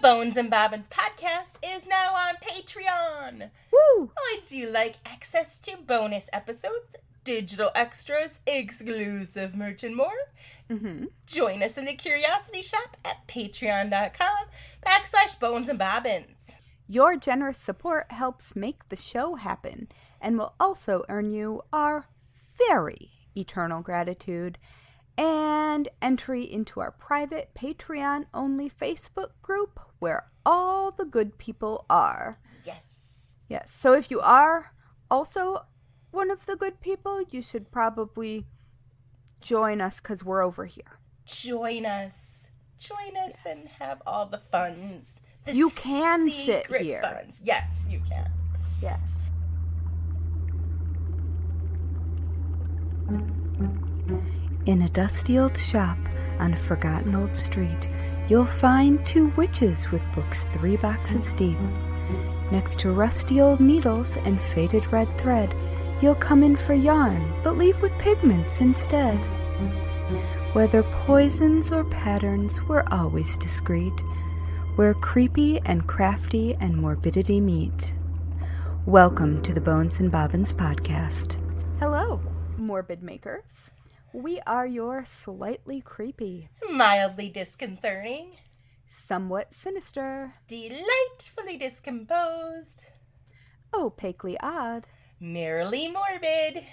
Bones and Bobbins podcast is now on Patreon. Woo! Would you like access to bonus episodes, digital extras, exclusive merch, and more? Mm-hmm. Join us in the Curiosity Shop at patreon.com/Bones and Bobbins. Your generous support helps make the show happen and will also earn you our very eternal gratitude and entry into our private Patreon-only Facebook group where all the good people are. Yes, so if you are also one of the good people, you should probably join us because we're over here. Join us and have all the funds. You can sit here. Funds. Yes, you can. Yes. In a dusty old shop on a forgotten old street, you'll find two witches with books 3 boxes deep. Next to rusty old needles and faded red thread, you'll come in for yarn, but leave with pigments instead. Whether poisons or patterns, we're always discreet, where creepy and crafty and morbidity meet. Welcome to the Bones and Bobbins podcast. Hello, morbid makers. We are your slightly creepy, Mildly disconcerting, somewhat sinister, delightfully discomposed, opaquely odd, merrily morbid,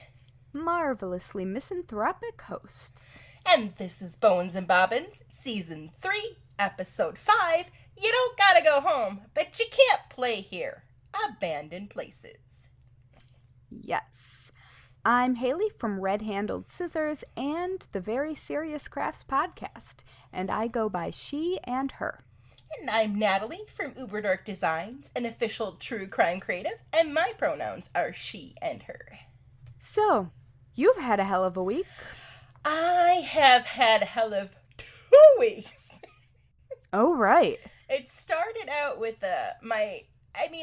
marvelously misanthropic hosts. And this is Bones and Bobbins, Season 3, Episode 5. You don't gotta go home, but you can't play here. Abandoned Places. Yes. I'm Haley from Red Handled Scissors and the Very Serious Crafts podcast, and I go by she and her. And I'm Natalie from Uber Dark Designs, an official true crime creative, and my pronouns are she and her. So, you've had a hell of a week. I have had a hell of 2 weeks. Oh, right. It started out with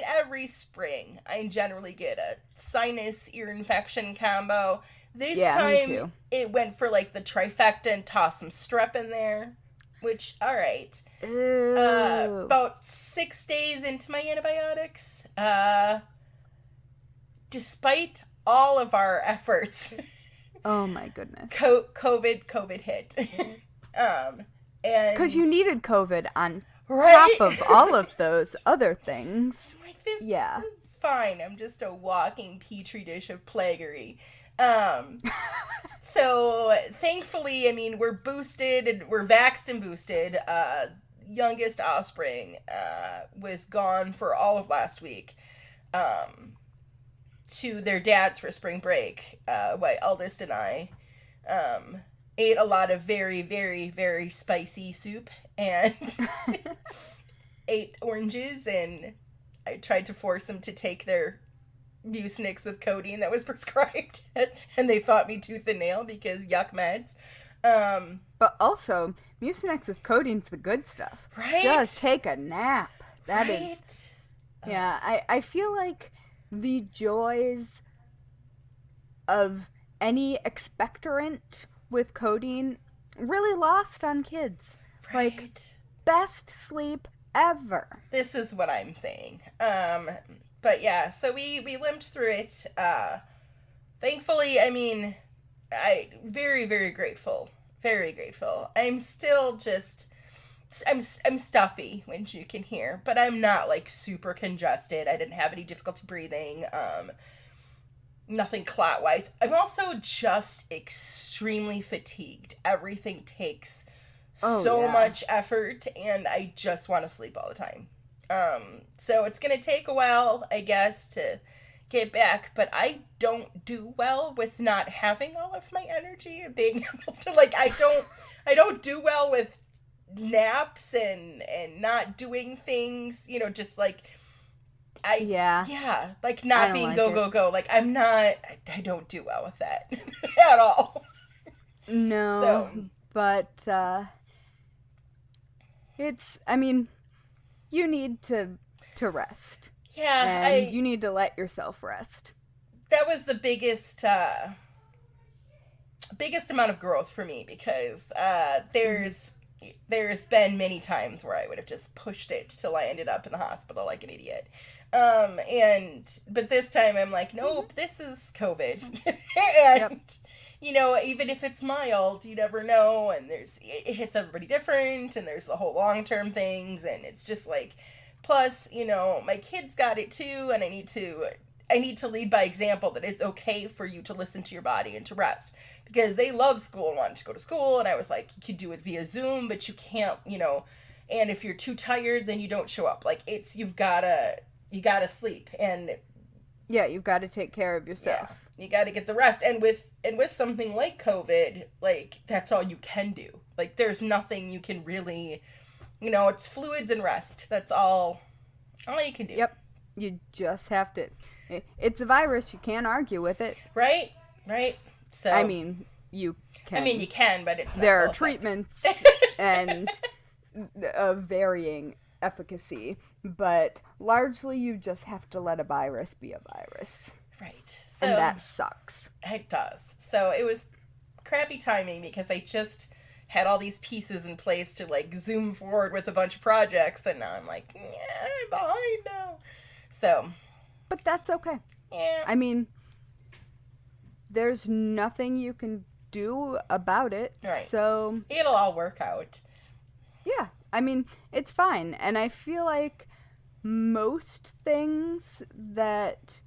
every spring, I generally get a sinus ear infection combo. This time, me too. It went for like the trifecta and tossed some strep in there, which, all right. Ew. About 6 days into my antibiotics, despite all of our efforts, oh my goodness, COVID hit. And because you needed COVID on right? top of all of those other things. Like this, yeah, it's fine. I'm just a walking petri dish of plaguery. So thankfully, we're boosted and we're vaxxed and boosted. Youngest offspring was gone for all of last week to their dads for spring break. My eldest and I ate a lot of very, very, very spicy soup and ate oranges, and I tried to force them to take their Mucinex with codeine that was prescribed, and they fought me tooth and nail because yuck meds. But also, Mucinex with codeine's the good stuff. Right? Just take a nap. That right? is. Yeah, I feel like the joys of any expectorant with codeine really lost on kids. Right. Like, best sleep ever. This is what I'm saying. But yeah, so we limped through it. Thankfully, I very, very grateful. Very grateful. I'm still just, I'm stuffy, which you can hear, but I'm not like super congested. I didn't have any difficulty breathing. Nothing clot-wise. I'm also just extremely fatigued. Everything takes so much effort, and I just want to sleep all the time. So it's going to take a while, I guess, to get back, but I don't do well with not having all of my energy and being able to, like, I don't do well with naps and not doing things, just like, like not being go. Like, I don't do well with that at all. No, but, it's, you need to rest. Yeah. And you need to let yourself rest. That was the biggest amount of growth for me because there's there's been many times where I would have just pushed it till I ended up in the hospital like an idiot. But this time I'm like, nope, this is COVID. And, even if it's mild, you never know. And it hits everybody different. And there's the whole long-term things. And it's just like, plus, my kids got it too. And I need to lead by example that it's okay for you to listen to your body and to rest. Because they love school and wanted to go to school. And I was like, you could do it via Zoom, but you can't, and if you're too tired, then you don't show up. Like, you gotta sleep. And yeah, you've got to take care of yourself. Yeah, you got to get the rest. And with something like COVID, like, that's all you can do. Like, there's nothing you can really, it's fluids and rest. That's all you can do. Yep. You just have to. It's a virus. You can't argue with it. Right. So I mean, you can. you can, but it's not there are treatments and of varying efficacy, but largely you just have to let a virus be a virus. Right. So, and that sucks. It does. So it was crappy timing because I just had all these pieces in place to, like, zoom forward with a bunch of projects, and now I'm like, yeah, I'm behind now. So. But that's okay. Yeah. I mean, there's nothing you can do about it. Right. So it'll all work out. Yeah. I mean, it's fine. And I feel like most things that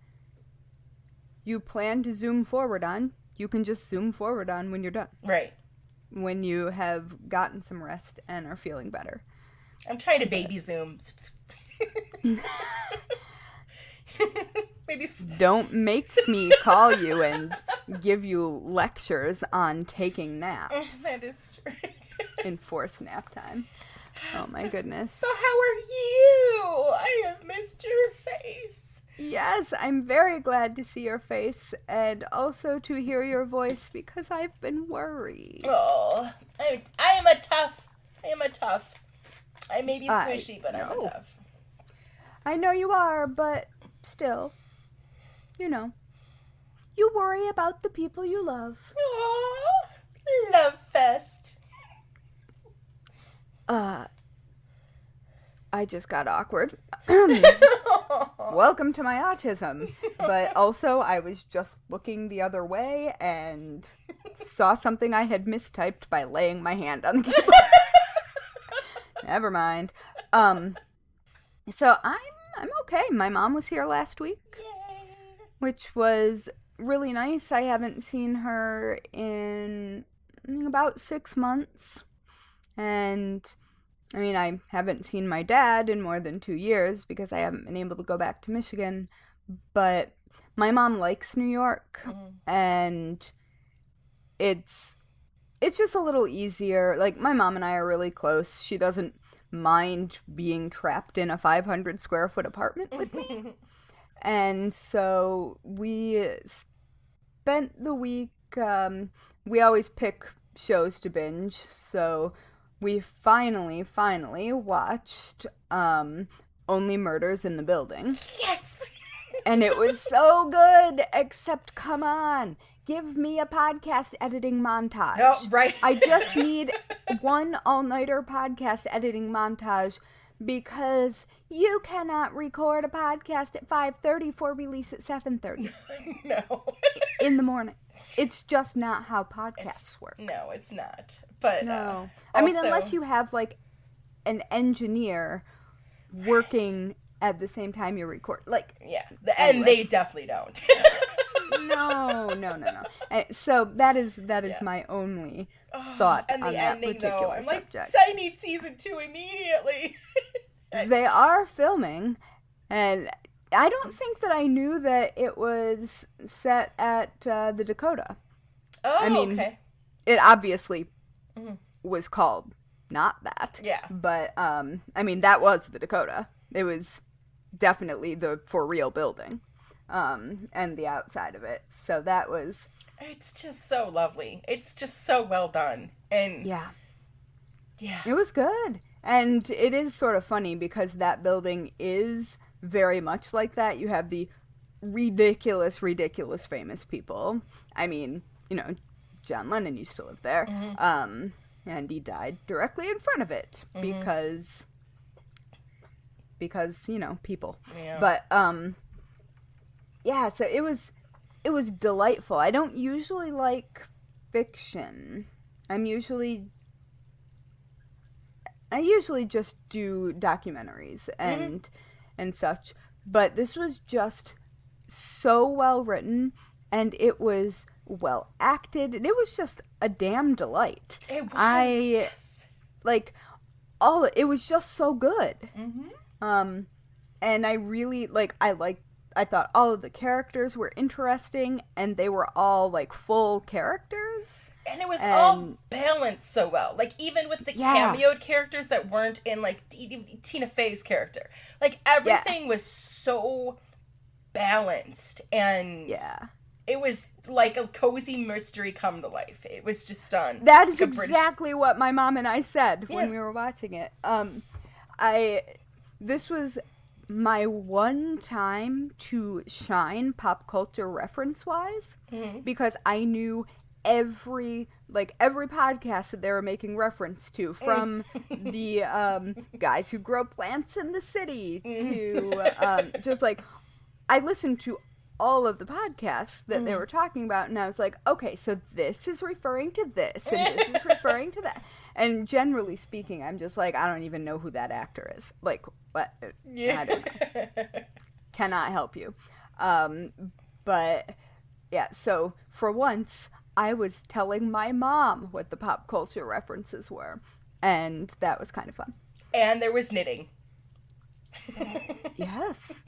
you plan to zoom forward on, you can just zoom forward on when you're done. Right. When you have gotten some rest and are feeling better. I'm trying to baby zoom. Maybe. Don't make me call you and give you lectures on taking naps. That is true. Enforced nap time. Oh my goodness. So how are you? I have missed your face. Yes, I'm very glad to see your face and also to hear your voice because I've been worried. Oh, I am a tough. I may be squishy, but I'm a tough. I know you are, but still, you worry about the people you love. Aww, love fest. I just got awkward. Welcome to my autism. But also, I was just looking the other way and saw something I had mistyped by laying my hand on the keyboard. Never mind. So I'm okay. My mom was here last week. Yay. Which was really nice. I haven't seen her in about 6 months. And I mean, I haven't seen my dad in more than 2 years because I haven't been able to go back to Michigan. But my mom likes New York, and it's just a little easier. Like, my mom and I are really close. She doesn't mind being trapped in a 500 square foot apartment with me. And so we spent the week, we always pick shows to binge, so we finally watched Only Murders in the Building. Yes! And it was so good, except, come on, give me a podcast editing montage. Oh, right. I just need one all-nighter podcast editing montage because you cannot record a podcast at 5:30 for release at 7:30. No. In the morning. It's just not how podcasts work. No, it's not. But no. I mean, unless you have, like, an engineer working at the same time you record. Like, yeah. And they definitely don't. No. So that is my only thought on that ending, particular I'm subject. like, I need season 2 immediately. They are filming, and I don't think that I knew that it was set at the Dakota. Oh, I mean, okay. It obviously was called not that. Yeah. But, I mean, that was the Dakota. It was definitely the for real building, and the outside of it. So that was... It's just so lovely. It's just so well done. And yeah. Yeah. It was good. And it is sort of funny because that building is very much like that. You have the ridiculous famous people. I mean, John Lennon used to live there. and he died directly in front of it because people. Yeah. But yeah, so it was delightful. I don't usually like fiction. I usually just do documentaries and such, but this was just so well written, and it was well acted, and it was just a damn delight. It was. It was just so good. And I really I thought all of the characters were interesting, and they were all like full characters. And it was all balanced so well. Like, even with the cameoed characters that weren't in, like, Tina Fey's character. Like, everything was so balanced. And it was like a cozy mystery come to life. It was just done. That is exactly what my mom and I said when we were watching it. This was my one time to shine pop culture reference-wise, because I knew every podcast that they were making reference to, from the guys who grow plants in the city to just like, I listened to all of the podcasts that they were talking about, and I was like, okay, so this is referring to this, and this is referring to that. And generally speaking, I'm just like, I don't even know who that actor is. Like, what? I don't know. Cannot help you. But yeah, so for once, I was telling my mom what the pop culture references were, and that was kind of fun. And there was knitting. Yes.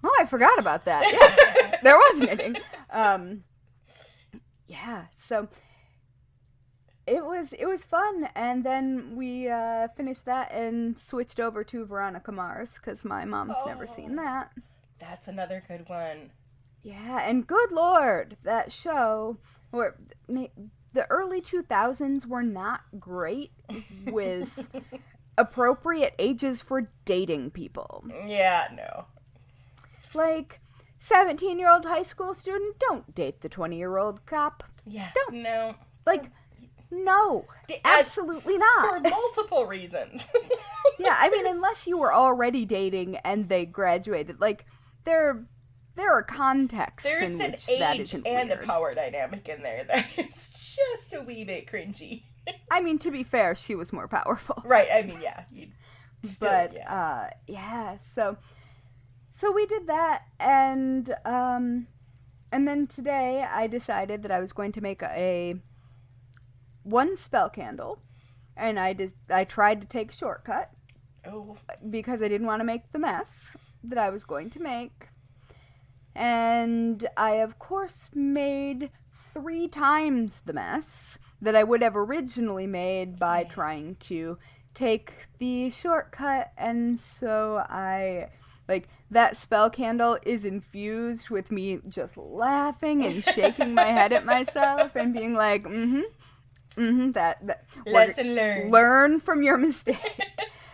Oh, I forgot about that. Yes, there was knitting. Yeah, so it was fun, and then we finished that and switched over to Veronica Mars, because my mom's never seen that. That's another good one. Yeah, and good Lord, that show, the early 2000s were not great with appropriate ages for dating people. Yeah, no. Like, 17-year-old high school student, don't date the 20-year-old cop. Yeah, don't. No. Like, no, absolutely not. For multiple reasons. Yeah, I mean, unless you were already dating and they graduated, like, there are contexts in which that isn't There's an age and weird. a power dynamic in there that is just a wee bit cringy. I mean, to be fair, she was more powerful. Right, I mean, yeah. So we did that, and then today I decided that I was going to make one spell candle, and I tried to take a shortcut. Because I didn't want to make the mess that I was going to make. And I, of course, made 3 times the mess that I would have originally made by trying to take the shortcut. And so that spell candle is infused with me just laughing and shaking my head at myself and being like, that lesson learned. Learn from your mistake.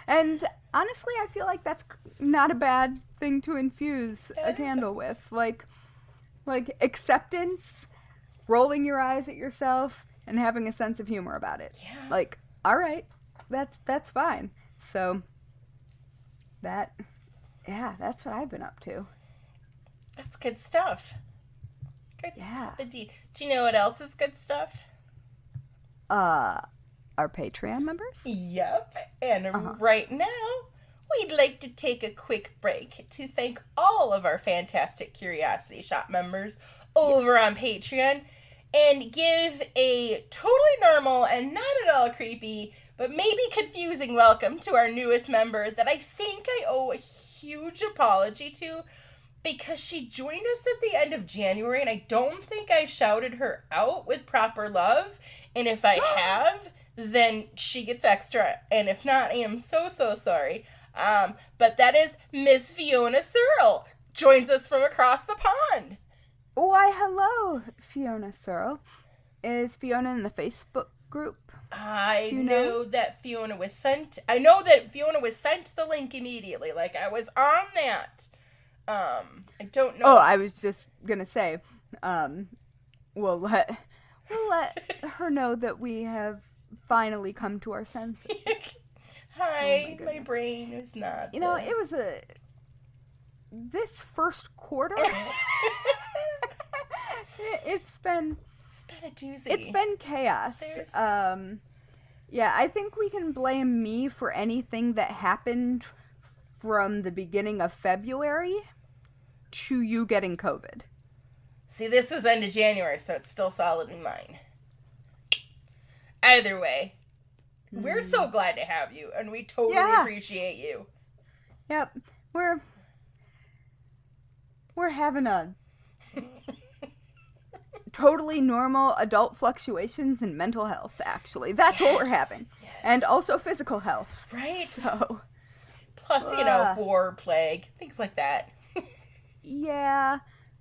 And honestly, I feel like that's not a bad thing to infuse a candle with. Like acceptance, rolling your eyes at yourself, and having a sense of humor about it. Yeah. Like, all right, that's fine. So that's what I've been up to. That's good stuff. Good stuff indeed. Do you know what else is good stuff? Our Patreon members? Yep. And right now, we'd like to take a quick break to thank all of our fantastic Curiosity Shop members over on Patreon, and give a totally normal and not at all creepy, but maybe confusing welcome to our newest member that I think I owe a huge apology to, because she joined us at the end of January, and I don't think I shouted her out with proper love. And if I have, then she gets extra. And if not, I am so sorry. But that is Miss Fiona Searle. Joins us from across the pond. Why, hello, Fiona Searle. Is Fiona in the Facebook group? I know that Fiona was sent. I know that Fiona was sent the link immediately. Like, I was on that. I don't know. Oh, I was just gonna say, we'll let her know that we have finally come to our senses. Hi, my brain is not. You know, it was this first quarter. It's been a doozy. It's been chaos. Yeah, I think we can blame me for anything that happened from the beginning of February to you getting COVID. See, this was end of January, so it's still solid in mine. Either way, we're so glad to have you, and we totally appreciate you. Yep, we're having a totally normal adult fluctuations in mental health, actually. That's what we're having. Yes. And also physical health. Right. So, plus, war, plague, things like that. Yeah,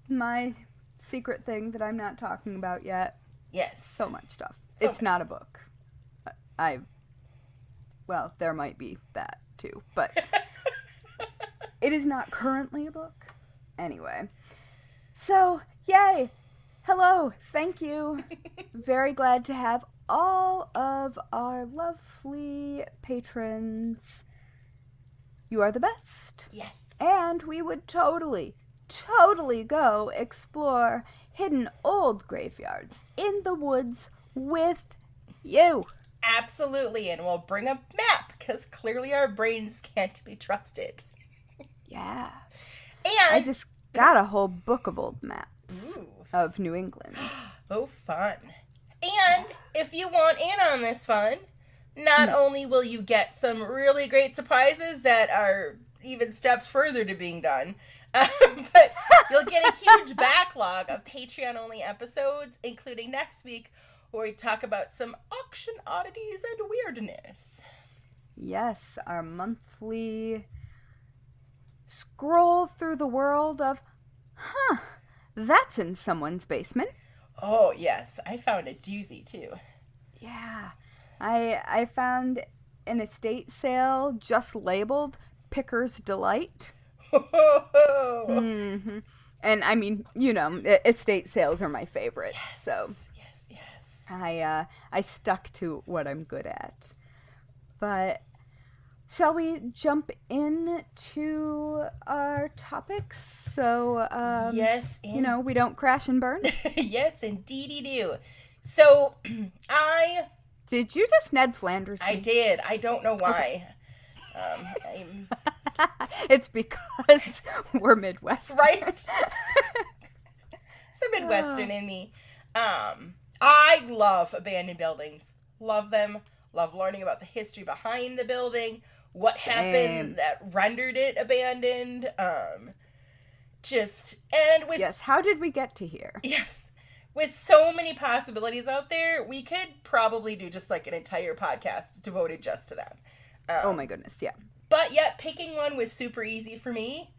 my secret thing that I'm not talking about yet. Yes. So much stuff. It's not a book. Well, there might be that too, but it is not currently a book. Anyway. So, yay! Hello, thank you. Very glad to have all of our lovely patrons. You are the best. Yes. And we would totally go explore hidden old graveyards in the woods with you. Absolutely, and we'll bring a map, because clearly our brains can't be trusted. Yeah. And I just got a whole book of old maps of New England. Oh, fun. And if you want in on this fun, not only will you get some really great surprises that are even steps further to being done, but you'll get a huge backlog of Patreon-only episodes, including next week, where we talk about some auction oddities and weirdness. Yes, our monthly scroll through the world of, that's in someone's basement. Oh, yes. I found a doozy, too. Yeah. I found an estate sale just labeled Picker's Delight. Mm-hmm. And, I mean, estate sales are my favorite, so... I stuck to what I'm good at. But shall we jump into our topics so yes, we don't crash and burn? Yes, indeedy do. So did you just Ned Flanders me? I did. I don't know why. Okay. It's because we're Midwestern. Right? It's the Midwestern in me. I love abandoned buildings. Love them. Love learning about the history behind the building. What happened that rendered it abandoned. Yes, how did we get to here? Yes. With so many possibilities out there, we could probably do just like an entire podcast devoted just to them. Oh my goodness, yeah. But yet, picking one was super easy for me.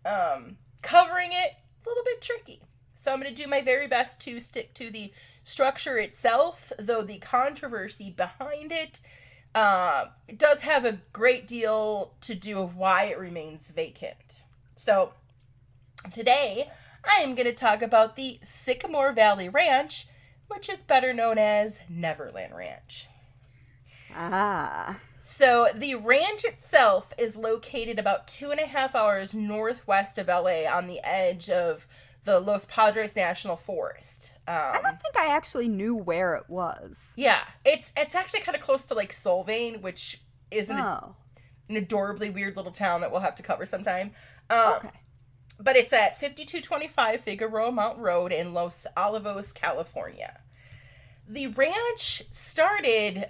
Covering it, a little bit tricky. So I'm going to do my very best to stick to the structure itself, though the controversy behind it does have a great deal to do with why it remains vacant. So today I am going to talk about the Sycamore Valley Ranch, which is better known as Neverland Ranch. So the ranch itself is located about 2.5 hours northwest of LA on the edge of the Los Padres National Forest. I don't think I actually knew where it was. Yeah, it's actually kind of close to like Solvang, which is an adorably weird little town that we'll have to cover sometime. Okay. But it's at 5225 Figueroa Mountain Road in Los Olivos, California. The ranch started,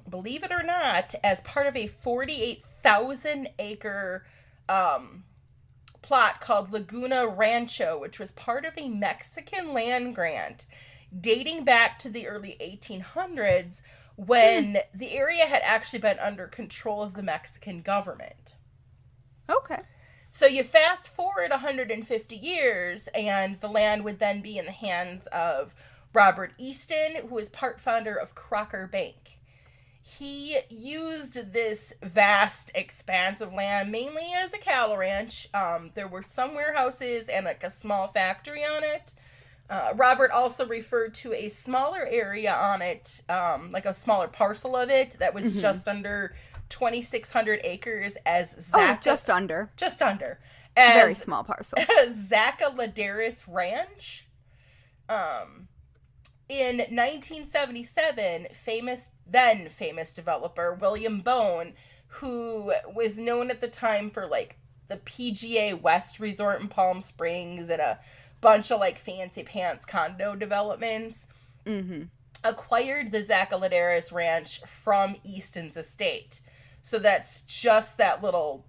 believe it or not, as part of a 48,000-acre plot called Laguna Rancho, which was part of a Mexican land grant dating back to the early 1800s when the area had actually been under control of the Mexican government. Okay. So you fast forward 150 years, and the land would then be in the hands of Robert Easton, who is part founder of Crocker Bank. He used this vast expanse of land mainly as a cattle ranch. There were some warehouses and like a small factory on it. Robert also referred to a smaller area on it, like a smaller parcel of it that was just under 2,600 acres as just under. Just under. Very small parcel. Zacca Ranch. In 1977, then famous developer William Bone, who was known at the time for like the PGA West Resort in Palm Springs and a bunch of like fancy pants condo developments, acquired the Zacca Ranch from Easton's estate. So that's just the little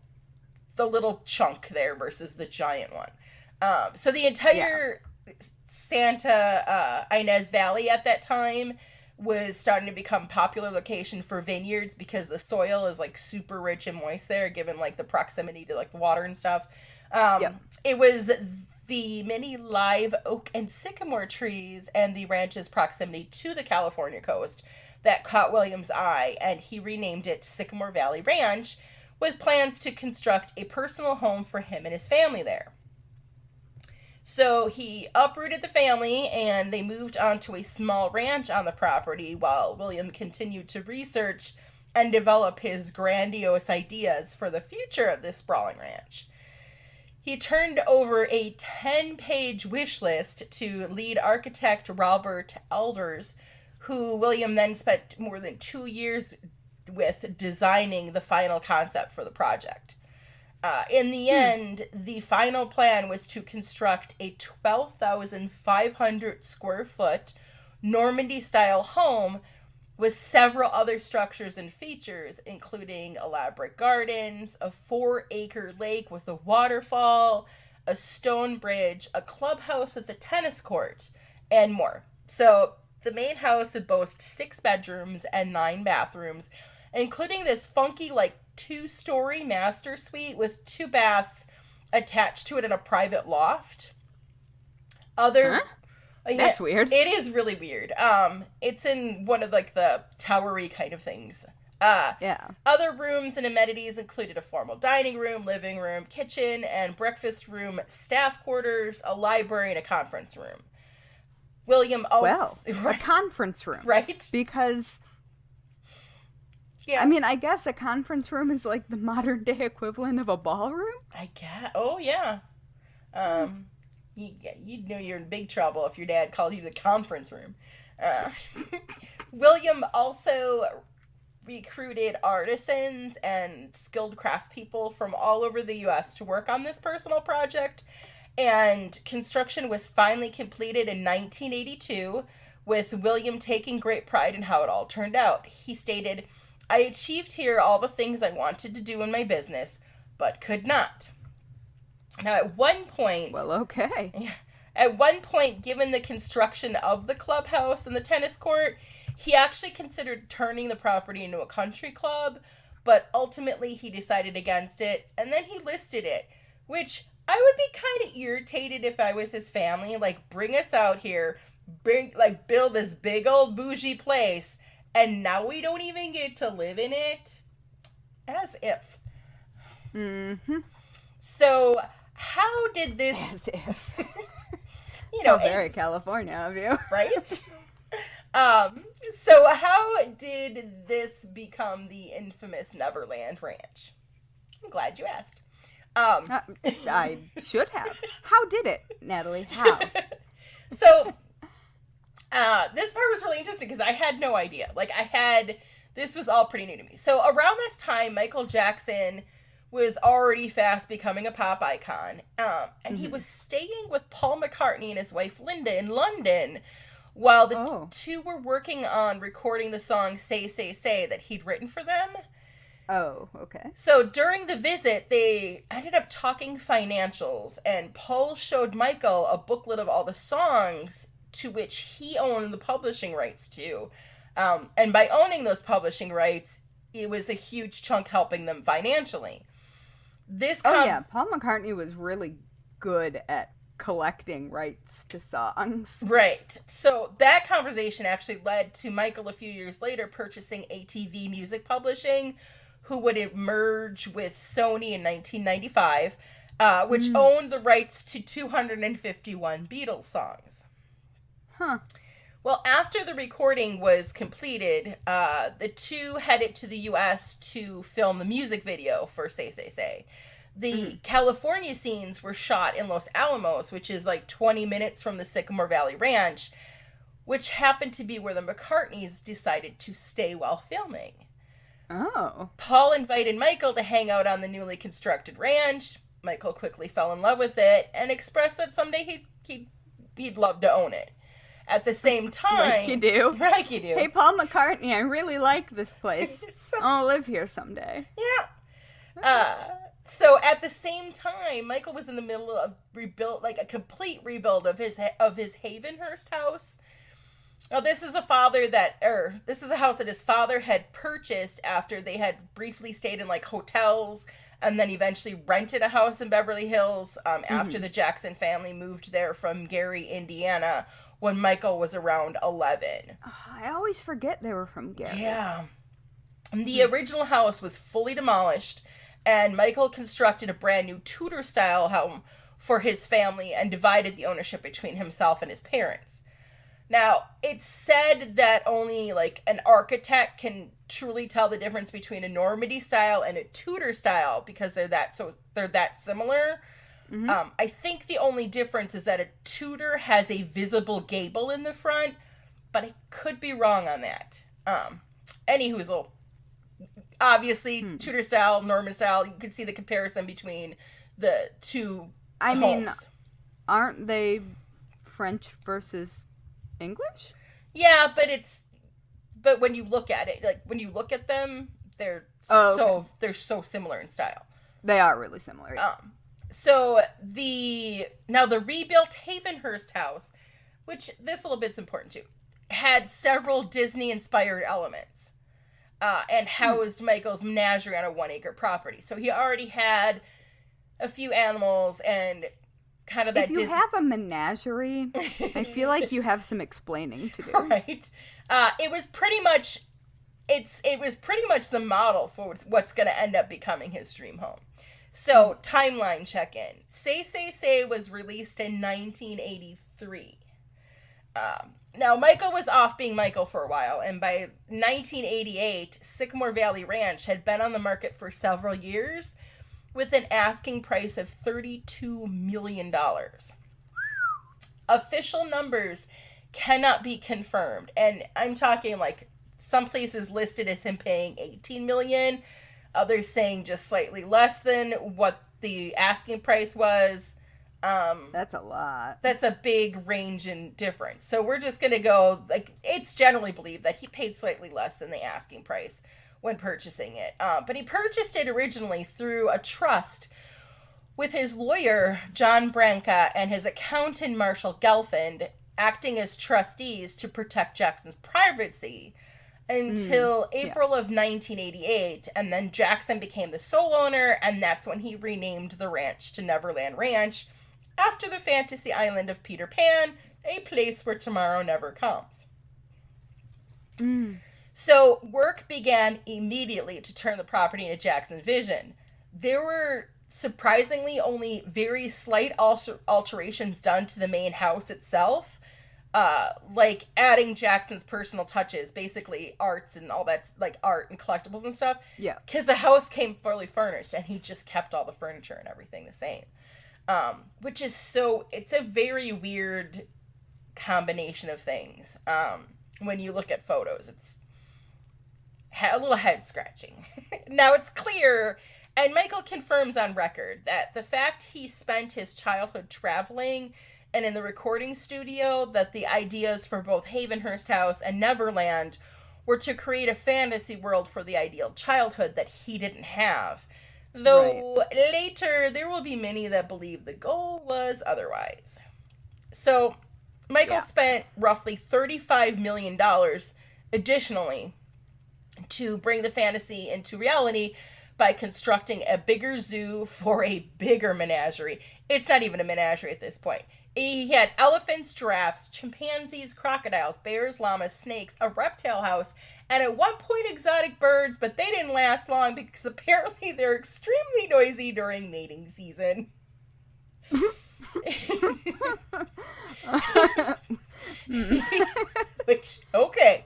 chunk there versus the giant one. So the entire Santa Ynez Valley at that time was starting to become a popular location for vineyards because the soil is like super rich and moist there, given like the proximity to like the water and stuff. It was the many live oak and sycamore trees and the ranch's proximity to the California coast that caught William's eye, and he renamed it Sycamore Valley Ranch with plans to construct a personal home for him and his family there. So he uprooted the family and they moved onto a small ranch on the property while William continued to research and develop his grandiose ideas for the future of this sprawling ranch. He turned over a 10-page wish list to lead architect Robert Elders, who William then spent more than 2 years with designing the final concept for the project. In the end, the final plan was to construct a 12,500 square foot Normandy-style home with several other structures and features, including elaborate gardens, a 4-acre lake with a waterfall, a stone bridge, a clubhouse with a tennis court, and more. So the main house would boast 6 bedrooms and 9 bathrooms, including this funky, like, 2-story master suite with 2 baths attached to it in a private loft. That's weird. It is really weird. It's in one of like the towery kind of things. Other rooms and amenities included a formal dining room, living room, kitchen, and breakfast room, staff quarters, a library, and a conference room. William also... Well, a conference room. Right? Because... Yeah. I mean, I guess a conference room is like the modern day equivalent of a ballroom? I guess. Oh, yeah. You'd know you're in big trouble if your dad called you the conference room. William also recruited artisans and skilled craft people from all over the U.S. to work on this personal project, and construction was finally completed in 1982, with William taking great pride in how it all turned out. He stated, "I achieved here all the things I wanted to do in my business, but could not." Now, at one point... Well, okay. At one point, given the construction of the clubhouse and the tennis court, he actually considered turning the property into a country club, but ultimately he decided against it, and then he listed it, which I would be kind of irritated if I was his family. Like, bring us out here, build this big old bougie place, and now we don't even get to live in it? As if. Mm-hmm. So... how did this... As if. Very California of you. Right? So how did this become the infamous Neverland Ranch? I'm glad you asked. I should have. How did it, Natalie? How? So, this part was really interesting because I had no idea. This was all pretty new to me. So around this time, Michael Jackson was already fast becoming a pop icon. And he was staying with Paul McCartney and his wife Linda in London while the two were working on recording the song Say, Say, Say that he'd written for them. Oh, okay. So during the visit, they ended up talking financials, and Paul showed Michael a booklet of all the songs to which he owned the publishing rights to. And by owning those publishing rights, it was a huge chunk helping them financially. Paul McCartney was really good at collecting rights to songs. Right. So that conversation actually led to Michael a few years later purchasing ATV Music Publishing, who would merge with Sony in 1995, which owned the rights to 251 Beatles songs. Huh. Well, after the recording was completed, the two headed to the U.S. to film the music video for Say, Say, Say. The California scenes were shot in Los Alamos, which is like 20 minutes from the Sycamore Valley Ranch, which happened to be where the McCartneys decided to stay while filming. Oh. Paul invited Michael to hang out on the newly constructed ranch. Michael quickly fell in love with it and expressed that someday he'd love to own it. At the same time... Like you do. Like you do. Hey, Paul McCartney, I really like this place. I'll live here someday. Yeah. So at the same time, Michael was in the middle of a complete rebuild of his Havenhurst house. Now, this is a house that his father had purchased after they had briefly stayed in like hotels and then eventually rented a house in Beverly Hills after the Jackson family moved there from Gary, Indiana, when Michael was around 11. Oh, I always forget they were from Gary. Yeah. And the original house was fully demolished, and Michael constructed a brand new Tudor-style home for his family and divided the ownership between himself and his parents. Now, it's said that only like an architect can truly tell the difference between a Normandy style and a Tudor style because they're that similar. I think the only difference is that a Tudor has a visible gable in the front, but I could be wrong on that. Anyhoozle. Obviously, Tudor style, Norman style, you can see the comparison between the two homes. mean, aren't they French versus English? Yeah, but when you look at it, like when you look at them, they're so similar in style. They are really similar. Yeah. So the rebuilt Havenhurst house, which this little bit's important too, had several Disney-inspired elements, and housed Michael's menagerie on a 1-acre property. So he already had a few animals and kind of that. If you have a menagerie, I feel like you have some explaining to do. Right. It was pretty much the model for what's going to end up becoming his dream home. So, timeline check-in. Say, Say, Say was released in 1983. Now, Michael was off being Michael for a while, and by 1988, Sycamore Valley Ranch had been on the market for several years with an asking price of $32 million. Official numbers cannot be confirmed, and I'm talking like some places listed as him paying $18 million, others saying just slightly less than what the asking price was. That's a lot. That's a big range in difference. So we're just going to go, like, it's generally believed that he paid slightly less than the asking price when purchasing it. But he purchased it originally through a trust with his lawyer, John Branca, and his accountant, Marshall Gelfand, acting as trustees to protect Jackson's privacy until April of 1988, and then Jackson became the sole owner, and that's when he renamed the ranch to Neverland Ranch, after the fantasy island of Peter Pan, a place where tomorrow never comes. So work began immediately to turn the property into Jackson's vision. There were surprisingly only very slight alterations done to the main house itself, like adding Jackson's personal touches, basically arts and all that's like art and collectibles and stuff. Yeah. Because the house came fully furnished and he just kept all the furniture and everything the same. Which is it's a very weird combination of things. When you look at photos, it's a little head scratching. Now it's clear, and Michael confirms on record, that the fact he spent his childhood traveling and in the recording studio, that the ideas for both Havenhurst House and Neverland were to create a fantasy world for the ideal childhood that he didn't have. Though later, there will be many that believe the goal was otherwise. So, Michael spent roughly $35 million additionally to bring the fantasy into reality by constructing a bigger zoo for a bigger menagerie. It's not even a menagerie at this point. He had elephants, giraffes, chimpanzees, crocodiles, bears, llamas, snakes, a reptile house, and at one point exotic birds, but they didn't last long because apparently they're extremely noisy during mating season. Which, okay.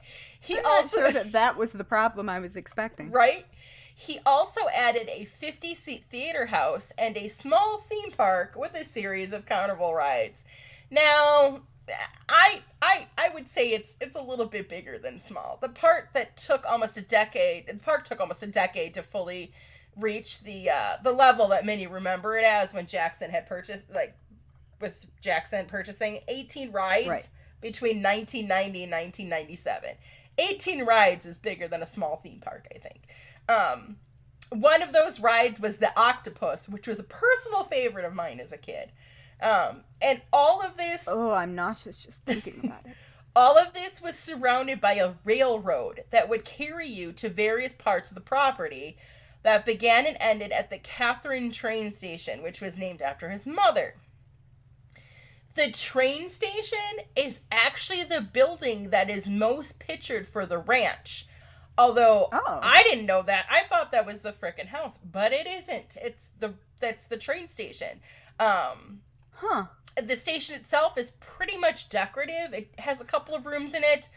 I'm not sure that was the problem I was expecting. Right? He also added a 50-seat theater house and a small theme park with a series of carnival rides. Now, I would say it's a little bit bigger than small. The park took almost a decade to fully reach the level that many remember it as when Jackson had purchased, like with Jackson purchasing 18 rides between 1990 and 1997. 18 rides is bigger than a small theme park, I think. One of those rides was the octopus, which was a personal favorite of mine as a kid. And all of this... Oh, I'm nauseous just thinking about it. All of this was surrounded by a railroad that would carry you to various parts of the property that began and ended at the Catherine train station, which was named after his mother. The train station is actually the building that is most pictured for the ranch. Although, I didn't know that. I thought that was the frickin' house, but it isn't. That's the train station. The station itself is pretty much decorative. It has a couple of rooms in it.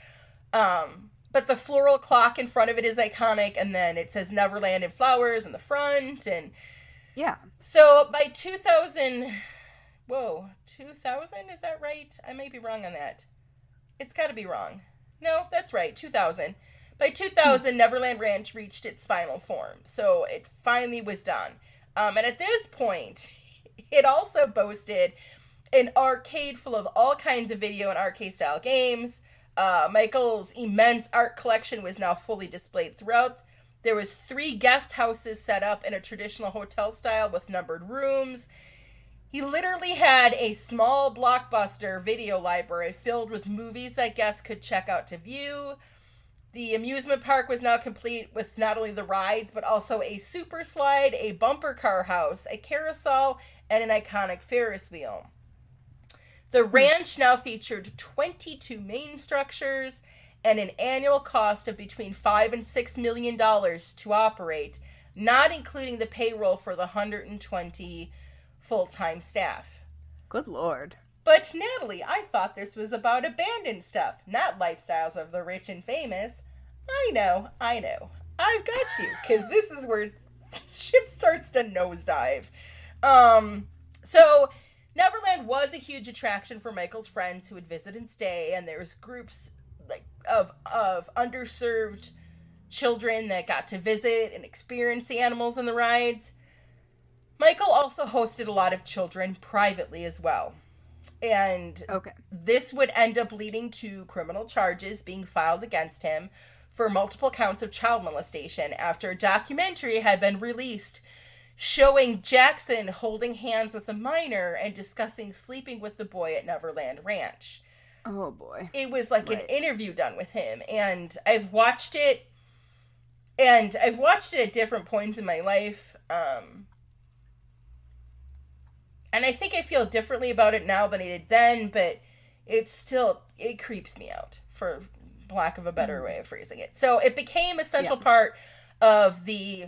But the floral clock in front of it is iconic, and then it says Neverland in flowers in the front, and... Yeah. So, by 2000... Whoa, 2000? Is that right? I may be wrong on that. It's gotta be wrong. No, that's right, 2000. By 2000, Neverland Ranch reached its final form, so it finally was done. And at this point, it also boasted an arcade full of all kinds of video and arcade-style games. Michael's immense art collection was now fully displayed throughout. There was 3 guest houses set up in a traditional hotel style with numbered rooms. He literally had a small blockbuster video library filled with movies that guests could check out to view. The amusement park was now complete with not only the rides, but also a super slide, a bumper car house, a carousel, and an iconic Ferris wheel. The ranch now featured 22 main structures and an annual cost of between $5 and $6 million to operate, not including the payroll for the 120 full-time staff. Good Lord. But Natalie, I thought this was about abandoned stuff, not lifestyles of the rich and famous. I know. I've got you, because this is where shit starts to nosedive. So Neverland was a huge attraction for Michael's friends who would visit and stay, and there was groups like of underserved children that got to visit and experience the animals in the rides. Michael also hosted a lot of children privately as well. And this would end up leading to criminal charges being filed against him for multiple counts of child molestation after a documentary had been released showing Jackson holding hands with a minor and discussing sleeping with the boy at Neverland Ranch. Oh, boy. It was like an interview done with him, and I've watched it at different points in my life, and I think I feel differently about it now than I did then, but it creeps me out, for lack of a better way of phrasing it. So it became a central part of the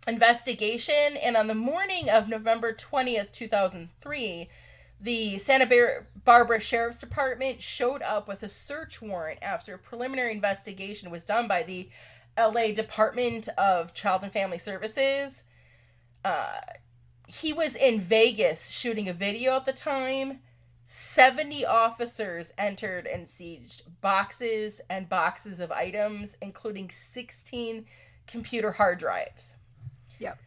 investigation, and on the morning of November 20th, 2003, the Santa Barbara Sheriff's Department showed up with a search warrant after a preliminary investigation was done by the LA Department of Child and Family Services. He was in Vegas shooting a video at the time. 70 officers entered and sieged boxes and boxes of items, including 16 computer hard drives. Yep.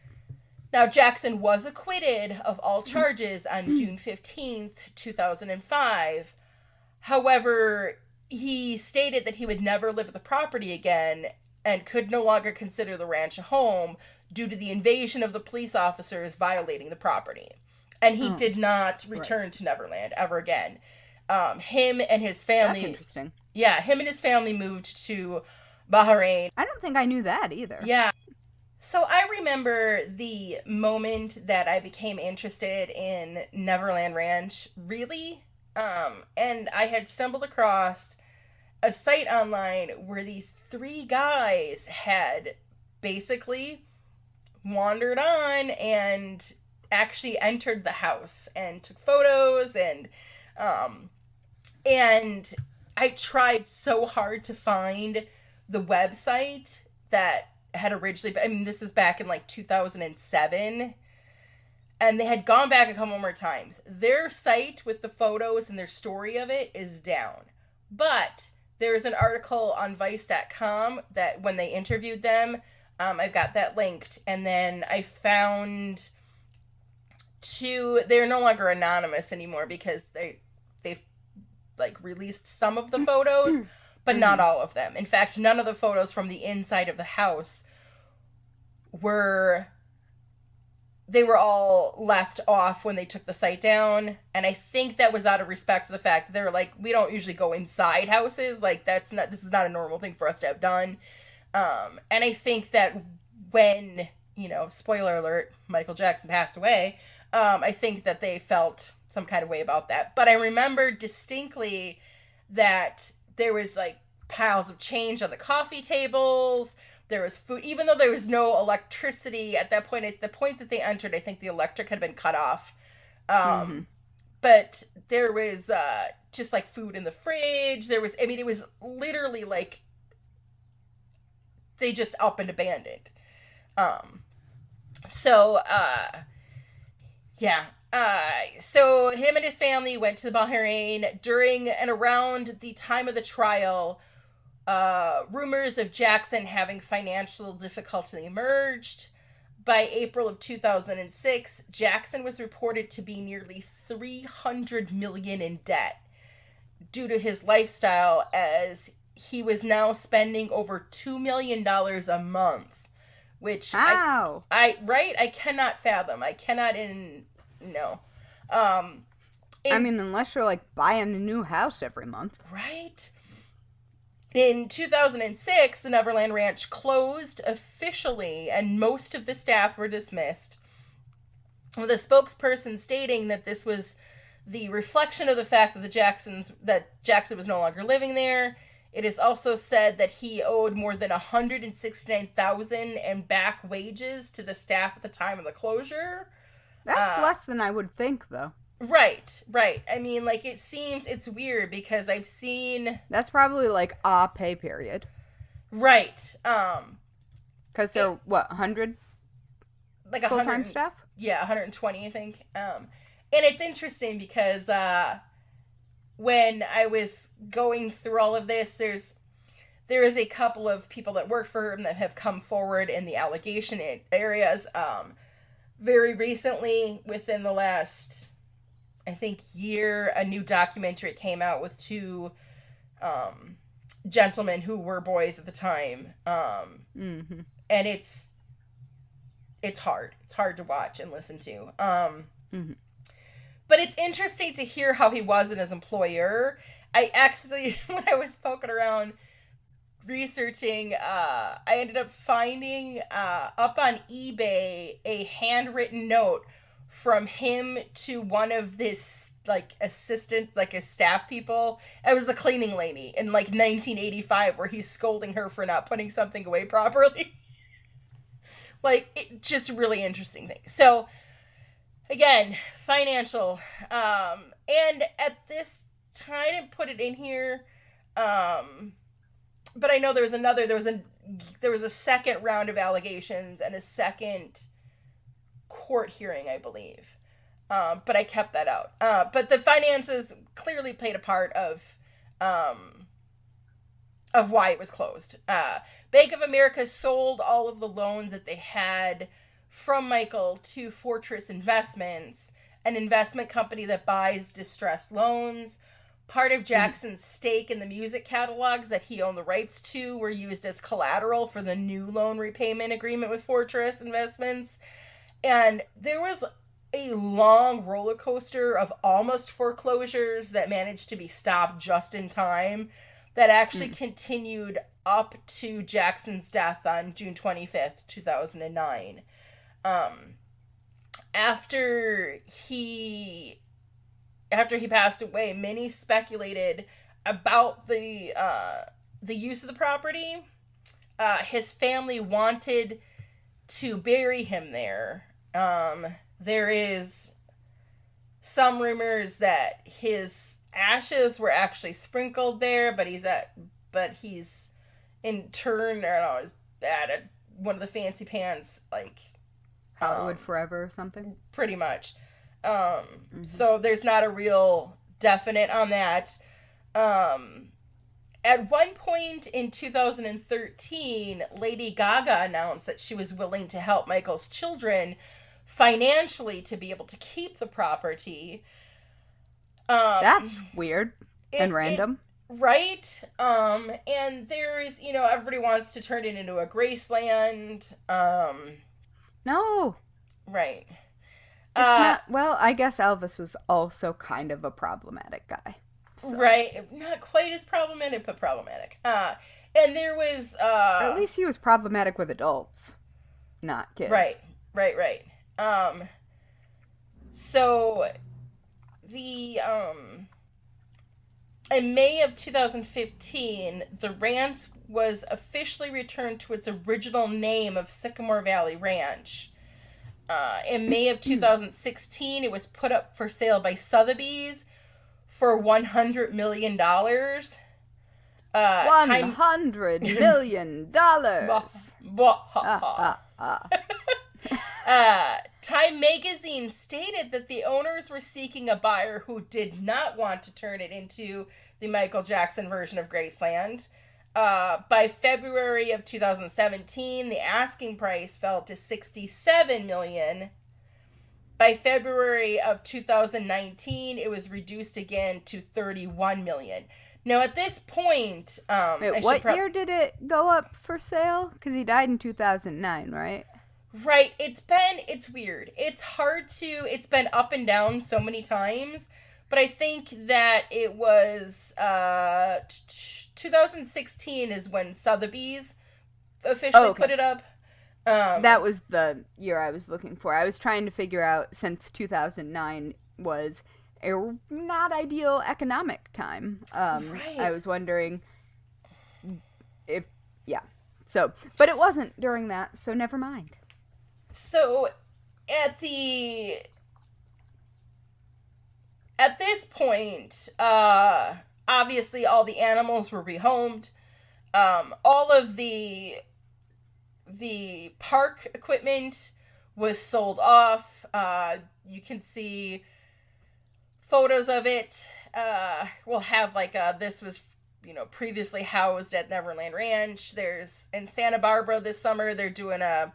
Now, Jackson was acquitted of all charges on June 15th, 2005. However, he stated that he would never live at the property again and could no longer consider the ranch a home due to the invasion of the police officers violating the property. And he did not return to Neverland ever again. Him and his family... That's interesting. Yeah, him and his family moved to Bahrain. I don't think I knew that either. Yeah. So I remember the moment that I became interested in Neverland Ranch, really. And I had stumbled across a site online where these 3 guys had basically wandered on and actually entered the house and took photos, and I tried so hard to find the website that had originally, I mean, this is back in like 2007, and they had gone back a couple more times. Their site with the photos and their story of it is down. But there's an article on Vice.com that when they interviewed them, I've got that linked. And then I found they're no longer anonymous anymore because they've like released some of the photos, but not all of them. In fact, none of the photos from the inside of the house were all left off when they took the site down. And I think that was out of respect for the fact that they were like, we don't usually go inside houses. Like, this is not a normal thing for us to have done. And I think that when, spoiler alert, Michael Jackson passed away, I think that they felt some kind of way about that. But I remember distinctly that there was like piles of change on the coffee tables. There was food, even though there was no electricity at that point. At the point that they entered, I think the electric had been cut off. But there was just like food in the fridge. It was literally like they just up and abandoned. So him and his family went to the Bahrain during and around the time of the trial. Rumors of Jackson having financial difficulty emerged. By April of 2006, Jackson was reported to be nearly $300 million in debt due to his lifestyle, as he was now spending over $2 million a month, which I cannot fathom. I cannot unless you're like buying a new house every month. Right? In 2006, the Neverland Ranch closed officially, and most of the staff were dismissed, with a spokesperson stating that this was the reflection of the fact that Jackson was no longer living there. It is also said that he owed more than $169,000 in back wages to the staff at the time of the closure. That's less than I would think, though. Right. I mean, like, it's weird because I've seen... That's probably, like, a pay period. Right. Because they're, 100? Like full-time staff? Yeah, 120, I think. And it's interesting because when I was going through all of this, there is a couple of people that work for him that have come forward in the allegation areas. Very recently, within the last... I think year, a new documentary came out with two gentlemen who were boys at the time. And it's hard. It's hard to watch and listen to. But it's interesting to hear how he was in his employer. I actually, when I was poking around researching, I ended up finding up on eBay a handwritten note from him to one of this, like, assistant, like, a staff people. It was the cleaning lady in, like, 1985, where he's scolding her for not putting something away properly. Like, just really interesting thing. So, again, financial. And at this time, I didn't put it in here, but I know there was a second round of allegations and a second court hearing, I believe. But I kept that out. But the finances clearly played a part of why it was closed. Bank of America sold all of the loans that they had from Michael to Fortress Investments, an investment company that buys distressed loans. Part of Jackson's stake in the music catalogs that he owned the rights to were used as collateral for the new loan repayment agreement with Fortress Investments. And there was a long roller coaster of almost foreclosures that managed to be stopped just in time that actually continued up to Jackson's death on June 25th, 2009. After he passed away, many speculated about the use of the property. His family wanted to bury him there. There is some rumors that his ashes were actually sprinkled there, but he's in turn, I don't know, is at one of the fancy pants, like Hollywood Forever or something. Pretty much. So there's not a real definite on that. At one point in 2013, Lady Gaga announced that she was willing to help Michael's children financially to be able to keep the property. That's weird and random. Right? And there is, everybody wants to turn it into a Graceland. No. Right. It's not, well, I guess Elvis was also kind of a problematic guy. So. Right. Not quite as problematic, but problematic. And there was... at least he was problematic with adults, not kids. Right. So, in May of 2015, the ranch was officially returned to its original name of Sycamore Valley Ranch. In May of 2016, it was put up for sale by Sotheby's for $100 million. $100 million. Time magazine stated that the owners were seeking a buyer who did not want to turn it into the Michael Jackson version of Graceland. By February of 2017, the asking price fell to $67 million. By February of 2019, it was reduced again to $31 million. Now, at this point... Wait, what year did it go up for sale? Because he died in 2009, right? Right. It's weird. It's been up and down so many times, but I think that it was 2016 is when Sotheby's officially put it up. That was the year I was looking for. I was trying to figure out, since 2009 was a not ideal economic time. Right. I was wondering if, So, but it wasn't during that, so never mind. So, at this point, obviously all the animals were rehomed. All of the park equipment was sold off. You can see photos of it. We'll have this was, previously housed at Neverland Ranch. There's in Santa Barbara this summer, they're doing a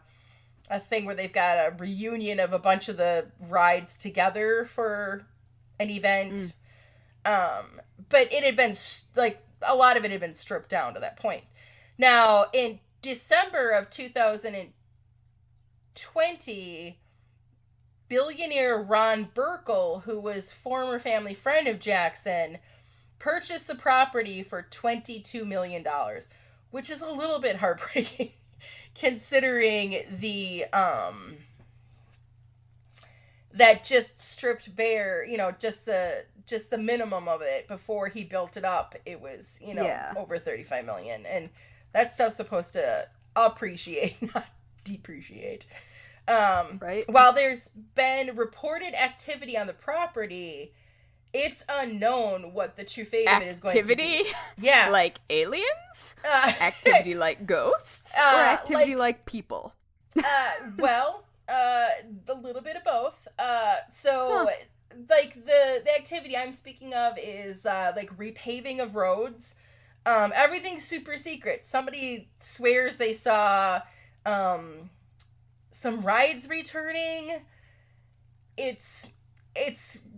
thing where they've got a reunion of a bunch of the rides together for an event. But it had been a lot of it had been stripped down to that point. Now, in December of 2020, billionaire Ron Burkle, who was former family friend of Jackson, purchased the property for $22 million, which is a little bit heartbreaking considering that just stripped bare, just the minimum of it before he built it up. It was, over $35 million. And that stuff's supposed to appreciate, not depreciate. Right. While there's been reported activity on the property, it's unknown what the true fate of it is going to be. Yeah. Like aliens? Activity like ghosts? Or activity like people? Well, a little bit of both. The activity I'm speaking of is repaving of roads. Everything's super secret. Somebody swears they saw some rides returning. It's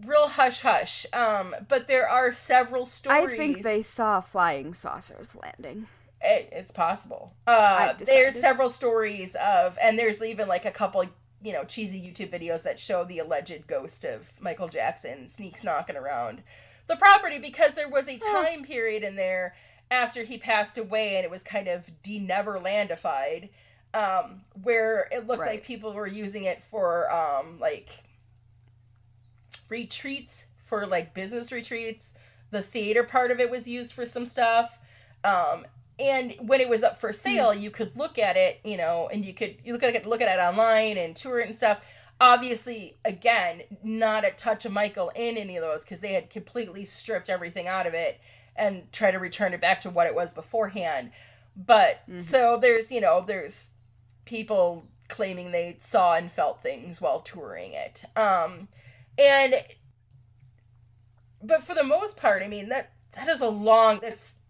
real hush-hush. But there are several stories. I think they saw flying saucers landing. It's possible. There's several stories of, and there's even a couple, cheesy YouTube videos that show the alleged ghost of Michael Jackson sneaks knocking around the property, because there was a time period in there after he passed away and it was kind of de-Neverlandified, where it looked like people were using it for, retreats, for business retreats. The theater part of it was used for some stuff. And when it was up for sale, you could look at it, and you could look at it online and tour it and stuff. Obviously, again, not a touch of Michael in any of those because they had completely stripped everything out of it and tried to return it back to what it was beforehand. But so there's people claiming they saw and felt things while touring it. But for the most part, I mean, that is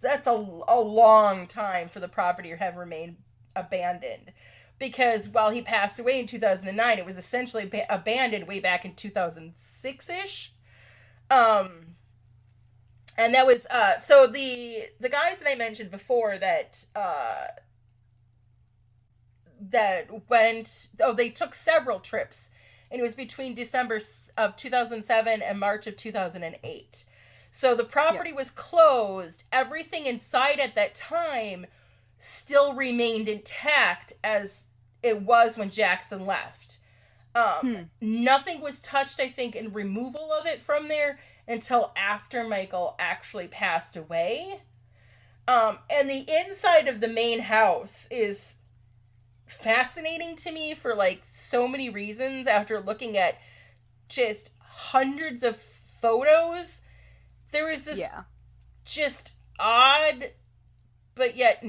that's a long time for the property to have remained abandoned. Because while he passed away in 2009, it was essentially abandoned way back in 2006-ish. And that was, so the guys that I mentioned before that they took several trips. And it was between December of 2007 and March of 2008. So the property was closed. Everything inside at that time still remained intact as it was when Jackson left. Nothing was touched, I think, in removal of it from there until after Michael actually passed away. And the inside of the main house is fascinating to me for like so many reasons after looking at just hundreds of photos. There was this just odd but yet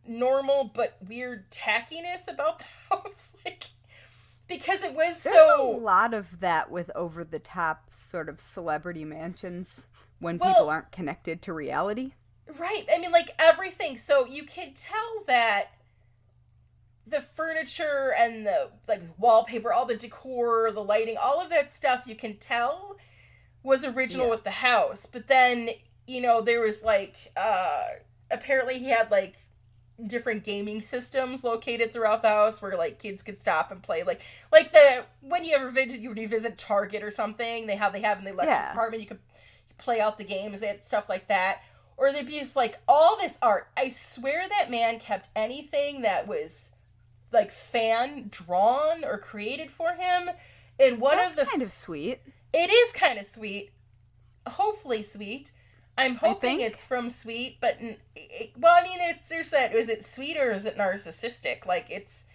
normal but weird tackiness about the house, like, because it was There's a lot of that with over the top sort of celebrity mansions when people aren't connected to reality. Right. I mean, like, everything. So you can tell that the furniture and the like wallpaper, all the decor, the lighting, all of that stuff you can tell was original with the house. But then, there was like apparently he had like different gaming systems located throughout the house where like kids could stop and play like when you visit Target or something, they have in the electric department, you could play out the games, they had stuff like that. Or they'd be just like all this art. I swear that man kept anything that was like fan drawn or created for him. And that's kind of sweet. It is kind of sweet. Hopefully sweet. I'm hoping it's from Sweet, but well, I mean, there's that. Is it sweet or is it narcissistic? Like it's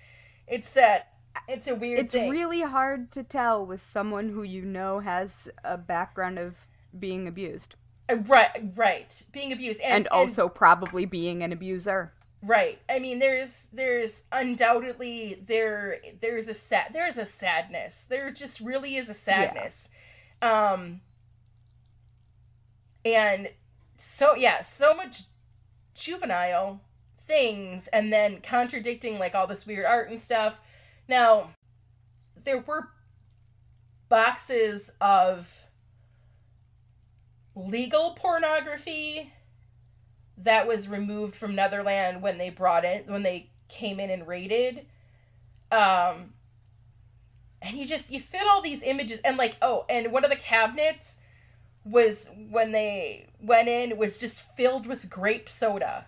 a weird thing. It's really hard to tell with someone who has a background of being abused. Right. Being abused and also probably being an abuser. Right. I mean, there's undoubtedly there's a sadness. There just really is a sadness. And so much juvenile things and then contradicting like all this weird art and stuff. Now, there were boxes of legal pornography that was removed from Neverland when they came in and raided. And you fit all these images and like, and one of the cabinets was when they went in was just filled with grape soda.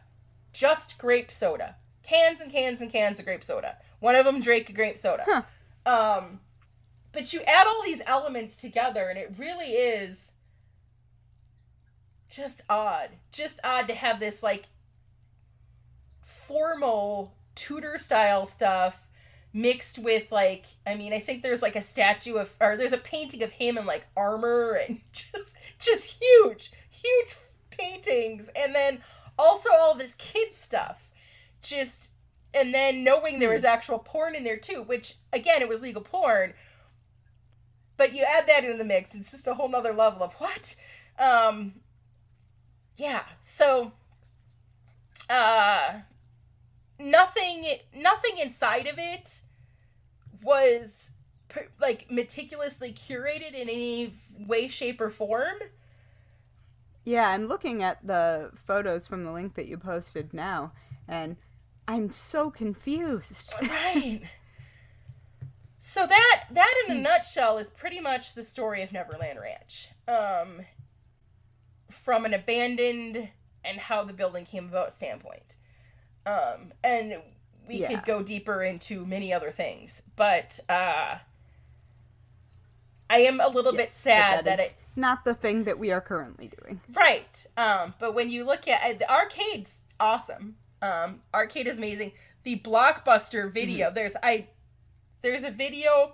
Just grape soda. Cans and cans and cans of grape soda. One of them drank a grape soda. But you add all these elements together and it really is just odd. Just odd to have this, like, formal Tudor-style stuff mixed with, like, I mean, I think there's, like, there's a painting of him in, like, armor and just huge paintings. And then also all this kid stuff. And then knowing there was actual porn in there, too, which, again, it was legal porn. But you add that into the mix, it's just a whole nother level of what? Yeah, so, nothing inside of it was, like, meticulously curated in any way, shape, or form. Yeah, I'm looking at the photos from the link that you posted now, and I'm so confused. Right. So that in a nutshell is pretty much the story of Neverland Ranch. From an abandoned and how the building came about standpoint. And we could go deeper into many other things. But I am a little bit sad that it... not the thing that we are currently doing. Right. But when you look at... the arcade's awesome. Arcade is amazing. The Blockbuster video, there's a video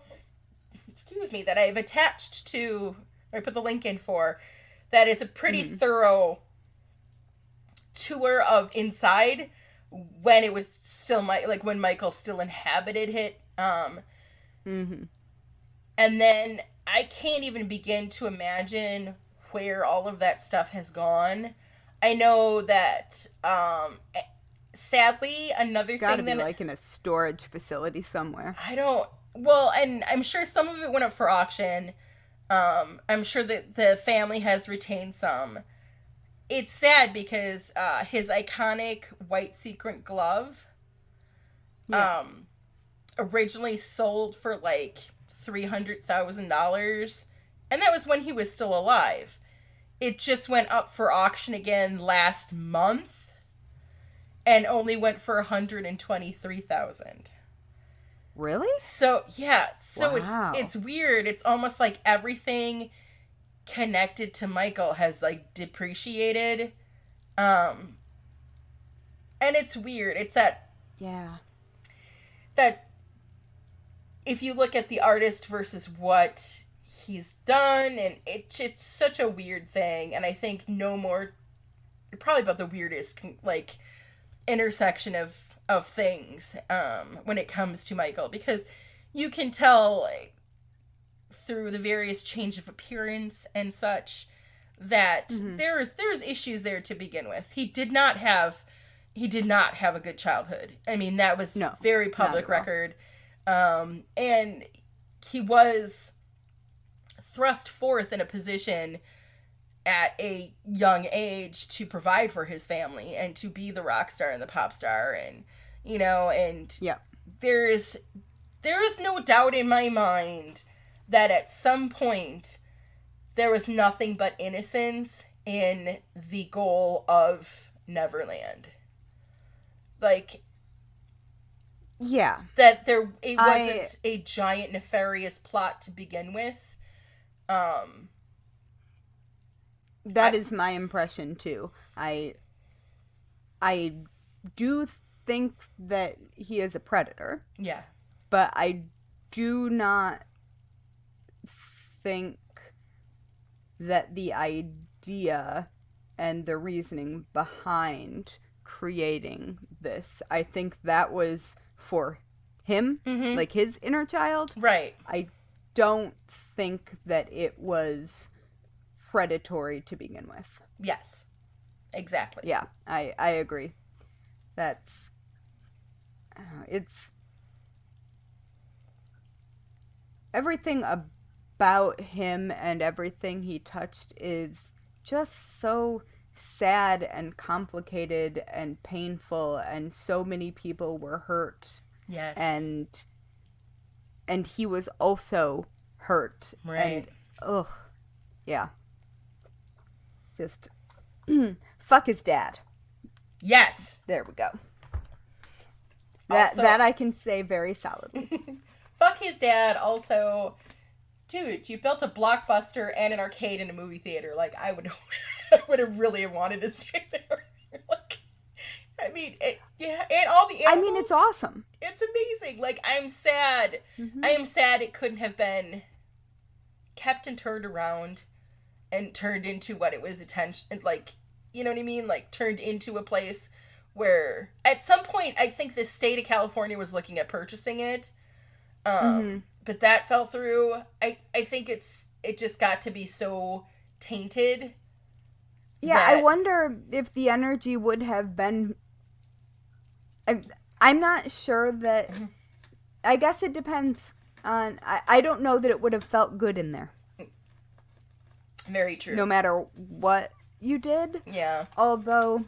that I've attached to, or I put the link in for, that is a pretty thorough tour of inside when it was still when Michael still inhabited it. And then I can't even begin to imagine where all of that stuff has gone. I know that, sadly, another It's gotta thing be that... like in a storage facility somewhere. Well, and I'm sure some of it went up for auction. I'm sure that the family has retained some. It's sad because his iconic white sequin glove originally sold for like $300,000, and that was when he was still alive. It just went up for auction again last month and only went for $123,000. Really? So, yeah. So Wow. it's weird. It's almost like everything connected to Michael has, like, depreciated. And it's weird. It's that if you look at the artist versus what he's done, and it's such a weird thing. And I think probably about the weirdest, like, intersection of things when it comes to Michael, because you can tell, like, through the various change of appearance and such that there's issues there to begin with. He did not have a good childhood. I mean, that was very public record. And he was thrust forth in a position at a young age to provide for his family and to be the rock star and the pop star, and there is no doubt in my mind that at some point there was nothing but innocence in the goal of Neverland. Like, that it wasn't a giant nefarious plot to begin with. That is my impression too. I do think that he is a predator. Yeah. But I do not think that the idea and the reasoning behind creating this, I think that was for him, like his inner child. Right. I don't think that it was predatory to begin with. Yes. Exactly. Yeah, I agree. It's everything about him and everything he touched is just so sad and complicated and painful, and so many people were hurt. Yes. And he was also hurt. Right. And yeah. Just fuck his dad. Yes. There we go. Also, that I can say very solidly. Fuck his dad. Also, dude, you built a Blockbuster and an arcade and a movie theater. Like, I would have really wanted to stay there. Like, I mean, and all the animals. I mean, it's awesome. It's amazing. Like, I'm sad. I am sad it couldn't have been kept and turned around and turned into what it was like, you know what I mean? Like, turned into a place where at some point I think the state of California was looking at purchasing it. But that fell through. I think it just got to be so tainted. Yeah, I wonder if the energy would have been... I'm not sure that... I guess it depends on... I don't know that it would have felt good in there. Very true. No matter what you did. Yeah. Although,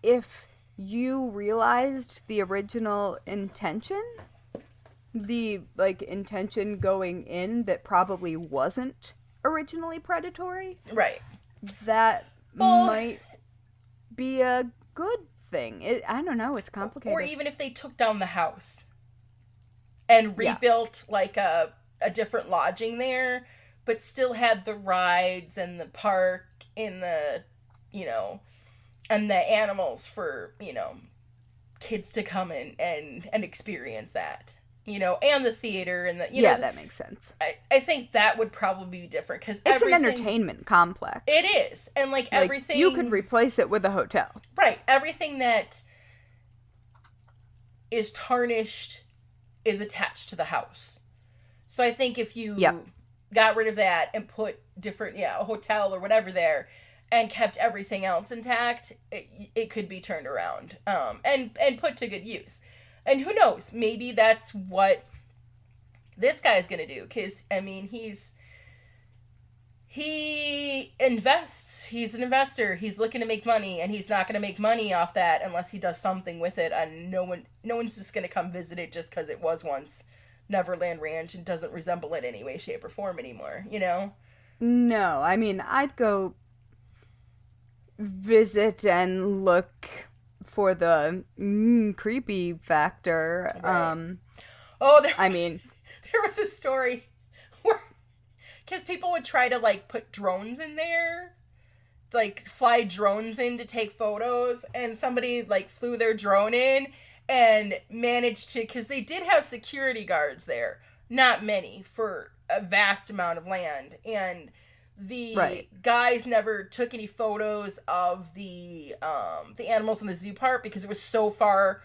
if you realized the original intention, the, like, intention going in that probably wasn't originally predatory. Right. That might be a good thing. I don't know. It's complicated. Or even if they took down the house and rebuilt, like, a different lodging there, but still had the rides and the park and the, and the animals for, kids to come in and experience that, and the theater and the, that makes sense. I think that would probably be different because it's an entertainment complex. It is. And like everything. You could replace it with a hotel. Right. Everything that is tarnished is attached to the house. So I think if you got rid of that and put different, a hotel or whatever there and kept everything else intact, it could be turned around and put to good use. And who knows, maybe that's what this guy's going to do. Because, I mean, he invests. He's an investor. He's looking to make money, and he's not going to make money off that unless he does something with it. And no one's just going to come visit it just because it was once Neverland Ranch and doesn't resemble it in any way, shape, or form anymore, No, I mean, I'd go visit and look for the creepy factor. Right. There was a story where, because people would try to, like, put drones in there, like, fly drones in to take photos, and somebody, like, flew their drone in and managed to, because they did have security guards there, not many, for a vast amount of land, and the guys never took any photos of the animals in the zoo part because it was so far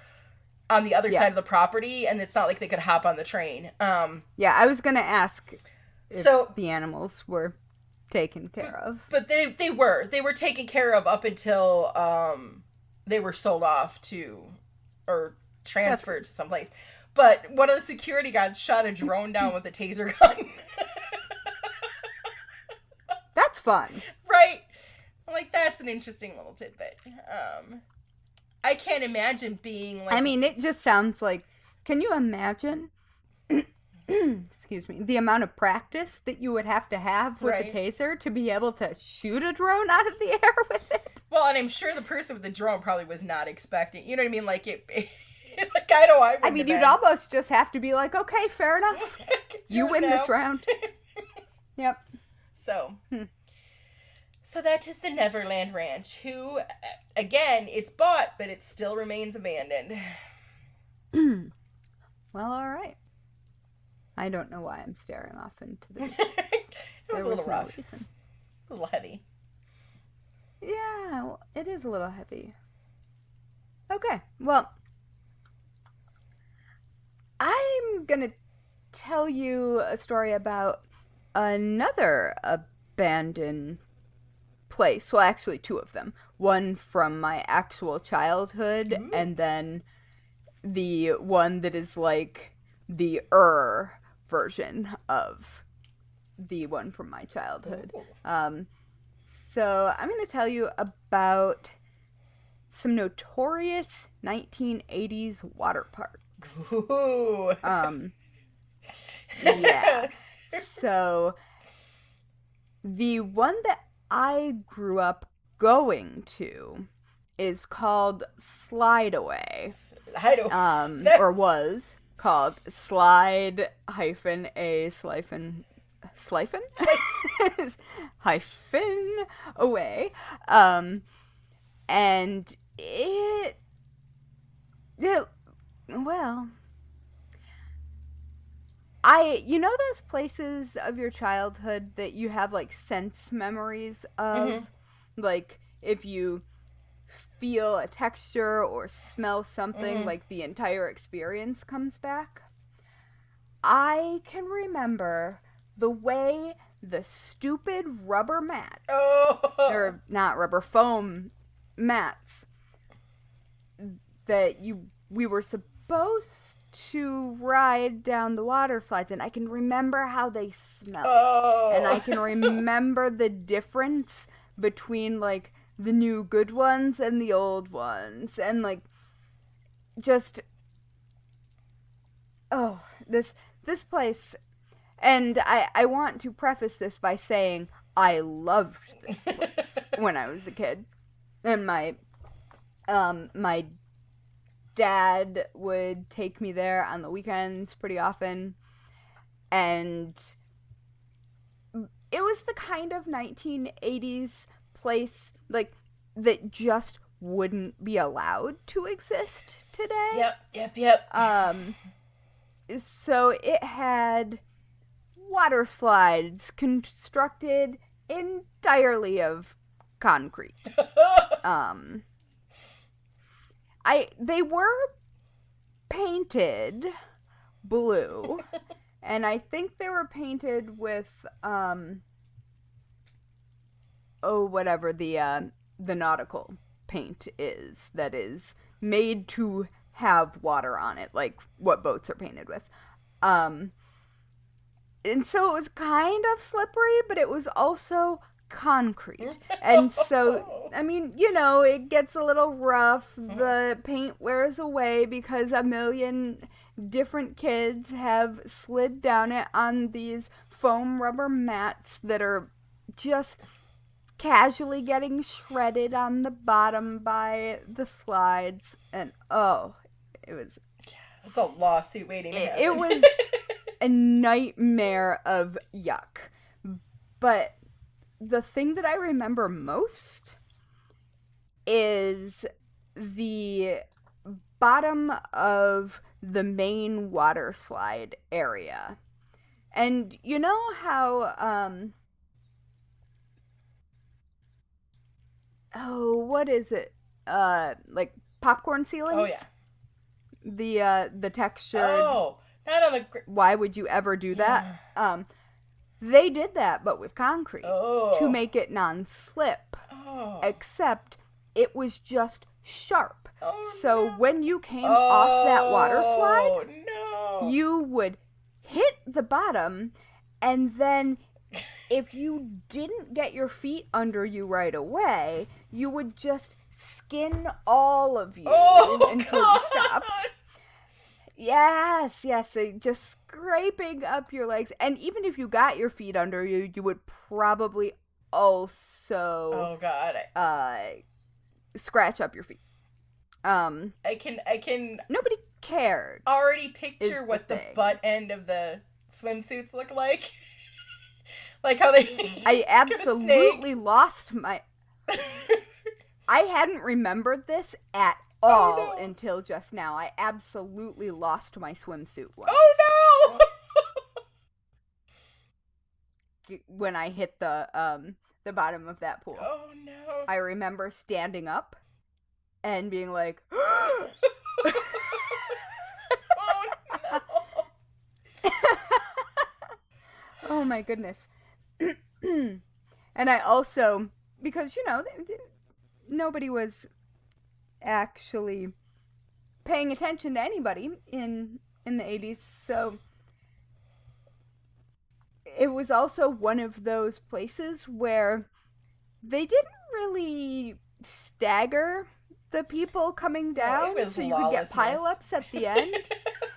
on the other side of the property, and it's not like they could hop on the train. I was gonna ask if the animals were taken care of, but they were taken care of up until they were sold off to or transferred to someplace. But one of the security guards shot a drone down with a taser gun. That's fun. Right? Like, that's an interesting little tidbit. I can't imagine being like... I mean, it just sounds like... Can you imagine... excuse me, the amount of practice that you would have to have with a taser to be able to shoot a drone out of the air with it? Well, and I'm sure the person with the drone probably was not expecting... You know what I mean? Like, like, I know I mean, you'd almost just have to be like, okay, fair enough. You win this round. Yep. So that is the Neverland Ranch, who, again, it's bought, but it still remains abandoned. Well, all right. I don't know why I'm staring off into the It was a little rough. Reason. A little heavy. Yeah, well, it is a little heavy. Okay, well, I'm gonna tell you a story about another abandoned place. Well, actually, two of them. One from my actual childhood, and then the one that is like the version of the one from my childhood. So I'm going to tell you about some notorious 1980s water parks. Ooh. Yeah. So the one that I grew up going to is called Slide-Away. Or was called Slide-Away. And it well, you know those places of your childhood that you have like sense memories of? Like if you feel a texture or smell something, like the entire experience comes back. I can remember the way the stupid rubber mats, or not rubber, foam mats that we were supposed to ride down the water slides, and I can remember how they smelled. And I can remember the difference between like the new good ones and the old ones, and like just this place. And I want to preface this by saying I loved this place when I was a kid, and my dad would take me there on the weekends pretty often, and it was the kind of 1980s place like that just wouldn't be allowed to exist today. Yep. So it had water slides constructed entirely of concrete. They were painted blue, and I think they were painted with whatever the nautical paint is that is made to have water on it, like what boats are painted with. And so it was kind of slippery, but it was also concrete. And so, I mean, it gets a little rough. The paint wears away because a million different kids have slid down it on these foam rubber mats that are just casually getting shredded on the bottom by the slides. And it was... It's a lawsuit waiting to happen. It was a nightmare of yuck. But the thing that I remember most is the bottom of the main water slide area. And you know how, what is it? Like popcorn ceilings? Oh, yeah. The textured... Oh, not on the... Why would you ever do that? They did that, but with concrete to make it non-slip. Oh. Except it was just sharp. Oh, so no. when you came off that water slide, you would hit the bottom, and then if you didn't get your feet under you right away, you would just skin all of you until you stopped. Yes, so just scraping up your legs. And even if you got your feet under you, you would probably also scratch up your feet. I can Nobody cared. Already picture what the butt end of the swimsuits look like. Like how they I absolutely lost my I hadn't remembered this at all until just now. I absolutely lost my swimsuit once. Oh no! When I hit the bottom of that pool. Oh no! I remember standing up and being like, oh no! Oh my goodness. And I also, because nobody was actually paying attention to anybody in the 80s, so it was also one of those places where they didn't really stagger the people coming down, so you could get pile-ups at the end.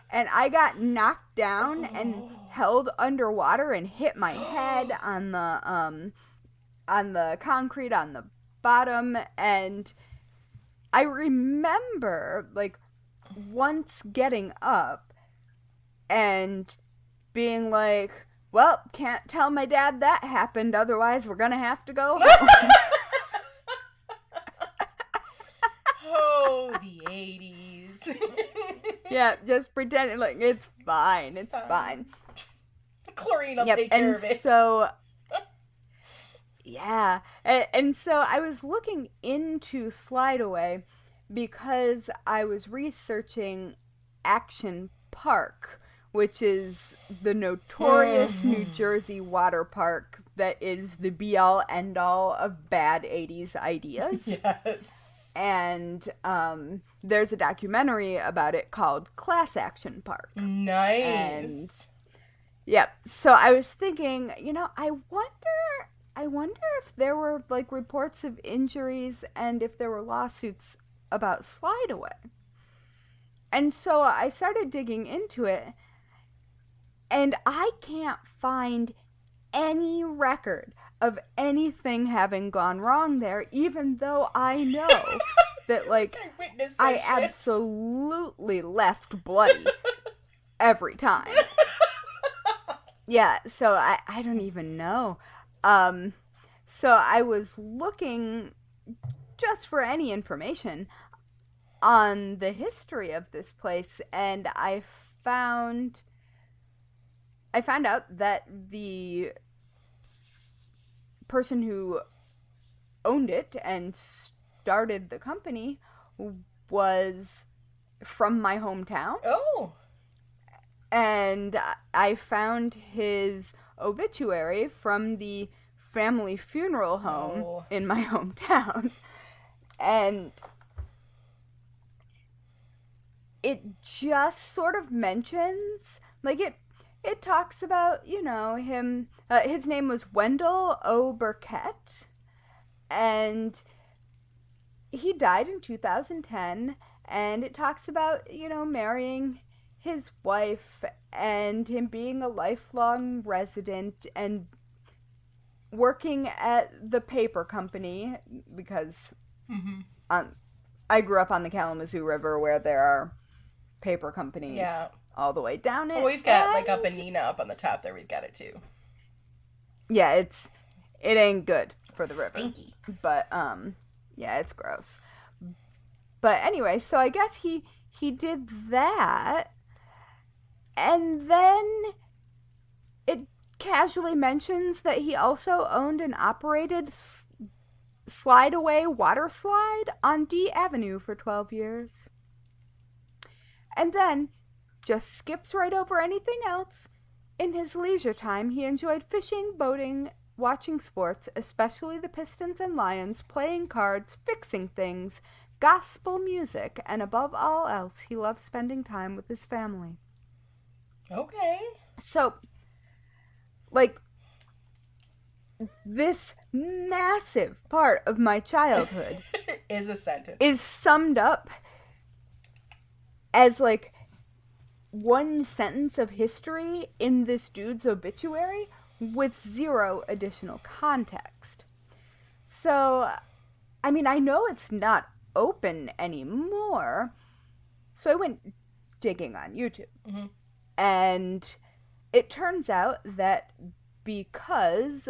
And I got knocked down and held underwater and hit my head on the concrete on the bottom. And I remember, like, once getting up and being like, well, can't tell my dad that happened, otherwise we're gonna have to go home. Oh, the 80s. Yeah, just pretending like it's fine. It's fine. Chlorine will take care of it. And so, yeah. And so I was looking into Slideaway because I was researching Action Park, which is the notorious New Jersey water park that is the be-all, end-all of bad 80s ideas. Yes. And there's a documentary about it called Class Action Park. Nice. And yeah, so I was thinking, I wonder if there were like reports of injuries and if there were lawsuits about Slideaway. And so I started digging into it, and I can't find any record of anything having gone wrong there, even though I know that, like, I absolutely left bloody every time. Yeah, so I don't even know. So I was looking just for any information on the history of this place, and I found out that the person who owned it and started the company was from my hometown. Oh. And I found his obituary from the family funeral home in my hometown. And it just sort of mentions, like, it talks about, you know, him, his name was Wendell O. Burkett, and he died in 2010, and it talks about, you know, marrying his wife and him being a lifelong resident and working at the paper company, because I grew up on the Kalamazoo River where there are paper companies all the way down it. Well, we've got, like, up in Neenah, up on the top there, we've got it too. Yeah, it ain't good for the river. Stinky. But, yeah, it's gross. But anyway, so I guess he did that, and then it casually mentions that he also owned and operated slide-away water slide on D Avenue for 12 years. And then just skips right over anything else. In his leisure time, he enjoyed fishing, boating, watching sports, especially the Pistons and Lions, playing cards, fixing things, gospel music, and above all else, he loved spending time with his family. Okay. So, like, this massive part of my childhood is a sentence. Is summed up as, like, one sentence of history in this dude's obituary with zero additional context. So, I mean, I know it's not open anymore, so I went digging on YouTube. And it turns out that because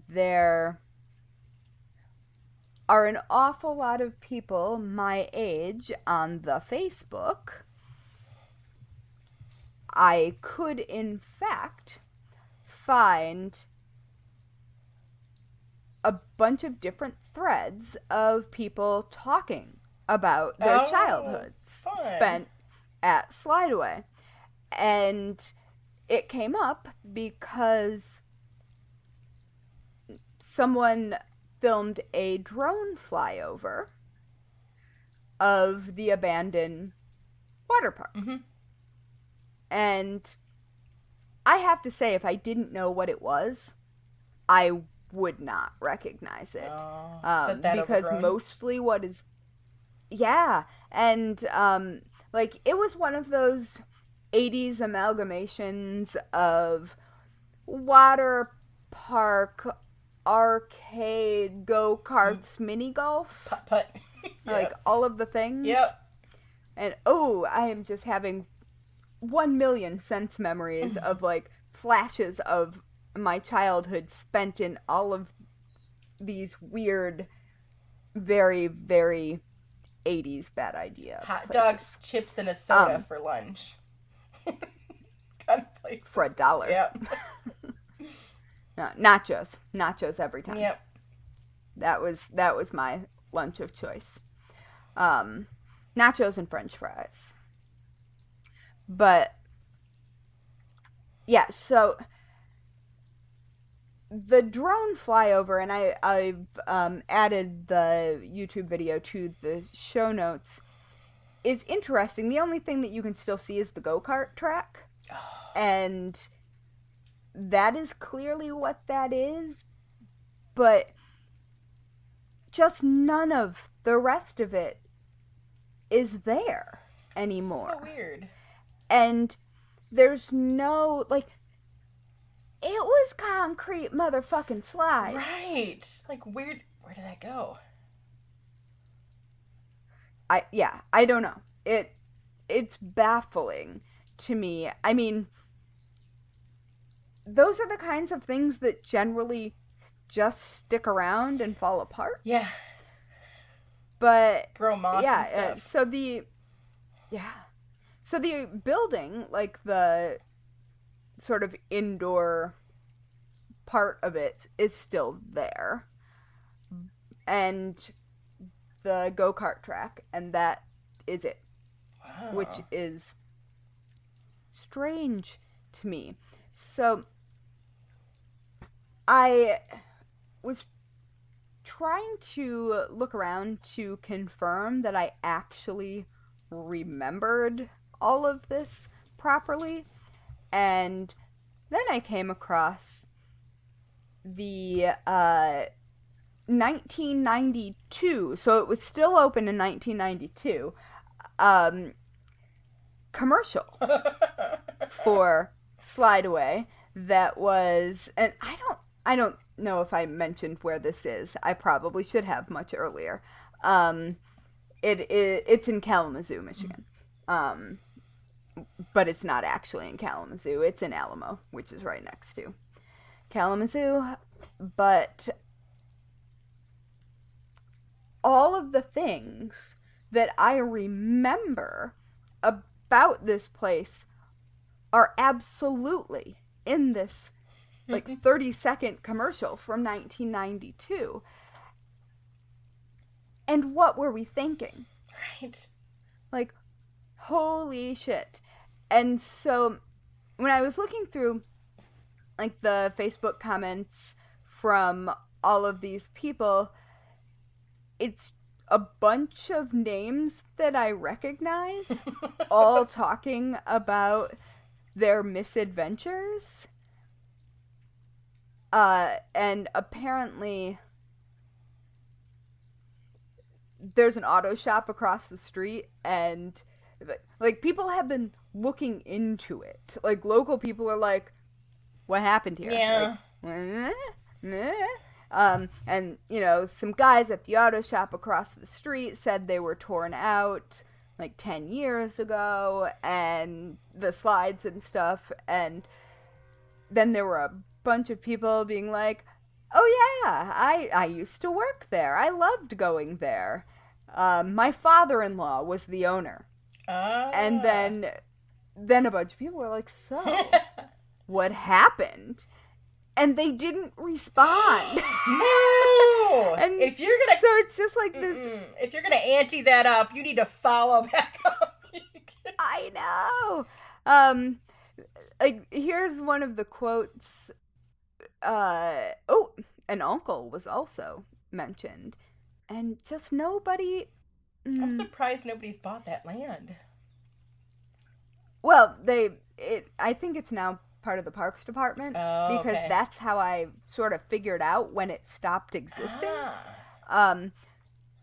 there are an awful lot of people my age on the Facebook, I could, in fact, find a bunch of different threads of people talking about their childhoods spent at Slideaway. And it came up because someone filmed a drone flyover of the abandoned water park. And I have to say, if I didn't know what it was, I would not recognize it. Because overgrown? Mostly what is... Yeah. And, like, it was one of those 80s amalgamations of water park, arcade, go-karts, mini golf. Putt-putt. Like, all of the things. Yep. And, I am just having 1,000,000 sense memories of, like, flashes of my childhood spent in all of these weird, very, very 80s bad idea hot places. Dogs, chips, and a soda for lunch. Kind of places. For $1. Yep. No, nachos every time. Yep. That was my lunch of choice. Nachos and French fries. But yeah, so the drone flyover, and I've added the YouTube video to the show notes, is interesting. The only thing that you can still see is the go-kart track. And that is clearly what that is, but just none of the rest of it is there anymore. So weird. And there's no, like, it was concrete motherfucking slides. Right. Like, where did that go? I don't know. It's baffling to me. I mean, those are the kinds of things that generally just stick around and fall apart. Yeah. But grow moss and stuff. So the building, like the sort of indoor part of it, is still there. And the go-kart track, and that is it. Wow. Which is strange to me. So I was trying to look around to confirm that I actually remembered all of this properly, and then I came across the 1992, so it was still open in 1992, commercial for Slide Away that was, and I don't know if I mentioned where this is. I probably should have much earlier. It's in Kalamazoo, Michigan. But it's not actually in Kalamazoo. It's in Alamo, which is right next to Kalamazoo. But all of the things that I remember about this place are absolutely in this like 30-second commercial from 1992. And what were we thinking? Right. Like, holy shit. And so when I was looking through like the Facebook comments from all of these people, it's a bunch of names that I recognize, all talking about their misadventures. And apparently there's an auto shop across the street, and like people have been looking into it. Like local people are like, what happened here? Yeah. Like, and you know, some guys at the auto shop across the street said they were torn out like 10 years ago, and the slides and stuff. And then there were a bunch of people being like, oh yeah, I used to work there. I loved going there. My father-in-law was the owner. And then a bunch of people were like, so what happened? And they didn't respond. No. And if you're gonna, so it's just like this. If you're gonna ante that up, you need to follow back up. I know. Like here's one of the quotes. An uncle was also mentioned, and just nobody. I'm surprised nobody's bought that land. Well, I think it's now part of the Parks Department, because okay. that's how I sort of figured out when it stopped existing.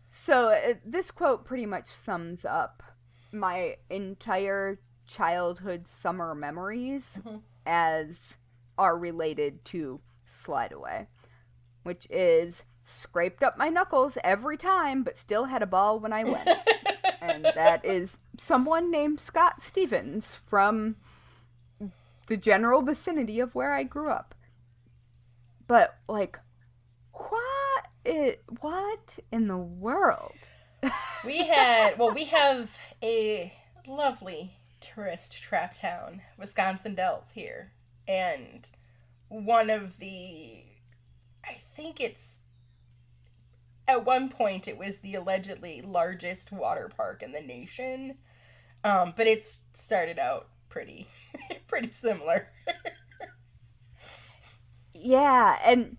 So this quote pretty much sums up my entire childhood summer memories as are related to Slide Away, which is scraped up my knuckles every time, but still had a ball when I went. And that is someone named Scott Stevens from the general vicinity of where I grew up. But, like, what in the world? We have a lovely tourist trap town, Wisconsin Dells, here. And one of the, I think it's, at one point it was the allegedly largest water park in the nation. But it's started out pretty similar. Yeah, and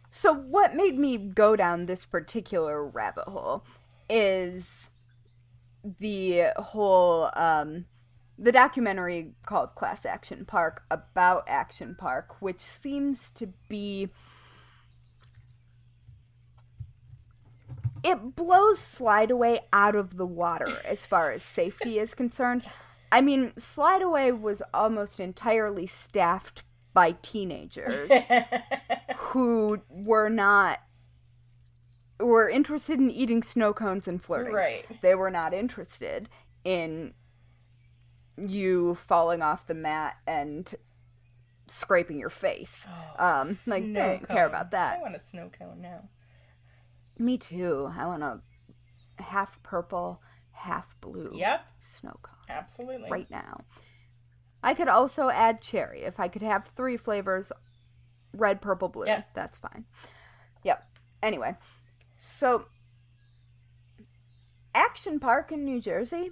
so what made me go down this particular rabbit hole is the whole, the documentary called Class Action Park about Action Park, which seems to be, it blows Slide Away out of the water as far as safety is concerned. I mean, Slide Away was almost entirely staffed by teenagers who were interested in eating snow cones and flirting. Right. They were not interested in you falling off the mat and scraping your face. Like, they didn't care about that. I want a snow cone now. Me too. I want a half purple, half blue Yep. snow cone. Absolutely. Right now. I could also add cherry. If I could have 3 flavors, red, purple, blue, Yep. that's fine. Yep. Anyway, so Action Park in New Jersey,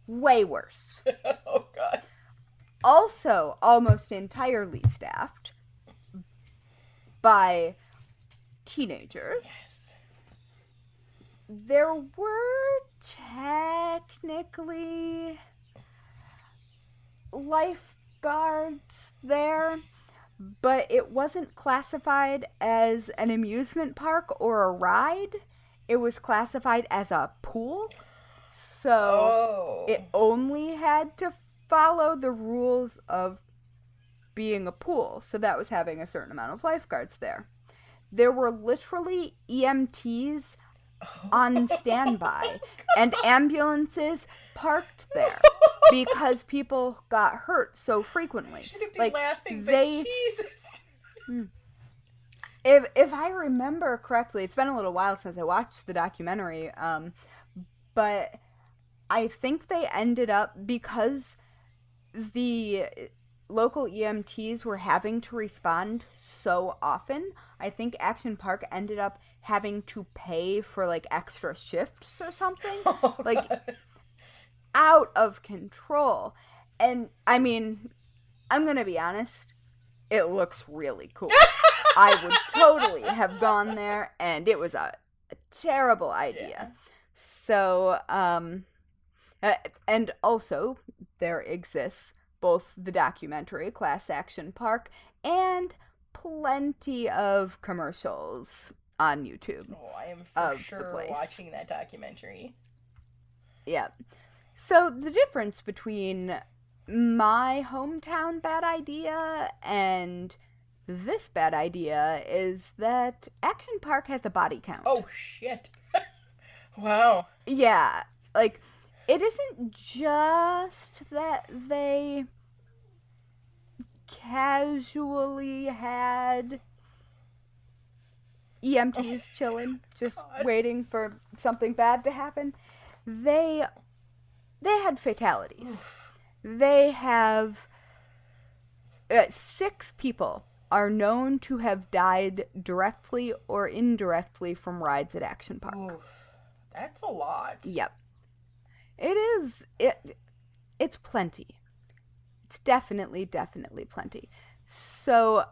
way worse. Oh, God. Also almost entirely staffed by teenagers. Yes. There were technically lifeguards there, but it wasn't classified as an amusement park or a ride. It was classified as a pool. So it only had to follow the rules of being a pool. So that was having a certain amount of lifeguards there. There were literally EMTs on standby and ambulances parked there because people got hurt so frequently. I shouldn't be like laughing, but Jesus. If I remember correctly, it's been a little while since I watched the documentary, but I think they ended up, because the local EMTs were having to respond so often, I think Action Park ended up having to pay for like extra shifts or something. Oh, like God. Out of control. And I mean, I'm gonna be honest, it looks really cool. I would totally have gone there, and it was a terrible idea. Yeah. So, and also there exists both the documentary Class Action Park and plenty of commercials on YouTube. Oh, I am for of the sure place. watching that documentary. Yeah. So the difference between my hometown bad idea and this bad idea is that Action Park has a body count. Oh, shit. Wow. Yeah. Like, it isn't just that they casually had EMTs chilling, just God. waiting for something bad to happen. They had fatalities. Oof. They have 6 people are known to have died directly or indirectly from rides at Action Park. Oof. That's a lot. Yep. It is. It's plenty. It's definitely plenty. So,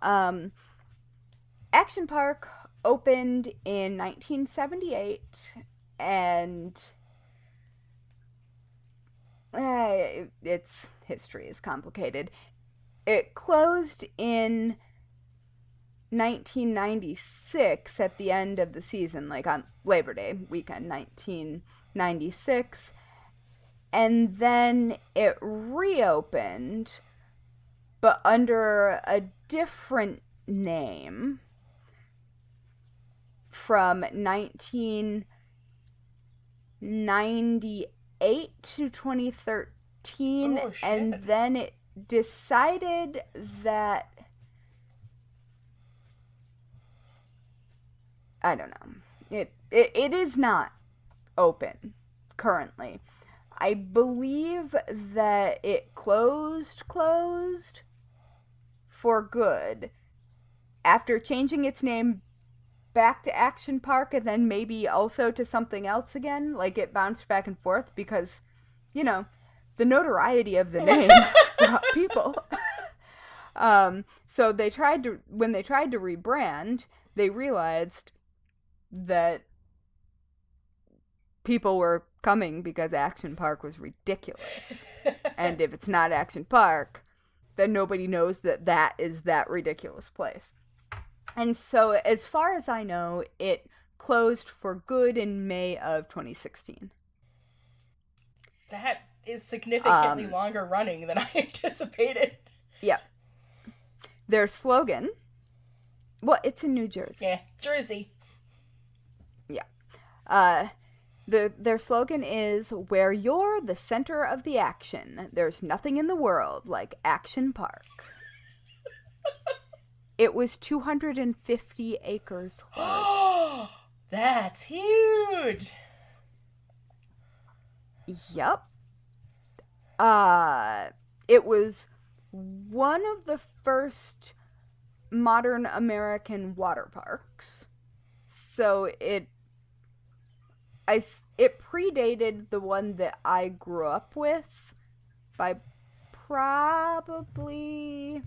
Action Park opened in 1978, and its history is complicated. It closed in 1996 at the end of the season, like on Labor Day weekend, 1996. And then it reopened, but under a different name from 1998 to 2013. Oh, shit. And then it decided that, I don't know, it is not open currently. I believe that it closed for good after changing its name back to Action Park and then maybe also to something else again. Like, it bounced back and forth because, you know, the notoriety of the name brought people. So when they tried to rebrand, they realized that people were coming because Action Park was ridiculous. And if it's not Action Park, then nobody knows that is that ridiculous place. And so, as far as I know, it closed for good in May of 2016. That is significantly longer running than I anticipated. Yeah. Their slogan, well, it's in New Jersey. Yeah, Jersey. Yeah. Their slogan is, where you're the center of the action. There's nothing in the world like Action Park. It was 250 acres large. That's huge. Yep. It was one of the first modern American water parks. So it predated the one that I grew up with by probably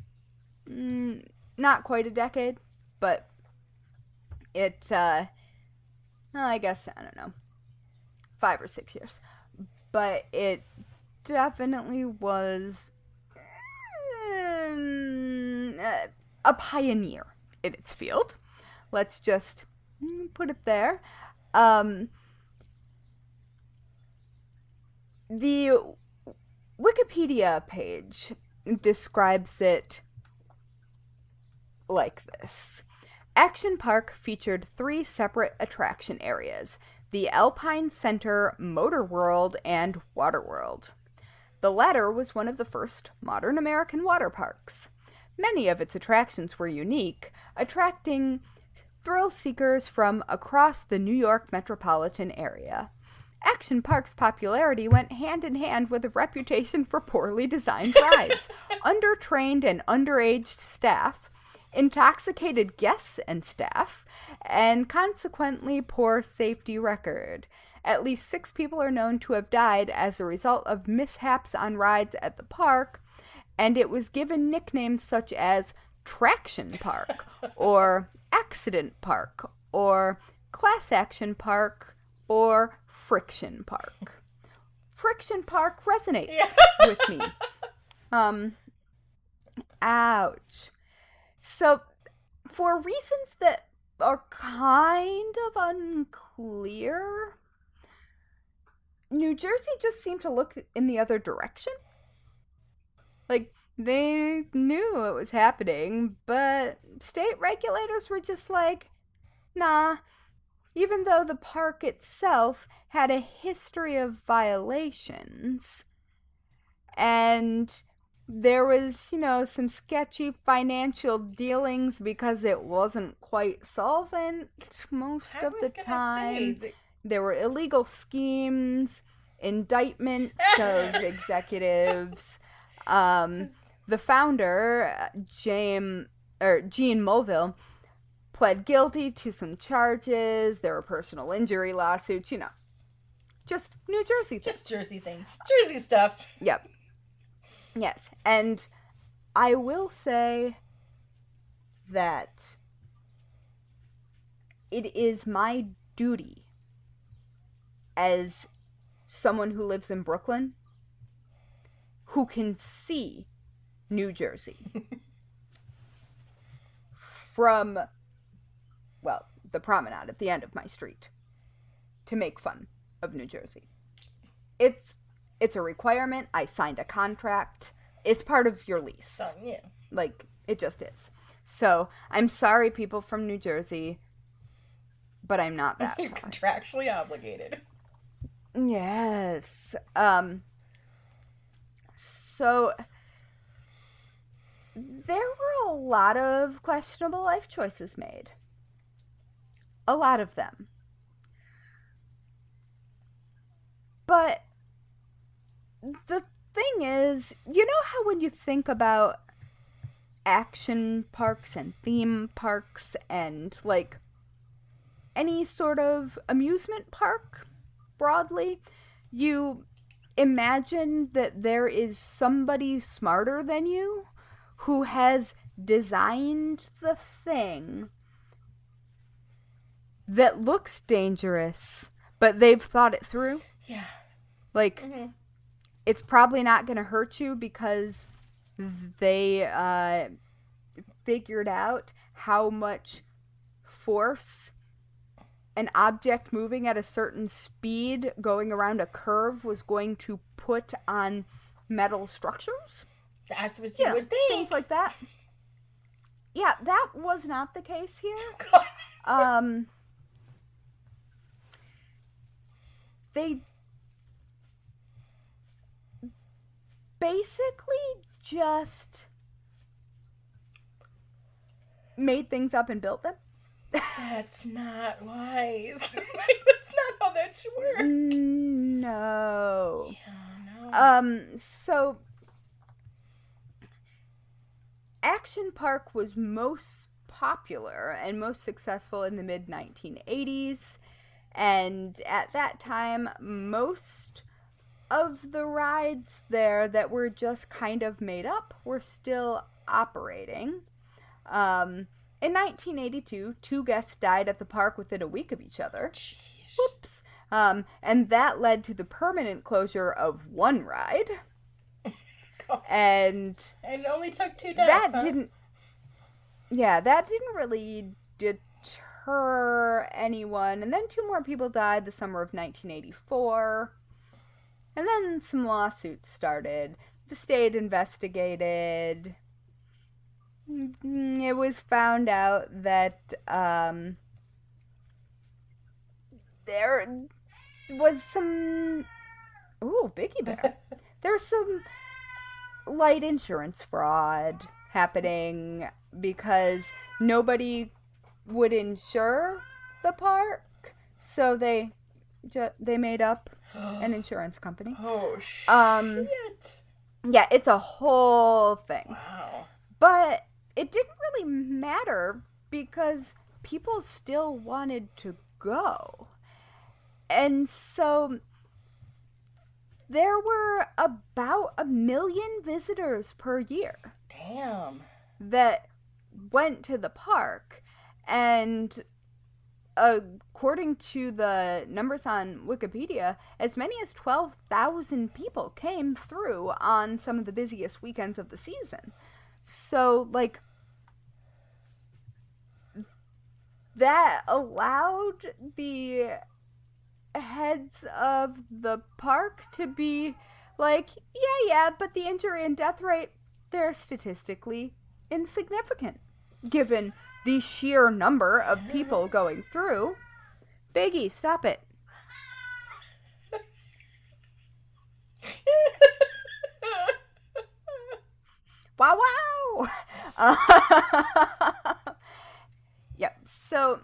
not quite a decade, but it well, I guess, I don't know, 5 or 6 years. But it definitely was a pioneer in its field. Let's just put it there. The Wikipedia page describes it like this. Action Park featured 3 separate attraction areas: the Alpine Center, Motor World, and Water World. The latter was one of the first modern American water parks. Many of its attractions were unique, attracting thrill seekers from across the New York metropolitan area. Action Park's popularity went hand in hand with a reputation for poorly designed rides, undertrained and underaged staff, intoxicated guests and staff, and consequently poor safety record. At least 6 people are known to have died as a result of mishaps on rides at the park, and it was given nicknames such as Traction Park, or Accident Park, or Class Action Park, or Friction Park. Friction Park resonates with me. Ouch. So, for reasons that are kind of unclear, New Jersey just seemed to look in the other direction. Like, they knew it was happening, but state regulators were just like, nah. Even though the park itself had a history of violations, and there was, some sketchy financial dealings because it wasn't quite solvent most of the time. There were illegal schemes, indictments of executives. The founder, Gene Mulville, pled guilty to some charges. There were personal injury lawsuits, just New Jersey things. Just Jersey things. Jersey stuff. Yep. Yes. And I will say that it is my duty as someone who lives in Brooklyn who can see New Jersey from, well, the promenade at the end of my street, to make fun of New Jersey. It's a requirement. I signed a contract. It's part of your lease. Oh, yeah. Like, it just is. So, I'm sorry, people from New Jersey, but I'm not that You're sorry. contractually obligated. Yes. So, there were a lot of questionable life choices made. A lot of them. But the thing is, you know how when you think about action parks and theme parks and, like, any sort of amusement park, broadly, you imagine that there is somebody smarter than you who has designed the thing that looks dangerous, but they've thought it through. Yeah. Like, it's probably not going to hurt you because they figured out how much force an object moving at a certain speed going around a curve was going to put on metal structures. That's what you would think. Things like that. Yeah, that was not the case here. They basically just made things up and built them. That's not wise. That's not how that should work. no. Yeah, no. So Action Park was most popular and most successful in the mid 1980s, and at that time, most of the rides there that were just kind of made up were still operating. In 1982, 2 guests died at the park within a week of each other. Jeez. Whoops. And that led to the permanent closure of 1 ride. And it only took 2 deaths. That didn't really deter anyone. And then 2 more people died the summer of 1984. And then some lawsuits started. The state investigated. It was found out that there was some... Ooh, Biggie Bear. There was some light insurance fraud happening because nobody would insure the park, so they made up an insurance company. Oh, shit. Yeah, it's a whole thing. Wow. But it didn't really matter because people still wanted to go. And so there were about 1 million visitors per year. Damn. That went to the park. And according to the numbers on Wikipedia, as many as 12,000 people came through on some of the busiest weekends of the season. So, like, that allowed the heads of the park to be like, yeah, but the injury and death rate, they're statistically insignificant, given the sheer number of people going through. Biggie, stop it. Wow, wow! Yep, so...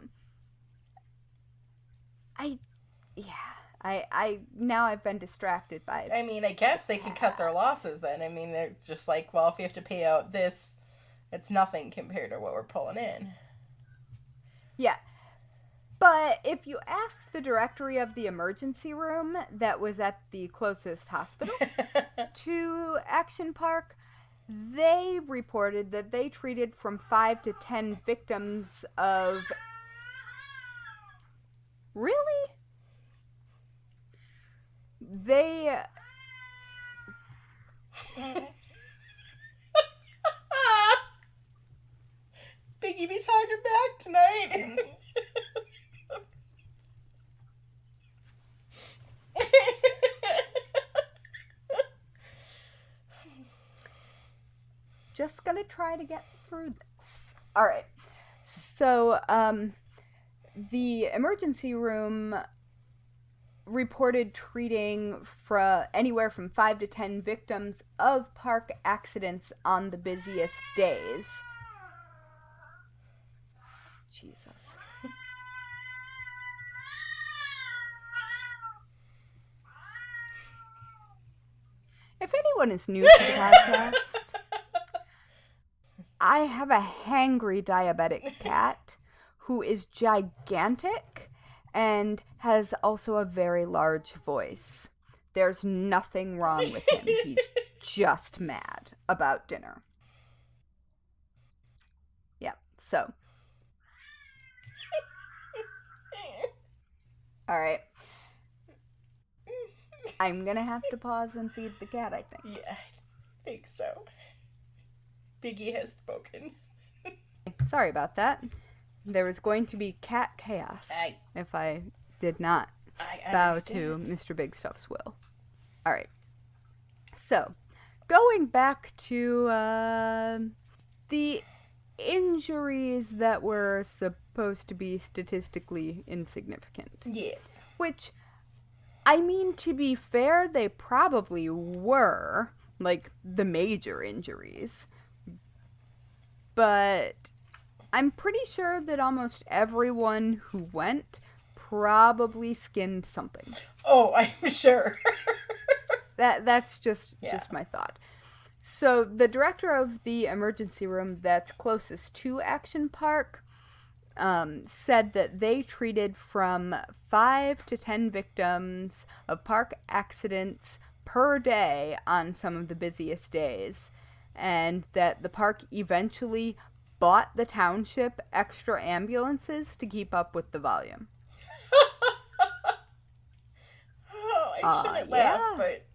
now I've been distracted by it. I mean, I guess they can cut their losses then. I mean, they're just like, well, if you have to pay out this, it's nothing compared to what we're pulling in. Yeah. But if you ask the directory of the emergency room that was at the closest hospital to Action Park, they reported that they treated from 5 to 10 victims of... Really? They... Biggie be talking back tonight. Just gonna try to get through this. All right. So, the emergency room reported treating anywhere from 5 to 10 victims of park accidents on the busiest days. Jesus. If anyone is new to the podcast, I have a hangry diabetic cat who is gigantic and has also a very large voice. There's nothing wrong with him. He's just mad about dinner. Yep, so. Alright. I'm gonna have to pause and feed the cat, I think. Yeah, I think so. Biggie has spoken. Sorry about that. There was going to be cat chaos if I did not bow to Mr. Big Stuff's will. All right. So, going back to the injuries that were supposed to be statistically insignificant. Yes. Which, I mean, to be fair, they probably were, like, the major injuries. But I'm pretty sure that almost everyone who went probably skinned something. Oh, I'm sure. That's just Yeah. my thought. So the director of the emergency room that's closest to Action Park said that they treated from 5 to 10 victims of park accidents per day on some of the busiest days, and that the park eventually bought the township extra ambulances to keep up with the volume. Oh, I shouldn't laugh, but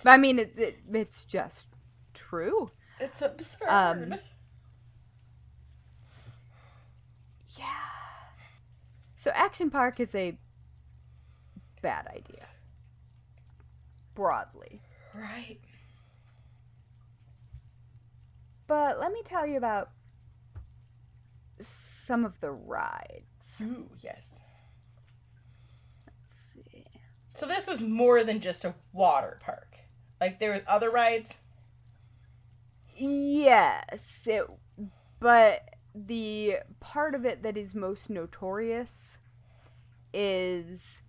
I mean, it's just true. it's absurd. Yeah. So Action Park is a bad idea. Broadly. Right. But let me tell you about some of the rides. Ooh, yes. Let's see. So this was more than just a water park. Like, there was other rides? Yes, but the part of it that is most notorious is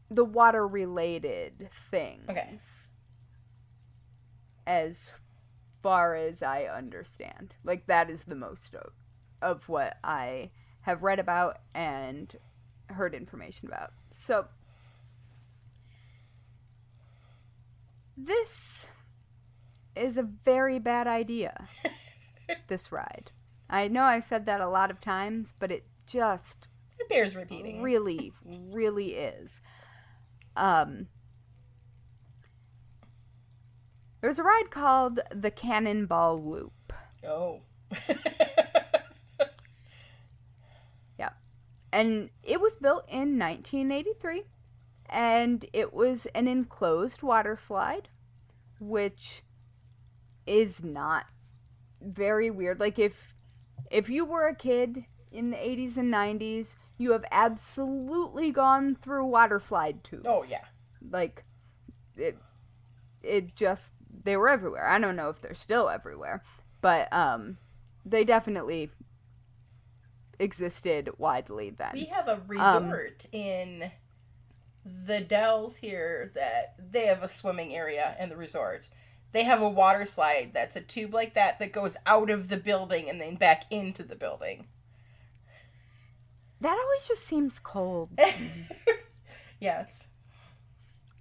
the water-related things. Okay. As far as I understand. Like, that is the most of what I have read about and heard information about. So, this is a very bad idea, this ride. I know I've said that a lot of times, but it just It bears repeating. really, really is. There's a ride called the Cannonball Loop. Oh. Yeah. And it was built in 1983. And it was an enclosed water slide, which is not very weird. Like, if you were a kid in the 80s and 90s, you have absolutely gone through water slide tubes. Oh, yeah. Like, it just, they were everywhere. I don't know if they're still everywhere, but they definitely existed widely then. We have a resort in the Dells here that they have a swimming area in the resort. They have a water slide that's a tube like that goes out of the building and then back into the building. That always just seems cold. Yes.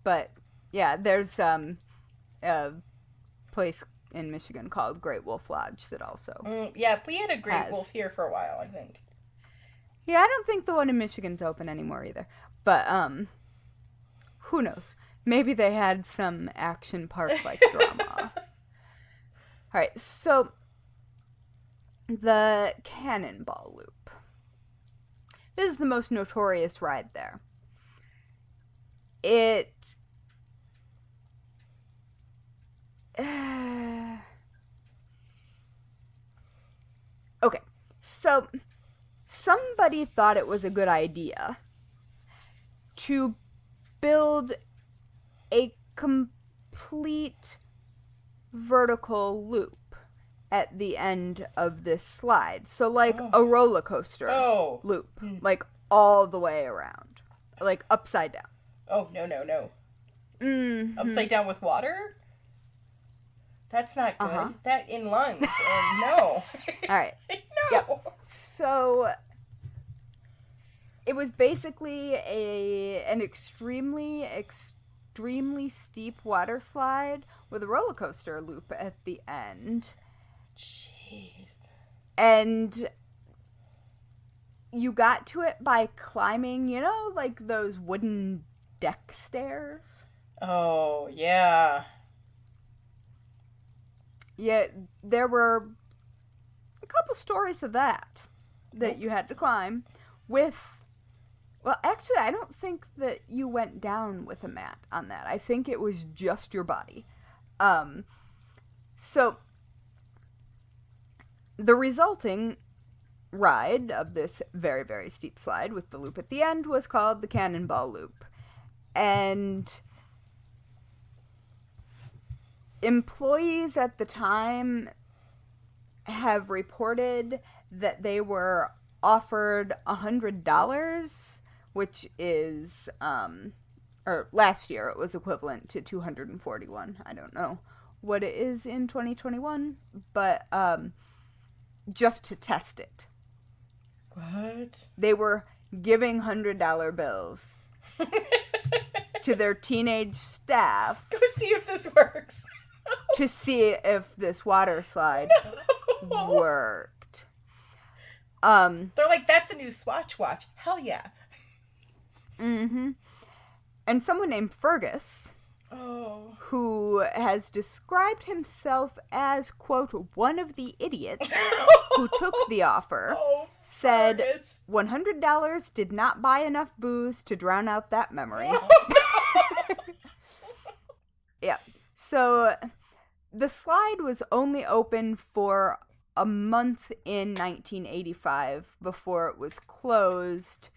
But yeah, there's a place in Michigan called Great Wolf Lodge that also. Yeah, we had a great wolf here for a while, I think. Yeah, I don't think the one in Michigan's open anymore either. But who knows? Maybe they had some Action Park like drama. All right, so the Cannonball Loop. This is the most notorious ride there. It okay, so somebody thought it was a good idea to build a complete vertical loop at the end of this slide. So like a roller coaster loop, like all the way around, like upside down. Oh, no. Mm-hmm. Upside down with water? That's not good. That in lungs. No. All right. No. Yep. So it was basically an extremely steep water slide with a roller coaster loop at the end. Jeez. And you got to it by climbing, like those wooden deck stairs. Oh, yeah. Yeah, there were a couple stories of that you had to climb with. Well, actually, I don't think that you went down with a mat on that. I think it was just your body. So the resulting ride of this very, very steep slide with the loop at the end was called the Cannonball Loop. And employees at the time have reported that they were offered $100 which is, or last year it was equivalent to 241. I don't know what it is in 2021, but just to test it. What? They were giving $100 bills to their teenage staff. Go see if this works. To see if this water slide worked. They're like, that's a new Swatch watch. Hell yeah. Mm-hmm. And someone named Fergus, who has described himself as, quote, one of the idiots who took the offer, said $100 did not buy enough booze to drown out that memory. Yeah. So the slide was only open for a month in 1985 before it was closed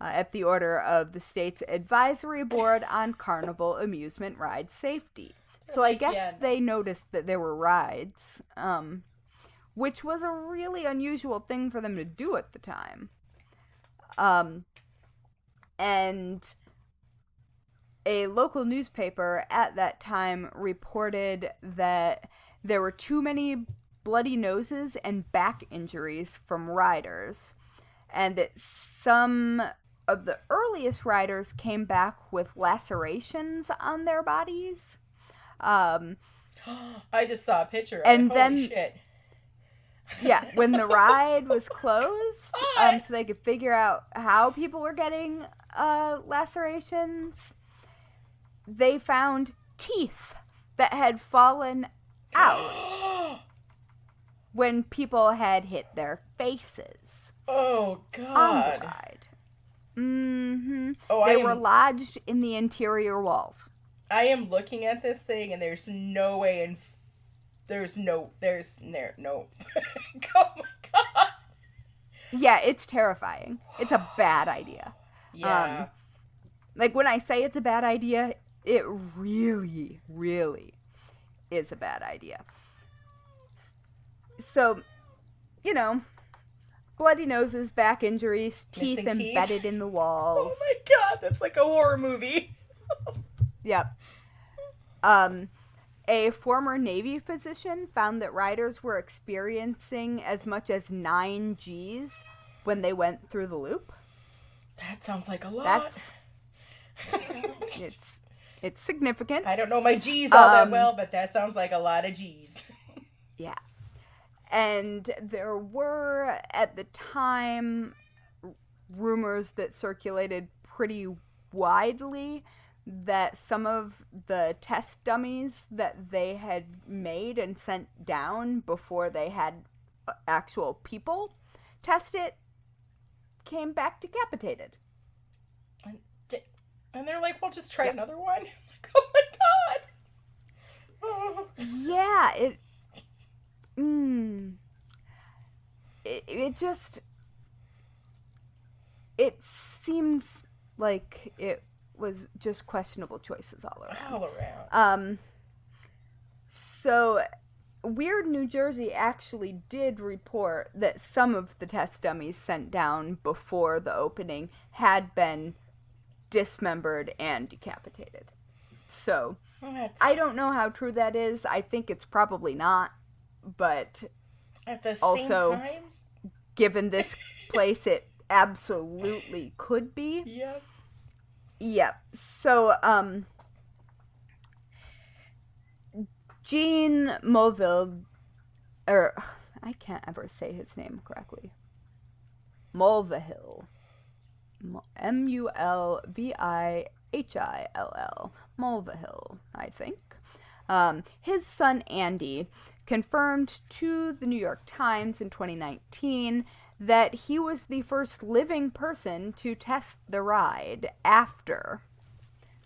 at the order of the state's Advisory Board on Carnival Amusement Ride Safety. So I guess they noticed that there were rides, which was a really unusual thing for them to do at the time. And a local newspaper at that time reported that there were too many bloody noses and back injuries from riders, and that some of the earliest riders came back with lacerations on their bodies. I just saw a picture of and it. then, Holy shit. Yeah, when the ride was closed, so they could figure out how people were getting lacerations, they found teeth that had fallen out when people had hit their faces. Oh, God. On the ride. Mm-hmm. Oh, they were lodged in the interior walls. I am looking at this thing, and there's no way there's no. Oh, my God. Yeah, it's terrifying. It's a bad idea. Yeah. Like, when I say it's a bad idea, it really, really is a bad idea. So, bloody noses, back injuries, teeth embedded in the walls. Oh my God, that's like a horror movie. Yep. A former Navy physician found that riders were experiencing as much as 9 Gs when they went through the loop. That sounds like a lot. It's significant. I don't know my G's all that well, but that sounds like a lot of G's. Yeah. And there were, at the time, rumors that circulated pretty widely that some of the test dummies that they had made and sent down before they had actual people test it came back decapitated. And they're like, well, just try another one. Like, oh my God. Oh. Yeah, it seems like it was just questionable choices all around. So Weird New Jersey actually did report that some of the test dummies sent down before the opening had been dismembered and decapitated. So I don't know how true that is. I think it's probably not, but at the also, same time, given this place, it absolutely could be. Yep. Yep. So, Jean Mulville, or I can't ever say his name correctly. Mulvihill. Mulvihill. Mulvihill, I think. His son Andy confirmed to the New York Times in 2019 that he was the first living person to test the ride after.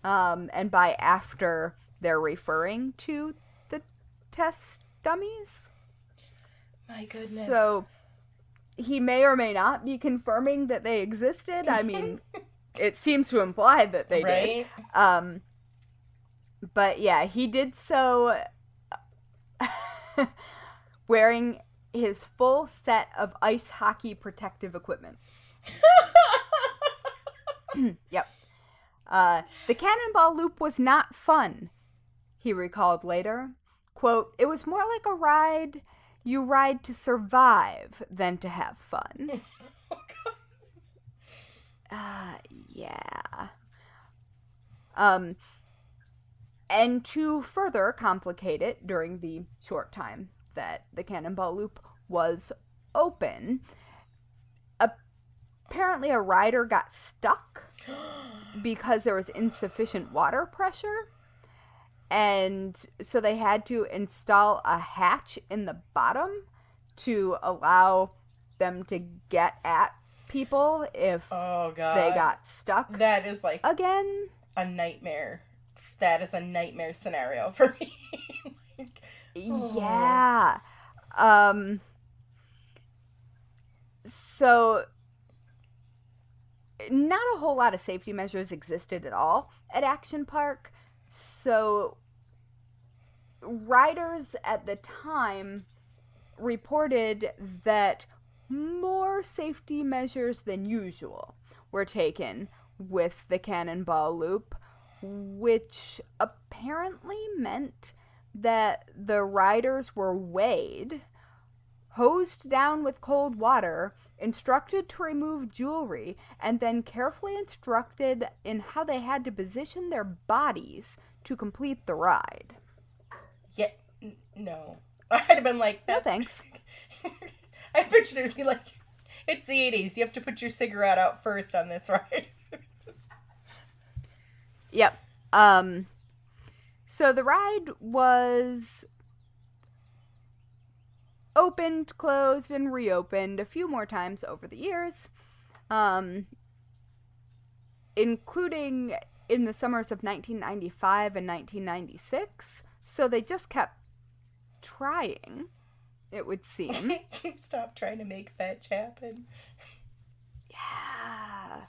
And by after, they're referring to the test dummies. My goodness. So he may or may not be confirming that they existed. I mean, it seems to imply that they did. But yeah, he did so wearing his full set of ice hockey protective equipment. Yep. The cannonball loop was not fun, he recalled later. Quote, it was more like a ride you ride to survive than to have fun. Yeah. And to further complicate it, during the short time that the cannonball loop was open, apparently a rider got stuck because there was insufficient water pressure. And so they had to install a hatch in the bottom to allow them to get at people if they got stuck. That is like again a nightmare. That is a nightmare scenario for me. Yeah. So not a whole lot of safety measures existed at all at Action Park. So riders at the time reported that more safety measures than usual were taken with the cannonball loop, which apparently meant that the riders were weighed, hosed down with cold water, instructed to remove jewelry, and then carefully instructed in how they had to position their bodies to complete the ride. Yeah, no. I'd have been like, no thanks. I pictured it to be like, it's the 80s. You have to put your cigarette out first on this ride. Yep. So the ride was opened, closed, and reopened a few more times over the years, including in the summers of 1995 and 1996. So they just kept trying, it would seem. Stop trying to make fetch happen. Yeah.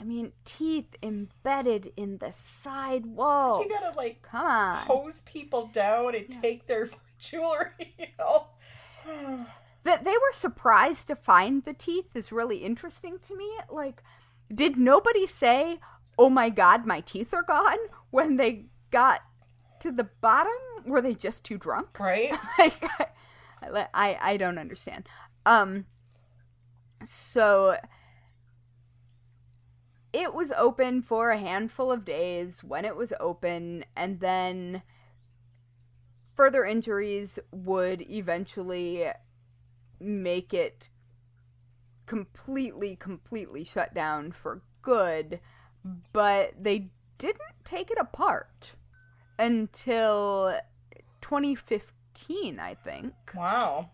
I mean, teeth embedded in the side walls. You gotta, like, come on, hose people down and take their jewelry, you know? That they were surprised to find the teeth is really interesting to me. Like, did nobody say, oh my god, my teeth are gone, when they got to the bottom? Were they just too drunk? Right? I don't understand. So it was open for a handful of days when it was open, and then further injuries would eventually make it completely shut down for good, but they didn't take it apart until 2015, I think. Wow.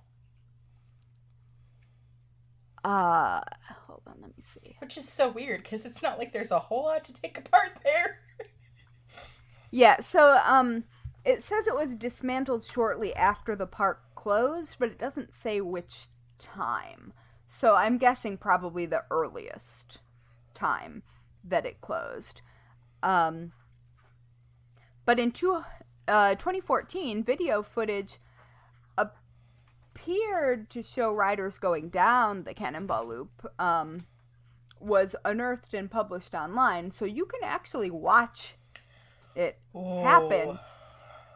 Hold on, let me see. Which is so weird, because it's not like there's a whole lot to take apart there. Yeah, so, it says it was dismantled shortly after the park closed, but it doesn't say which time. So I'm guessing probably the earliest time that it closed. But in 2014, video footage appeared to show riders going down the Cannonball Loop, was unearthed and published online, so you can actually watch it happen.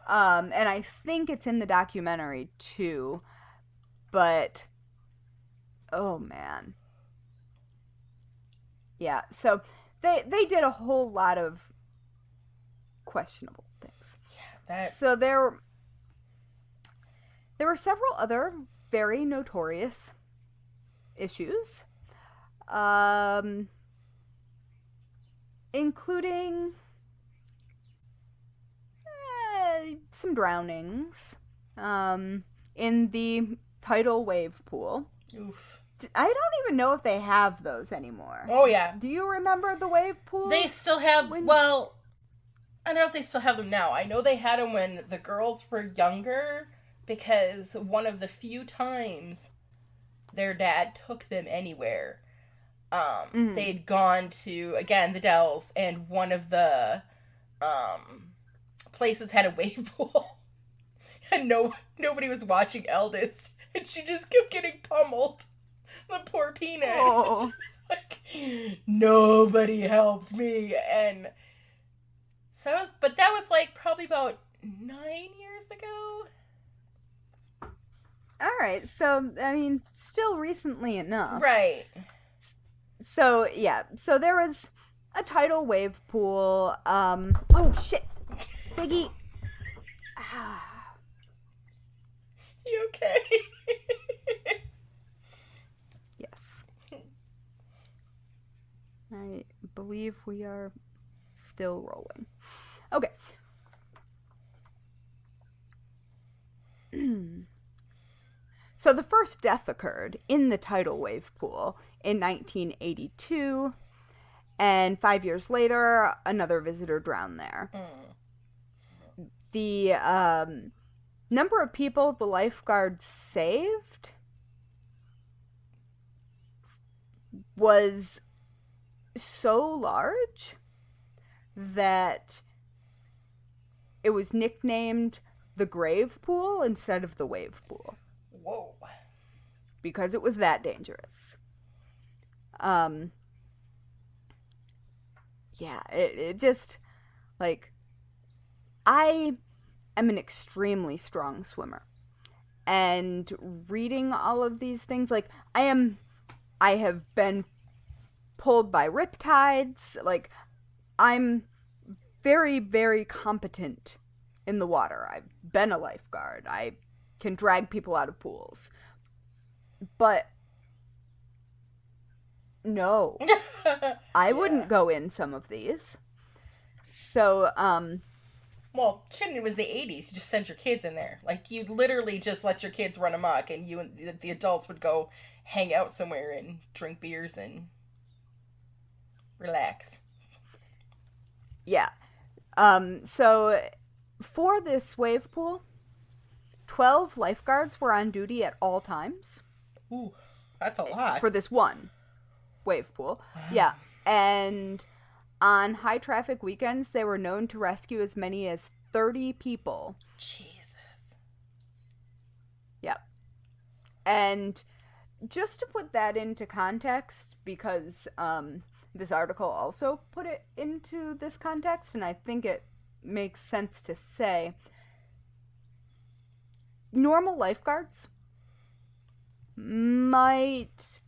And I think it's in the documentary too, but oh man. Yeah, so they did a whole lot of questionable things. Yeah, So there were several other very notorious issues, including some drownings in the tidal wave pool. Oof. I don't even know if they have those anymore. Oh, yeah. Do you remember the wave pool? They still have, well, I don't know if they still have them now. I know they had them when the girls were younger, because one of the few times their dad took them anywhere, they'd gone to, again, the Dells, and one of the places had a wave pool. And nobody was watching eldest, and she just kept getting pummeled. The poor peanut. Oh. She was like, Nobody helped me. And so that was like probably about 9 years ago. All right, so I mean, still recently enough. Right. So yeah, so there was a tidal wave pool. Oh shit, Biggie. You okay? Yes. I believe we are still rolling. Okay. So the first death occurred in the tidal wave pool in 1982, and 5 years later, another visitor drowned there. The number of people the lifeguards saved was so large that it was nicknamed the grave pool instead of the wave pool. Whoa. Because it was that dangerous. Yeah, it just, like, I am an extremely strong swimmer. And reading all of these things, like, I have been pulled by riptides. Like, I'm very, very competent in the water. I've been a lifeguard. I can drag people out of pools. But no, I wouldn't go in some of these. So, well, shit, it was the 80s. You just sent your kids in there. Like, you literally just let your kids run amok, and you and the adults would go hang out somewhere and drink beers and relax. Yeah. So, for this wave pool, 12 lifeguards were on duty at all times. Ooh, that's a lot. For this one wave pool. Yeah. And on high traffic weekends, they were known to rescue as many as 30 people. Jesus. Yep. And just to put that into context, because this article also put it into this context, and I think it makes sense to say, normal lifeguards might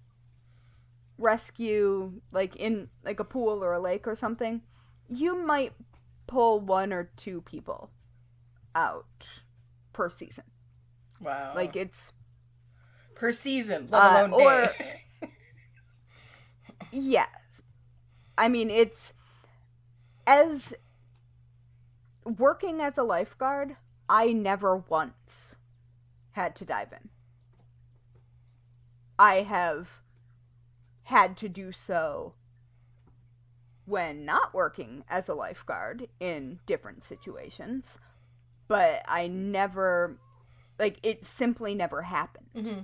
rescue, like, in like a pool or a lake or something. You might pull 1 or 2 people out per season. Wow. Like, it's per season, let alone day. Yeah. I mean, it's, as working as a lifeguard, I never once had to dive in. I have had to do so when not working as a lifeguard in different situations, but I never, like, it simply never happened. Mm-hmm.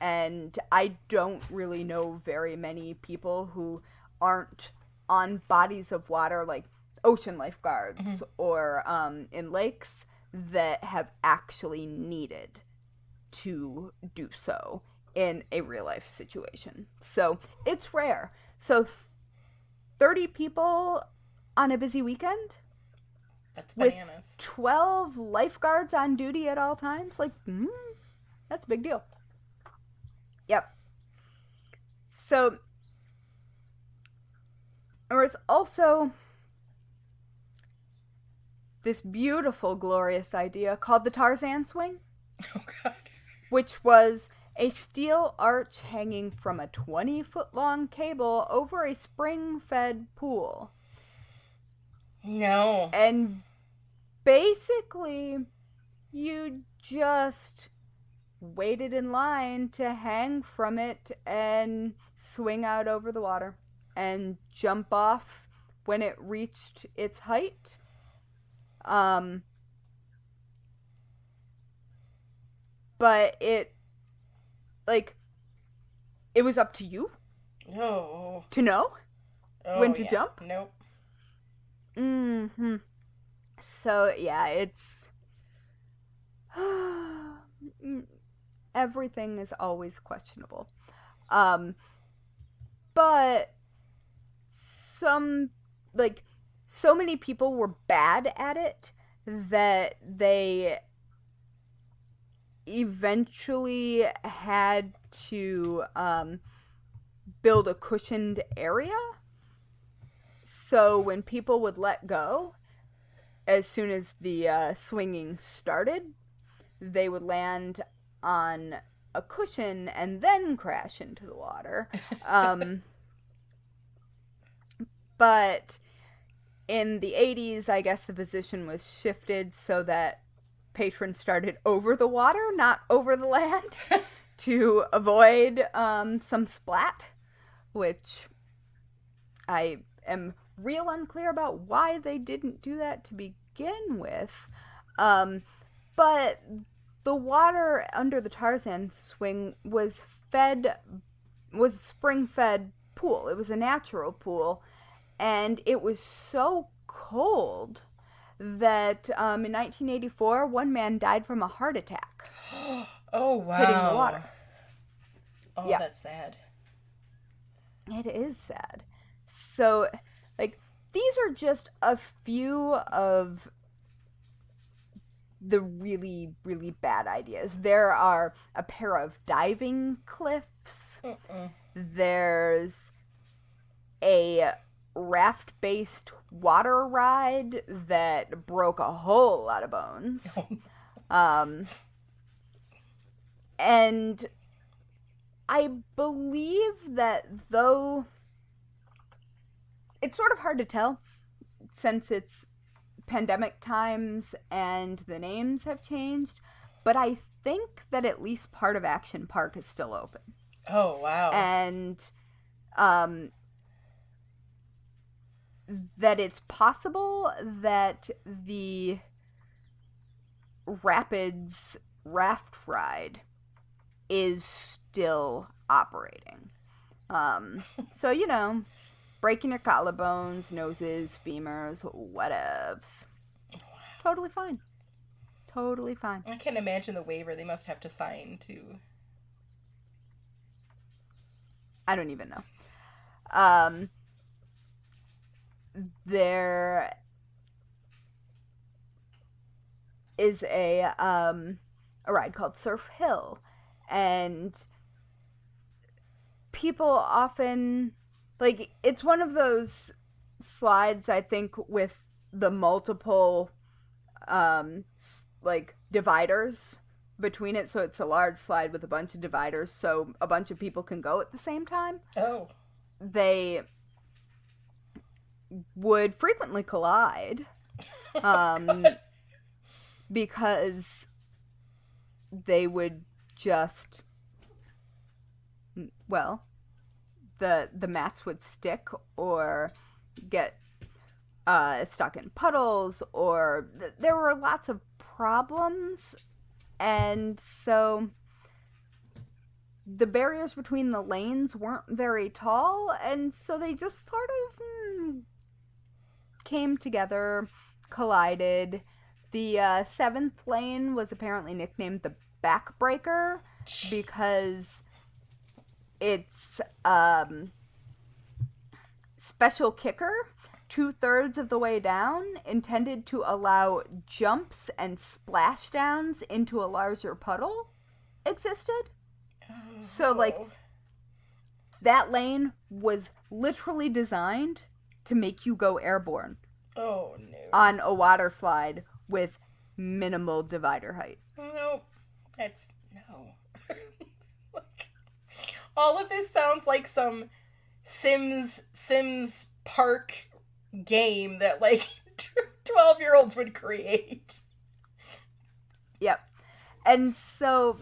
And I don't really know very many people who aren't on bodies of water, like ocean lifeguards, or in lakes, that have actually needed to do so in a real life situation. So it's rare. So 30 people on a busy weekend? That's bananas. With 12 lifeguards on duty at all times? Like, that's a big deal. Yep. So there was also this beautiful, glorious idea called the Tarzan swing. Oh, God. Which was a steel arch hanging from a 20-foot-long cable over a spring-fed pool. No. And basically, you just waited in line to hang from it and swing out over the water and jump off when it reached its height. But it was up to you to know when to jump. Nope. So, yeah, it's... everything is always questionable. but so many people were bad at it that they eventually had to build a cushioned area. So when people would let go, as soon as the swinging started, they would land on a cushion and then crash into the water. But in the 80s, I guess the position was shifted so that patrons started over the water, not over the land, to avoid some splat, which I am real unclear about why they didn't do that to begin with. But the water under the Tarzan swing was a spring-fed pool. It was a natural pool, and it was so cold that in 1984, one man died from a heart attack. Oh, wow. Hitting the water. Oh, yeah. That's sad. It is sad. So, like, these are just a few of the really, really bad ideas. There are a pair of diving cliffs. There's a raft-based water ride that broke a whole lot of bones. And I believe that though it's sort of hard to tell since it's pandemic times and the names have changed, but I think that at least part of Action Park is still open. Oh, wow. And that it's possible that the Rapids raft ride is still operating. So, you know, breaking your collarbones, noses, femurs, whatevs. Totally fine. Totally fine. I can't imagine the waiver they must have to sign to. I don't even know. There is a ride called Surf Hill, and people often, like, it's one of those slides, I think, with the multiple like dividers between it, so it's a large slide with a bunch of dividers so a bunch of people can go at the same time. Oh. They would frequently collide because they would just, well, the mats would stick or get stuck in puddles, or there were lots of problems, and so the barriers between the lanes weren't very tall, and so they just sort of came together, collided. The seventh lane was apparently nicknamed the Backbreaker because it's special kicker 2/3 of the way down, intended to allow jumps and splashdowns into a larger puddle, existed. Oh. So, like, that lane was literally designed to make you go airborne. Oh, no. On a water slide with minimal divider height. No. That's, no. Look, all of this sounds like some Sims Park game that, like, 12-year-olds would create. Yep. And so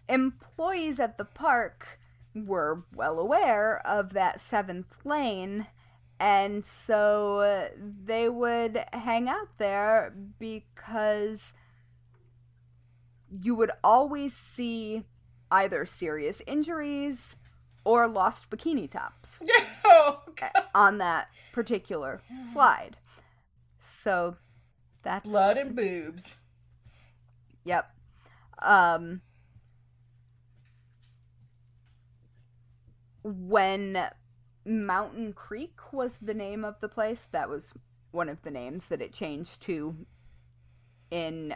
employees at the park were well aware of that seventh lane, and so they would hang out there because you would always see either serious injuries or lost bikini tops Oh, God. on that particular slide. So that's Blood and boobs. Yep. when Mountain Creek was the name of the place, that was one of the names that it changed to in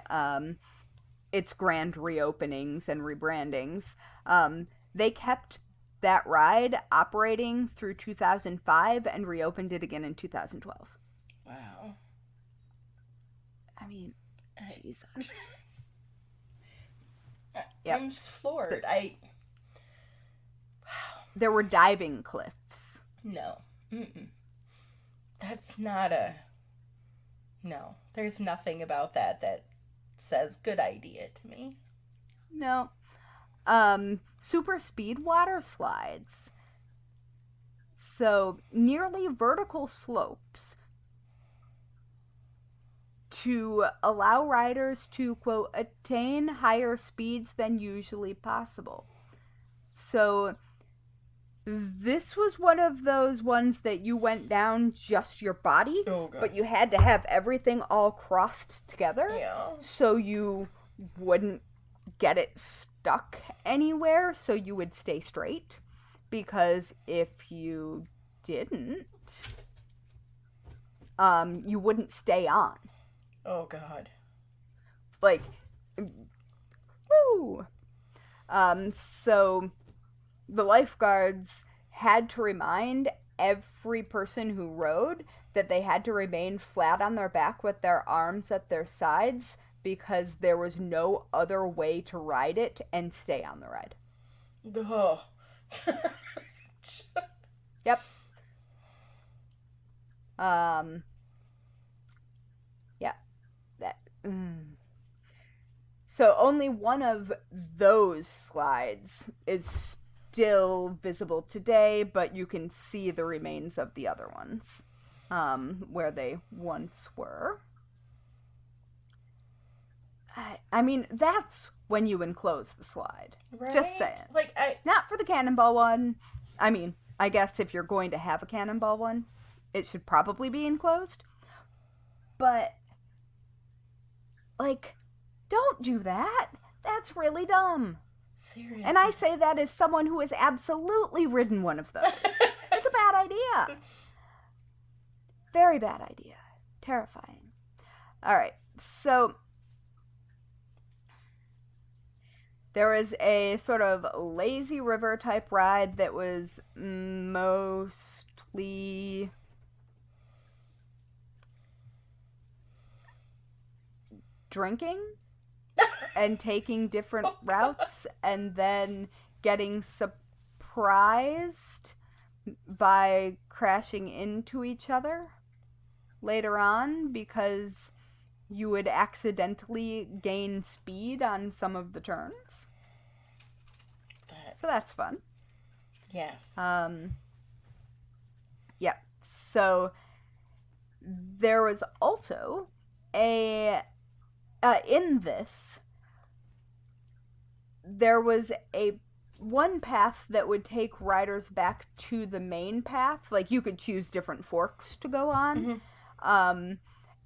its grand reopenings and rebrandings. They kept that ride operating through 2005 and reopened it again in 2012. Wow. I mean, Jesus. Yep. I'm just floored. There were diving cliffs. No. Mm-mm. That's not a... No. There's nothing about that says good idea to me. No. Super speed water slides. So, nearly vertical slopes to allow riders to, quote, attain higher speeds than usually possible. So, this was one of those ones that you went down just your body, but you had to have everything all crossed together, so you wouldn't get it stuck anywhere, so you would stay straight. Because if you didn't, you wouldn't stay on. Oh, God. Like, woo! So the lifeguards had to remind every person who rode that they had to remain flat on their back with their arms at their sides because there was no other way to ride it and stay on the ride. Oh. Yep. Yeah. That. So only one of those slides is still visible today, but you can see the remains of the other ones, where they once were. I mean, that's when you enclose the slide. Right? Just saying. Not for the cannonball one. I mean, I guess if you're going to have a cannonball one, it should probably be enclosed. But, don't do that. That's really dumb. Seriously. And I say that as someone who has absolutely ridden one of those. It's a bad idea. Very bad idea. Terrifying. All right, so there was a sort of lazy river type ride that was mostly drinking and taking different routes and then getting surprised by crashing into each other later on because you would accidentally gain speed on some of the turns. So that's fun. Yes. Yeah. So there was also in this, there was one path that would take riders back to the main path. Like, you could choose different forks to go on. Mm-hmm.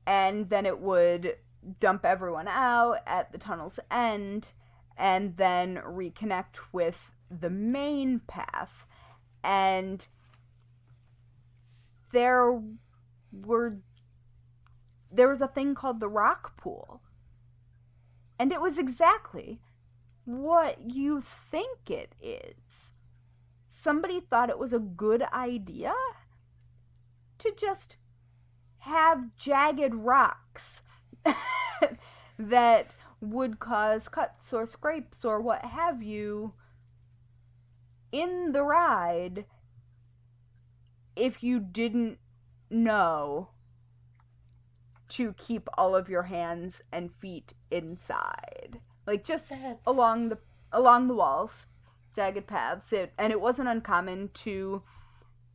And then it would dump everyone out at the tunnel's end and then reconnect with the main path. And there was a thing called the rock pool. And it was exactly what you think it is. Somebody thought it was a good idea to just have jagged rocks that would cause cuts or scrapes or what have you in the ride if you didn't know to keep all of your hands and feet inside. Like, just along the walls, jagged paths. And it wasn't uncommon to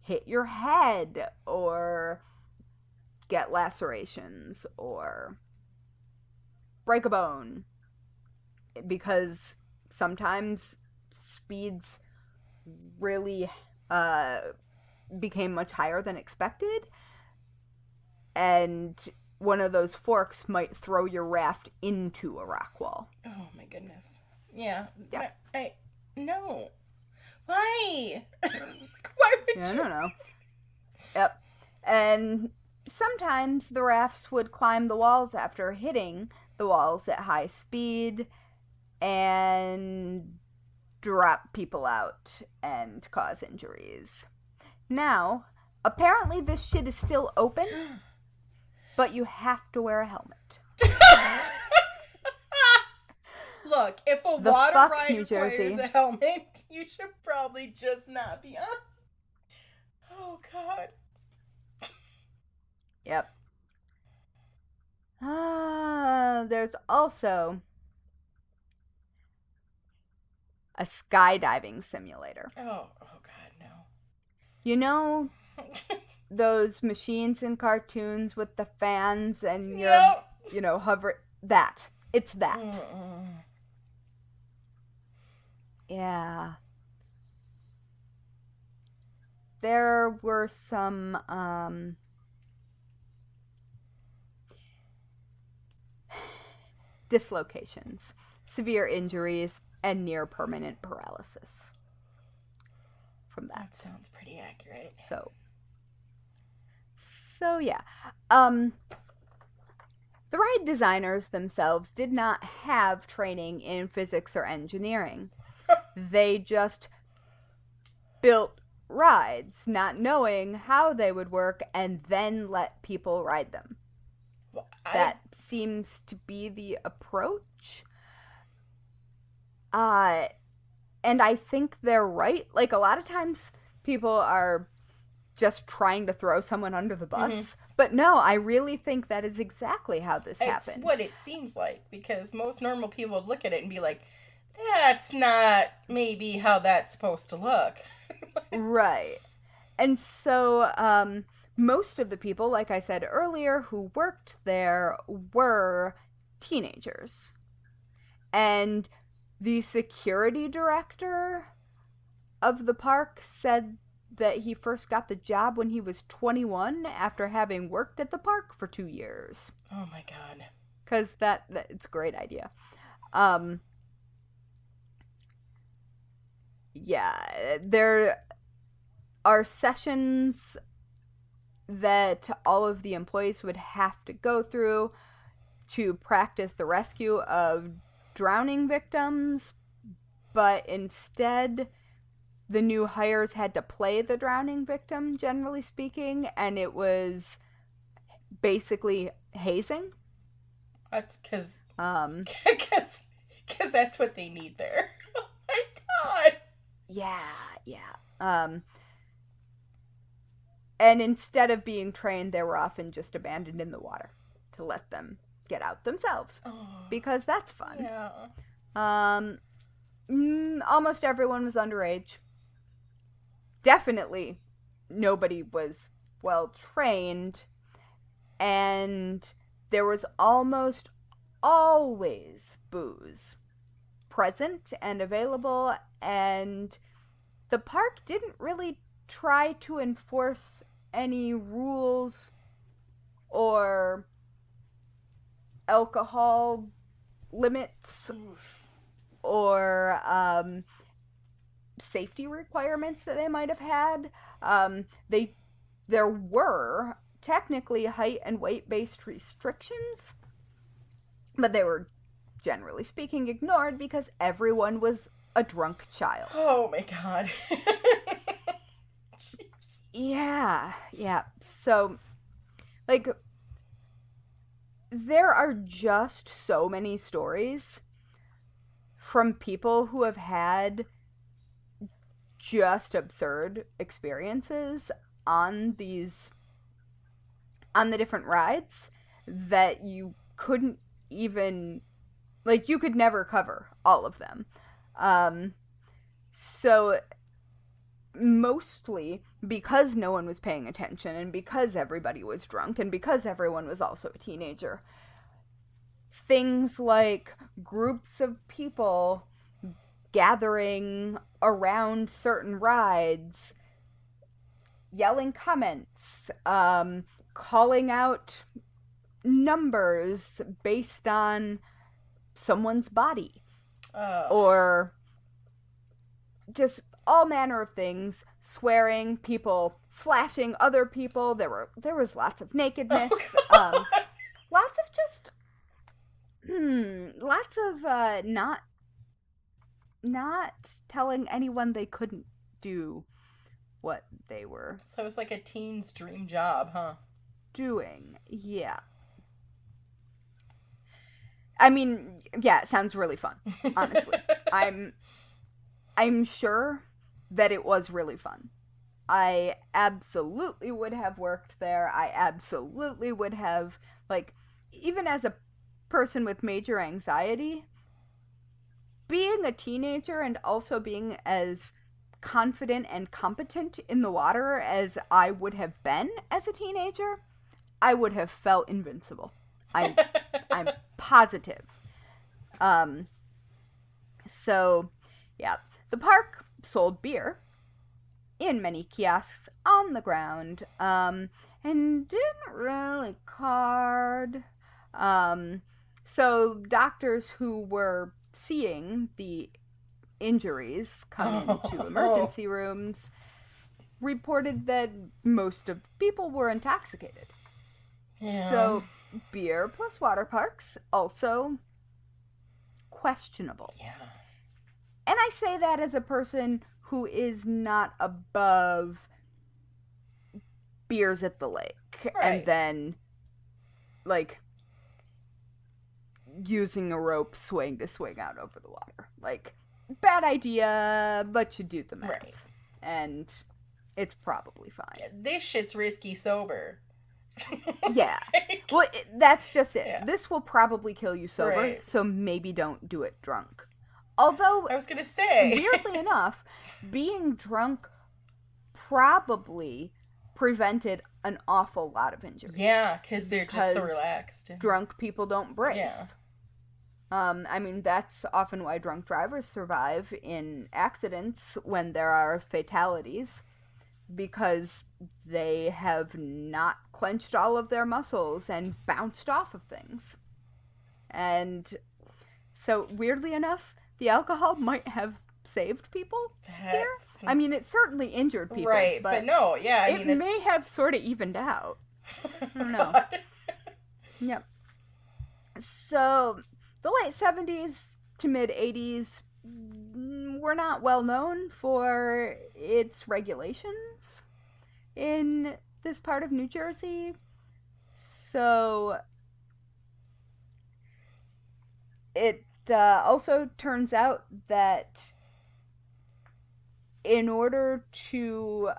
hit your head or get lacerations or break a bone, because sometimes speeds really became much higher than expected, and one of those forks might throw your raft into a rock wall. Oh my goodness. Yeah. No. Why? Why would I you? don't know. Yep. And sometimes the rafts would climb the walls after hitting the walls at high speed and drop people out and cause injuries. Now, apparently this shit is still open, but you have to wear a helmet. Look, if a The water fuck, ride New requires Jersey. a helmet, you should probably just not be on. Oh, God. Yep. There's also a skydiving simulator. Oh, God, no. You know those machines in cartoons with the fans and Yep. hover that. It's that. Mm-mm. Yeah. There were some dislocations, severe injuries, and near permanent paralysis from that. That sounds pretty accurate. So yeah. The ride designers themselves did not have training in physics or engineering. They just built rides, not knowing how they would work, and then let people ride them. Well, That seems to be the approach. And I think they're right. Like, a lot of times people are just trying to throw someone under the bus. Mhm. But no, I really think that is exactly how this It's happened. what it seems like, because most normal people would look at it and be like, that's not maybe how that's supposed to look. Right. And so, most of the people, like I said earlier, who worked there were teenagers. And the security director of the park said that he first got the job when he was 21 after having worked at the park for 2 years. Oh my God. Because it's a great idea. Yeah, there are sessions that all of the employees would have to go through to practice the rescue of drowning victims, but instead the new hires had to play the drowning victim, generally speaking, and it was basically hazing. That's because Um, that's what they need there. Oh my God. yeah. And instead of being trained, they were often just abandoned in the water to let them get out themselves, Oh, because that's fun. yeah. Almost everyone was underage. Definitely nobody was well trained, and there was almost always booze present and available, and the park didn't really try to enforce any rules or alcohol limits Oof. or safety requirements that they might have had. There were technically height and weight based restrictions, but they were generally speaking ignored because everyone was a drunk child. Oh my God. Jeez. Yeah. So, like, there are just so many stories from people who have had just absurd experiences on the different rides that you couldn't even, like, you could never cover all of them. So mostly because no one was paying attention, and because everybody was drunk, and because everyone was also a teenager, things like groups of people gathering around certain rides, yelling comments, calling out numbers based on someone's body, or just all manner of things, swearing, people flashing other people. There was lots of nakedness, lots of just, lots of not telling anyone they couldn't do what they were. So it was like a teen's dream job, huh? Doing, yeah. I mean, yeah, it sounds really fun, honestly. I'm sure that it was really fun. I absolutely would have worked there. I absolutely would have, like, even as a person with major anxiety, being a teenager and also being as confident and competent in the water as I would have been as a teenager, I would have felt invincible. I'm positive. So, yeah. The park sold beer in many kiosks on the ground, and didn't really card. So doctors who were seeing the injuries come into emergency rooms reported that most of the people were intoxicated. Yeah. So beer plus Waterparks, also questionable. Yeah. And I say that as a person who is not above beers at the lake. Right. And then, like, using a rope swing to swing out over the water. Like, bad idea, but you do the math. Right. And it's probably fine. This shit's risky sober. Yeah. Well, that's just it. Yeah. This will probably kill you sober, Right. so maybe don't do it drunk. Although, I was gonna say, weirdly enough, being drunk probably prevented an awful lot of injuries. yeah, because they're just so Because relaxed. Drunk people don't brace. Yeah. I mean, that's often why drunk drivers survive in accidents when there are fatalities, because they have not clenched all of their muscles and bounced off of things. And so, weirdly enough, the alcohol might have saved people here. I mean, it certainly injured people. Right, but no, yeah, I mean, it may have sort of evened out. I don't know. Yep. So, the late 70s to mid 80s were not well known for its regulations in this part of New Jersey. So, it also turns out that in order to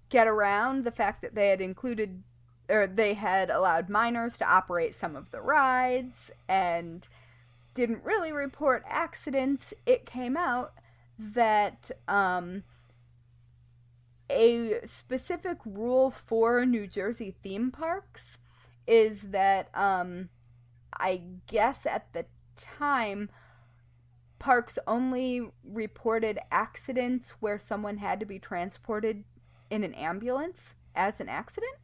get around the fact that they had included, or they had allowed minors to operate some of the rides and didn't really report accidents, it came out that a specific rule for New Jersey theme parks is that I guess at the time, parks only reported accidents where someone had to be transported in an ambulance as an accident.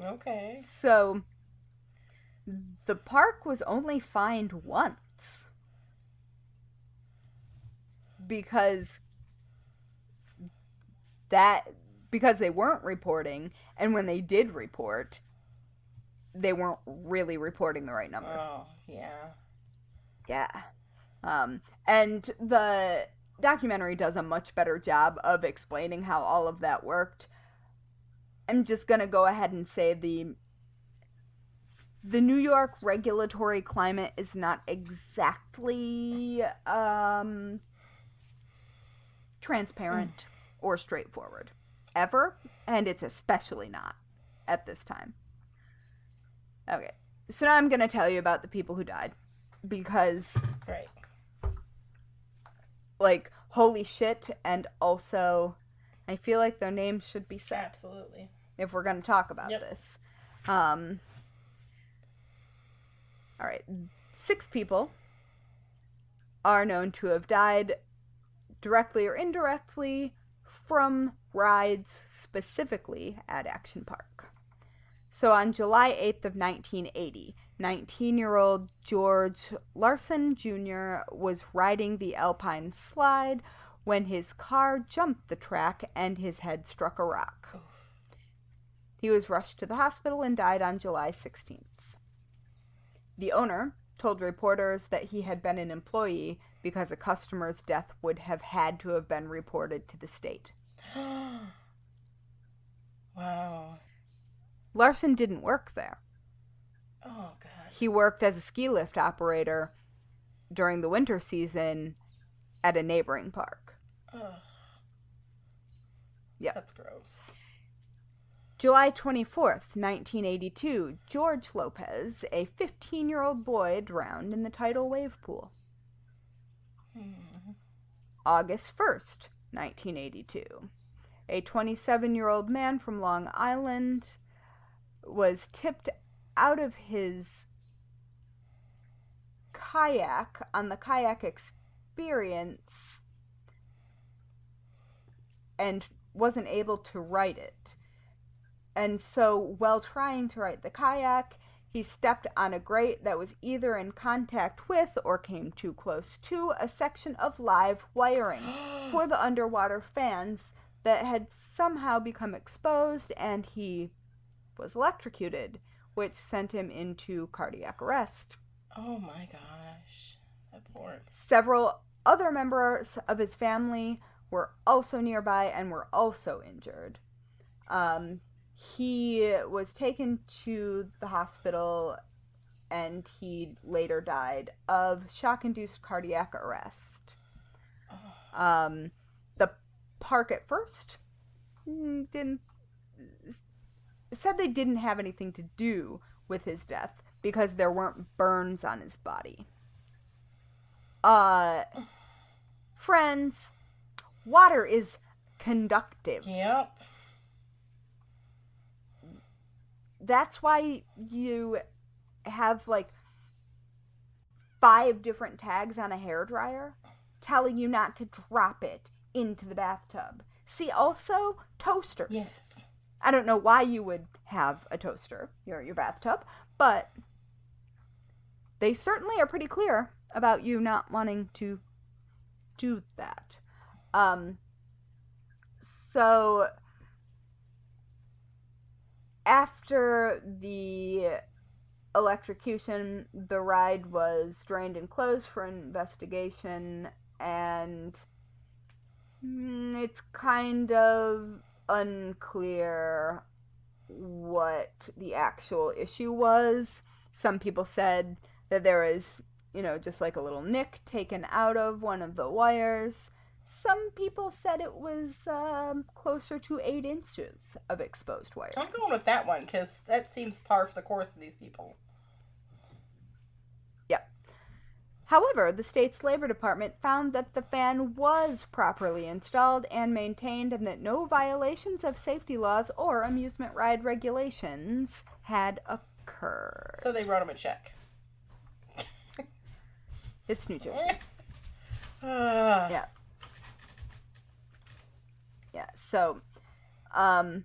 Okay. So, the park was only fined once. Because they weren't reporting, and when they did report, they weren't really reporting the right number. Oh, yeah. Yeah. And the documentary does a much better job of explaining how all of that worked. I'm just gonna go ahead and say the New York regulatory climate is not exactly transparent or straightforward. Ever. And it's especially not at this time. Okay, so now I'm going to tell you about the people who died, because, Right. like, holy shit, and also, I feel like their names should be said Absolutely. if we're going to talk about this. Alright, 6 people are known to have died directly or indirectly from rides specifically at Action Park. So on July 8th of 1980, 19-year-old George Larson Jr. was riding the Alpine slide when his car jumped the track and his head struck a rock. He was rushed to the hospital and died on July 16th. The owner told reporters that he had been an employee because a customer's death would have had to have been reported to the state. Wow. Larson didn't work there. Oh, God. He worked as a ski lift operator during the winter season at a neighboring park. Ugh. Yep. That's gross. July 24th, 1982, George Lopez, a 15-year-old boy, drowned in the tidal wave pool. August 1st, 1982, a 27-year-old man from Long Island was tipped out of his kayak on the Kayak Experience and wasn't able to right it. And so, while trying to right the kayak, he stepped on a grate that was either in contact with or came too close to a section of live wiring for the underwater fans that had somehow become exposed, and he was electrocuted, which sent him into cardiac arrest. Oh my gosh. That poor. Several other members of his family were also nearby and were also injured. He was taken to the hospital and he later died of shock-induced cardiac arrest. The park at first said they didn't have anything to do with his death because there weren't burns on his body. Friends, water is conductive. Yep. That's why you have like 5 different tags on a hairdryer telling you not to drop it into the bathtub. See, also toasters. Yes. I don't know why you would have a toaster near your bathtub, but they certainly are pretty clear about you not wanting to do that. So after the electrocution, the ride was drained and closed for investigation, and it's kind of unclear what the actual issue was. Some people said that there was, just like a little nick taken out of one of the wires. Some people said it was closer to 8 inches of exposed wire. I'm going with that one because that seems par for the course for these people. Yep. However, the state's labor department found that the fan was properly installed and maintained and that no violations of safety laws or amusement ride regulations had occurred. So they wrote him a check. It's New Jersey. Yeah. Yeah, so, a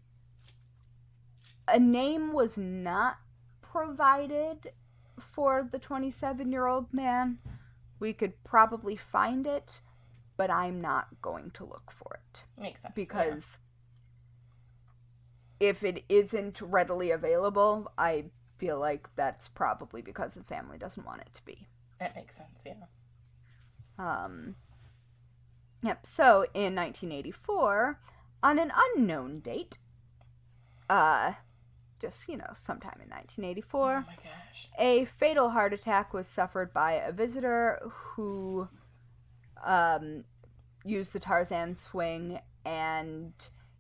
name was not provided for the 27-year-old man. We could probably find it, but I'm not going to look for it. Makes sense. Because if it isn't readily available, I feel like that's probably because the family doesn't want it to be. That makes sense, yeah. Yep, so in 1984, on an unknown date, sometime in 1984, Oh my gosh. a fatal heart attack was suffered by a visitor who used the Tarzan swing and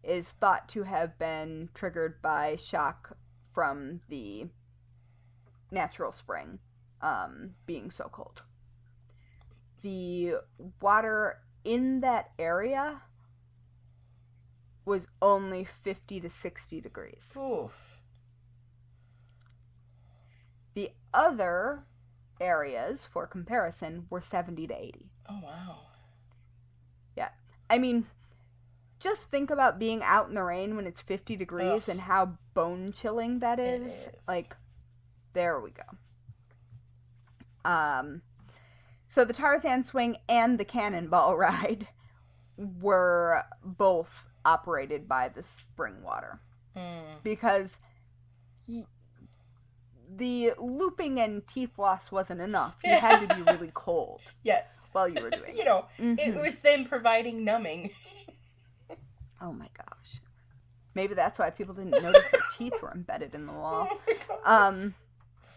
is thought to have been triggered by shock from the natural spring being so cold. The water in that area was only 50 to 60 degrees. Oof. The other areas, for comparison, were 70 to 80. Oh, wow. Yeah. I mean, just think about being out in the rain when it's 50 degrees Ugh. and how bone-chilling that is. It is. Like, there we go. So the Tarzan swing and the cannonball ride were both operated by the spring water. Because the looping and teeth loss wasn't enough. You had to be really cold. Yes. While you were doing it. You know, it was them providing numbing. Oh my gosh. Maybe that's why people didn't notice their teeth were embedded in the wall.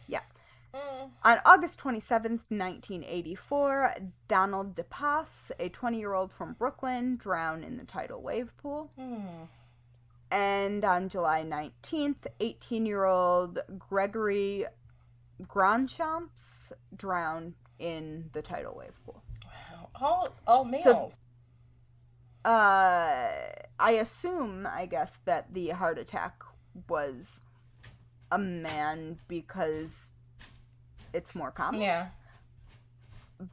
Yeah. On August 27th, 1984, Donald DePass, a 20-year-old from Brooklyn, drowned in the tidal wave pool. And on July 19th, 18-year-old Gregory Grandchamps drowned in the tidal wave pool. Wow. All males. So, I assume, I guess, that the heart attack was a man because it's more common. Yeah.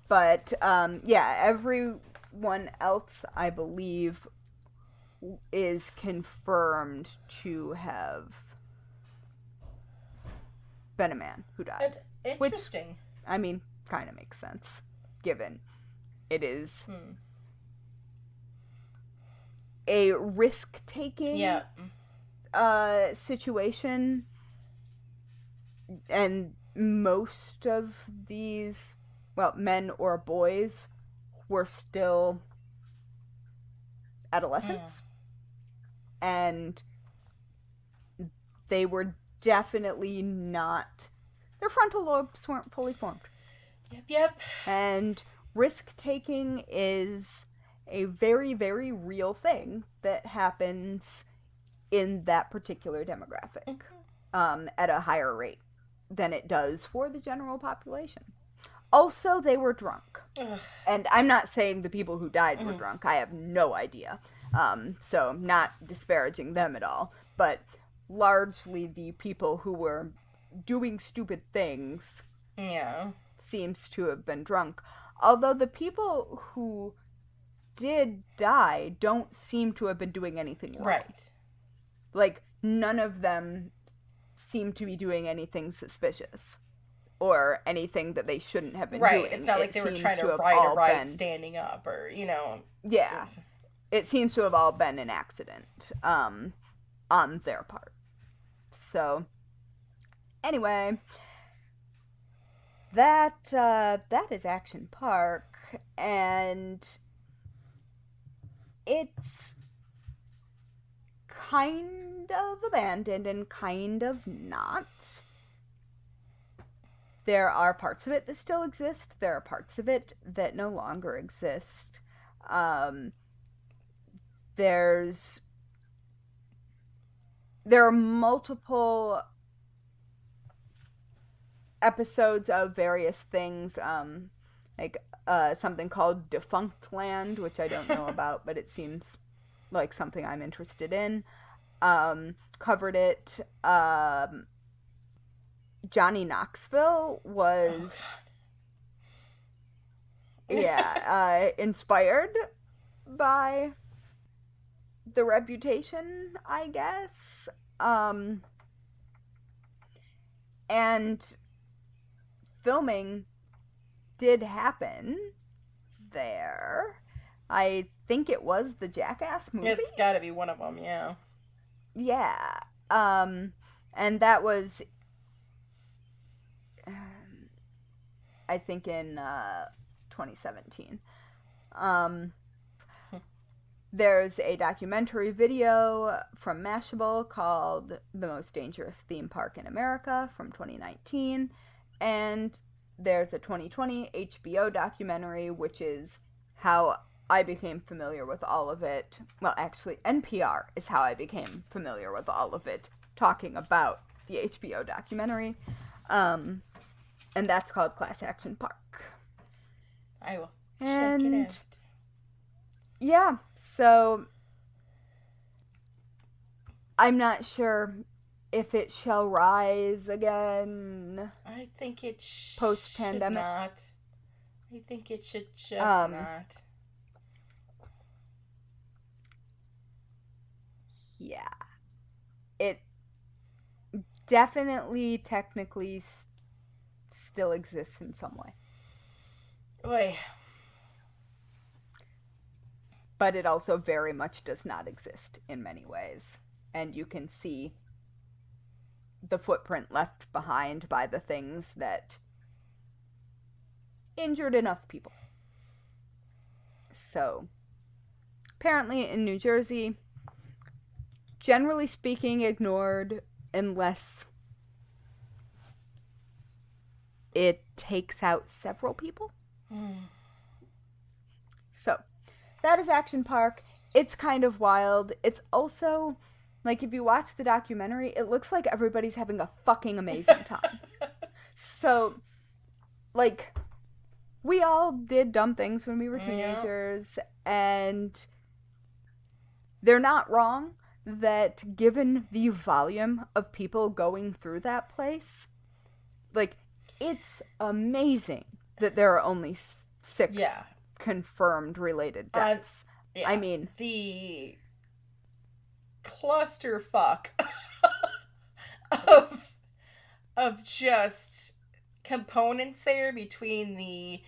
But, everyone else, I believe, is confirmed to have been a man who died. That's interesting. Which, I mean, kind of makes sense, given it is a risk-taking situation, and most of these, men or boys were still adolescents, and they were definitely not, their frontal lobes weren't fully formed. Yep. And risk-taking is a very, very real thing that happens in that particular demographic at a higher rate than it does for the general population. Also, they were drunk. And I'm not saying the people who died were drunk. I have no idea. So I'm not disparaging them at all. But largely the people who were doing stupid things seems to have been drunk. Although the people who did die don't seem to have been doing anything wrong. Right. Like, none of them seem to be doing anything suspicious or anything that they shouldn't have been doing. Right. It's not like they were trying to ride a ride standing up or, Yeah. It seems to have all been an accident on their part. So, anyway, that is Action Park, and it's kind of abandoned and kind of not. There are parts of it that still exist. There are parts of it that no longer exist. There are multiple episodes of various things, like something called Defunct Land, which I don't know about, but it seems like something I'm interested in. Covered it. Johnny Knoxville was inspired by the reputation, I guess. And filming did happen there. I think it was the Jackass movie. It's gotta be one of them, yeah. Yeah. And that was, I think, in 2017. There's a documentary video from Mashable called The Most Dangerous Theme Park in America from 2019. And there's a 2020 HBO documentary, which is how I became familiar with all of it. Well, actually, NPR is how I became familiar with all of it, talking about the HBO documentary. And that's called Class Action Park. I will check it out. Yeah, so I'm not sure if it shall rise again. I think it post-pandemic. Should not. I think it should just not. Yeah. It definitely technically still exists in some way. Boy. But it also very much does not exist in many ways. And you can see the footprint left behind by the things that injured enough people. So, apparently in New Jersey, generally speaking, ignored unless it takes out several people. So, that is Action Park. It's kind of wild. It's also, like, if you watch the documentary, it looks like everybody's having a fucking amazing time. So, like, we all did dumb things when we were teenagers, and they're not wrong that given the volume of people going through that place, like, it's amazing that there are only 6 confirmed related deaths. I mean, the clusterfuck of just components there between the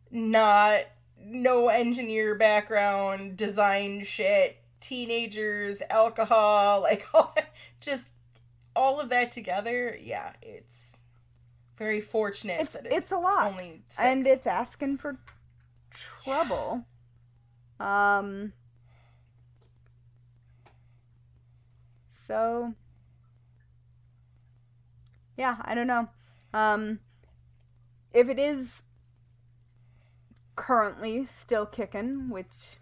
no engineer background design shit, teenagers, alcohol, like all of that together. Yeah, it's very fortunate that it's a lot. Only 6. And it's asking for trouble. So yeah, I don't know. If it is currently still kicking, which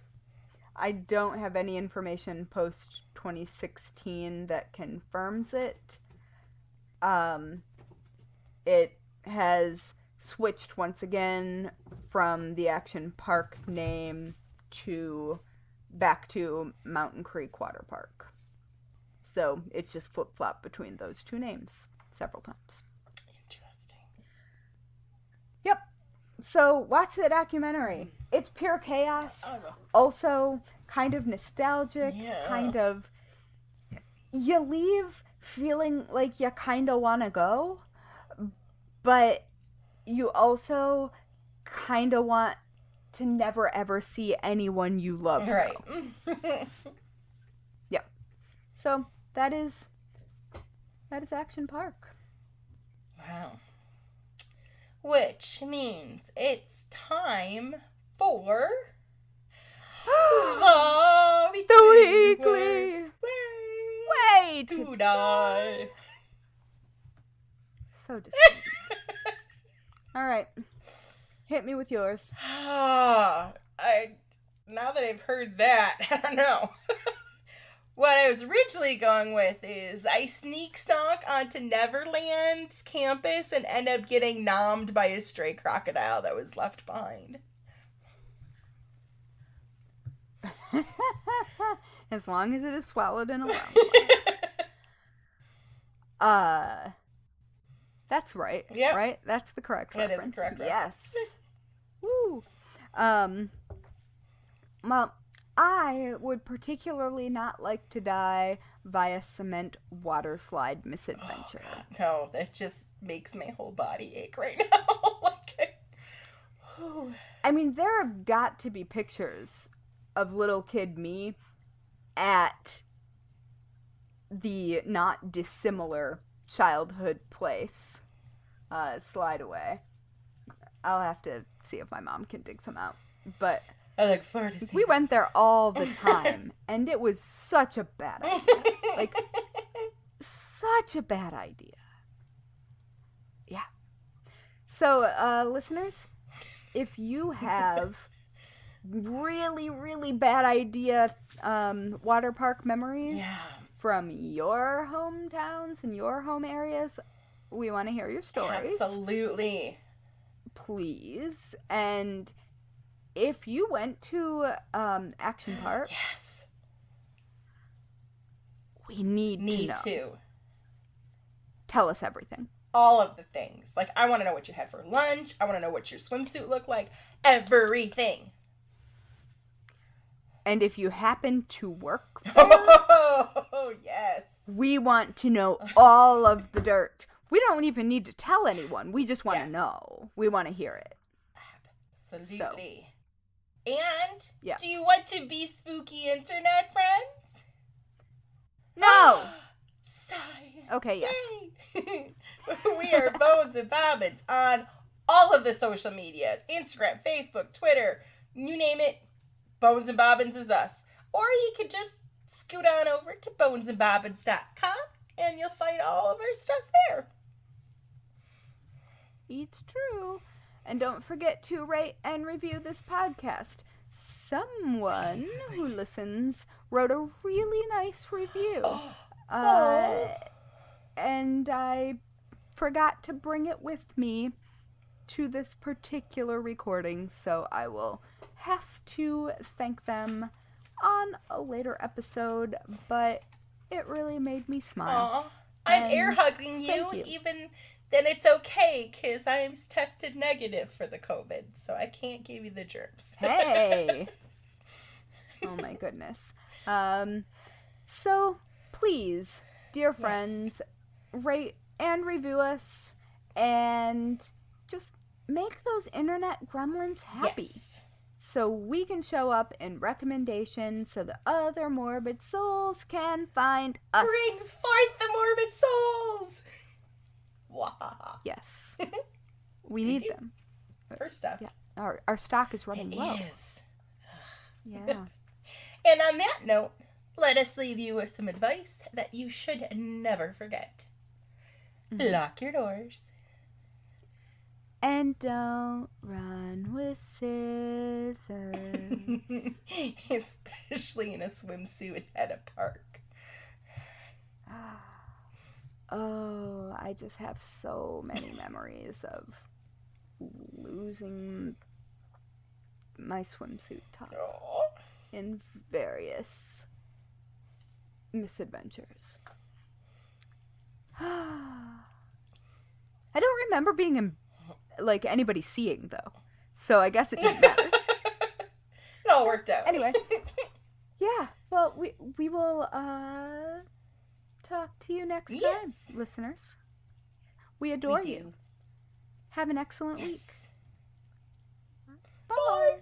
I don't have any information post 2016 that confirms it. It has switched once again from the Action Park name back to Mountain Creek Water Park. So it's just flip-flop between those 2 names several times. Interesting. Yep. So watch the documentary. It's pure chaos. I don't know. Also kind of nostalgic. Yeah. Kind of... You leave feeling like you kind of want to go, but you also kind of want to never ever see anyone you love Right. go. Yep. So that is Action Park. Wow. Which means it's time for The weekly way to die. So disappointing. All right, hit me with yours. Now that I've heard that, I don't know. What I was originally going with is I sneak stalk onto Neverland's campus and end up getting nommed by a stray crocodile that was left behind. As long as it is swallowed in a lump. That's right. Yep. Right? That's the correct That is the reference. correct Yes. Woo. Well, I would particularly not like to die via cement water slide misadventure. Oh, God, no, that just makes my whole body ache right now. I mean, there have got to be pictures of little kid me at the not dissimilar childhood place, Slide Away. I'll have to see if my mom can dig some out. But I look forward to seeing we went there all the time, and it was such a bad idea. Like, such a bad idea. Yeah. So, listeners, if you have really, really bad idea water park memories from your hometowns and your home areas, we want to hear your stories. Absolutely. Please. And if you went to Action Park, yes, we need to know. Tell us everything. All of the things. Like, I want to know what you had for lunch. I want to know what your swimsuit looked like. Everything. And if you happen to work there, oh, yes. we want to know all of the dirt. We don't even need to tell anyone. We just want to Yes. know. We want to hear it. Absolutely. And Yeah. do you want to be spooky internet friends? No! Sigh. Okay, yes. Yay. We are Bones and Bobbins on all of the social medias. Instagram, Facebook, Twitter, you name it. Bones and Bobbins is us. Or you could just scoot on over to bonesandbobbins.com and you'll find all of our stuff there. It's true. And don't forget to rate and review this podcast. Someone who listens wrote a really nice review. And I forgot to bring it with me to this particular recording, so I will have to thank them on a later episode, but it really made me smile. Aw, I'm And air hugging thank you. even then it's okay, because I'm tested negative for the COVID, so I can't give you the germs. Hey! Oh my goodness. So please, dear friends, rate and review us and just make those internet gremlins happy. Yes. So we can show up in recommendations so the other morbid souls can find us. Bring forth the morbid souls! Wow. Yes. We need do. them. First stuff. Yeah. Our stock is running It low. is. Yeah. And on that note, let us leave you with some advice that you should never forget. Lock your doors. And don't run with scissors. Especially in a swimsuit at a park. Oh, I just have so many memories of losing my swimsuit top Aw. in various misadventures. I don't remember being in, like, anybody seeing, though. So I guess it didn't matter. It all worked out. Anyway. Yeah. Well, we will talk to you next time, Yes. listeners. We adore We do. you. Have an excellent week. Bye.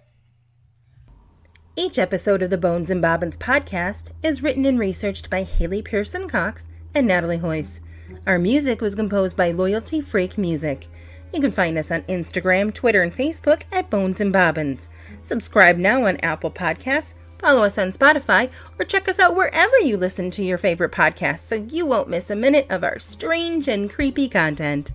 Each episode of the Bones and Bobbins podcast is written and researched by Haley Pierson-Cox and Natalie Hoyce. Our music was composed by Loyalty Freak Music. You can find us on Instagram, Twitter, and Facebook at Bones and Bobbins. Subscribe now on Apple Podcasts, follow us on Spotify, or check us out wherever you listen to your favorite podcasts so you won't miss a minute of our strange and creepy content.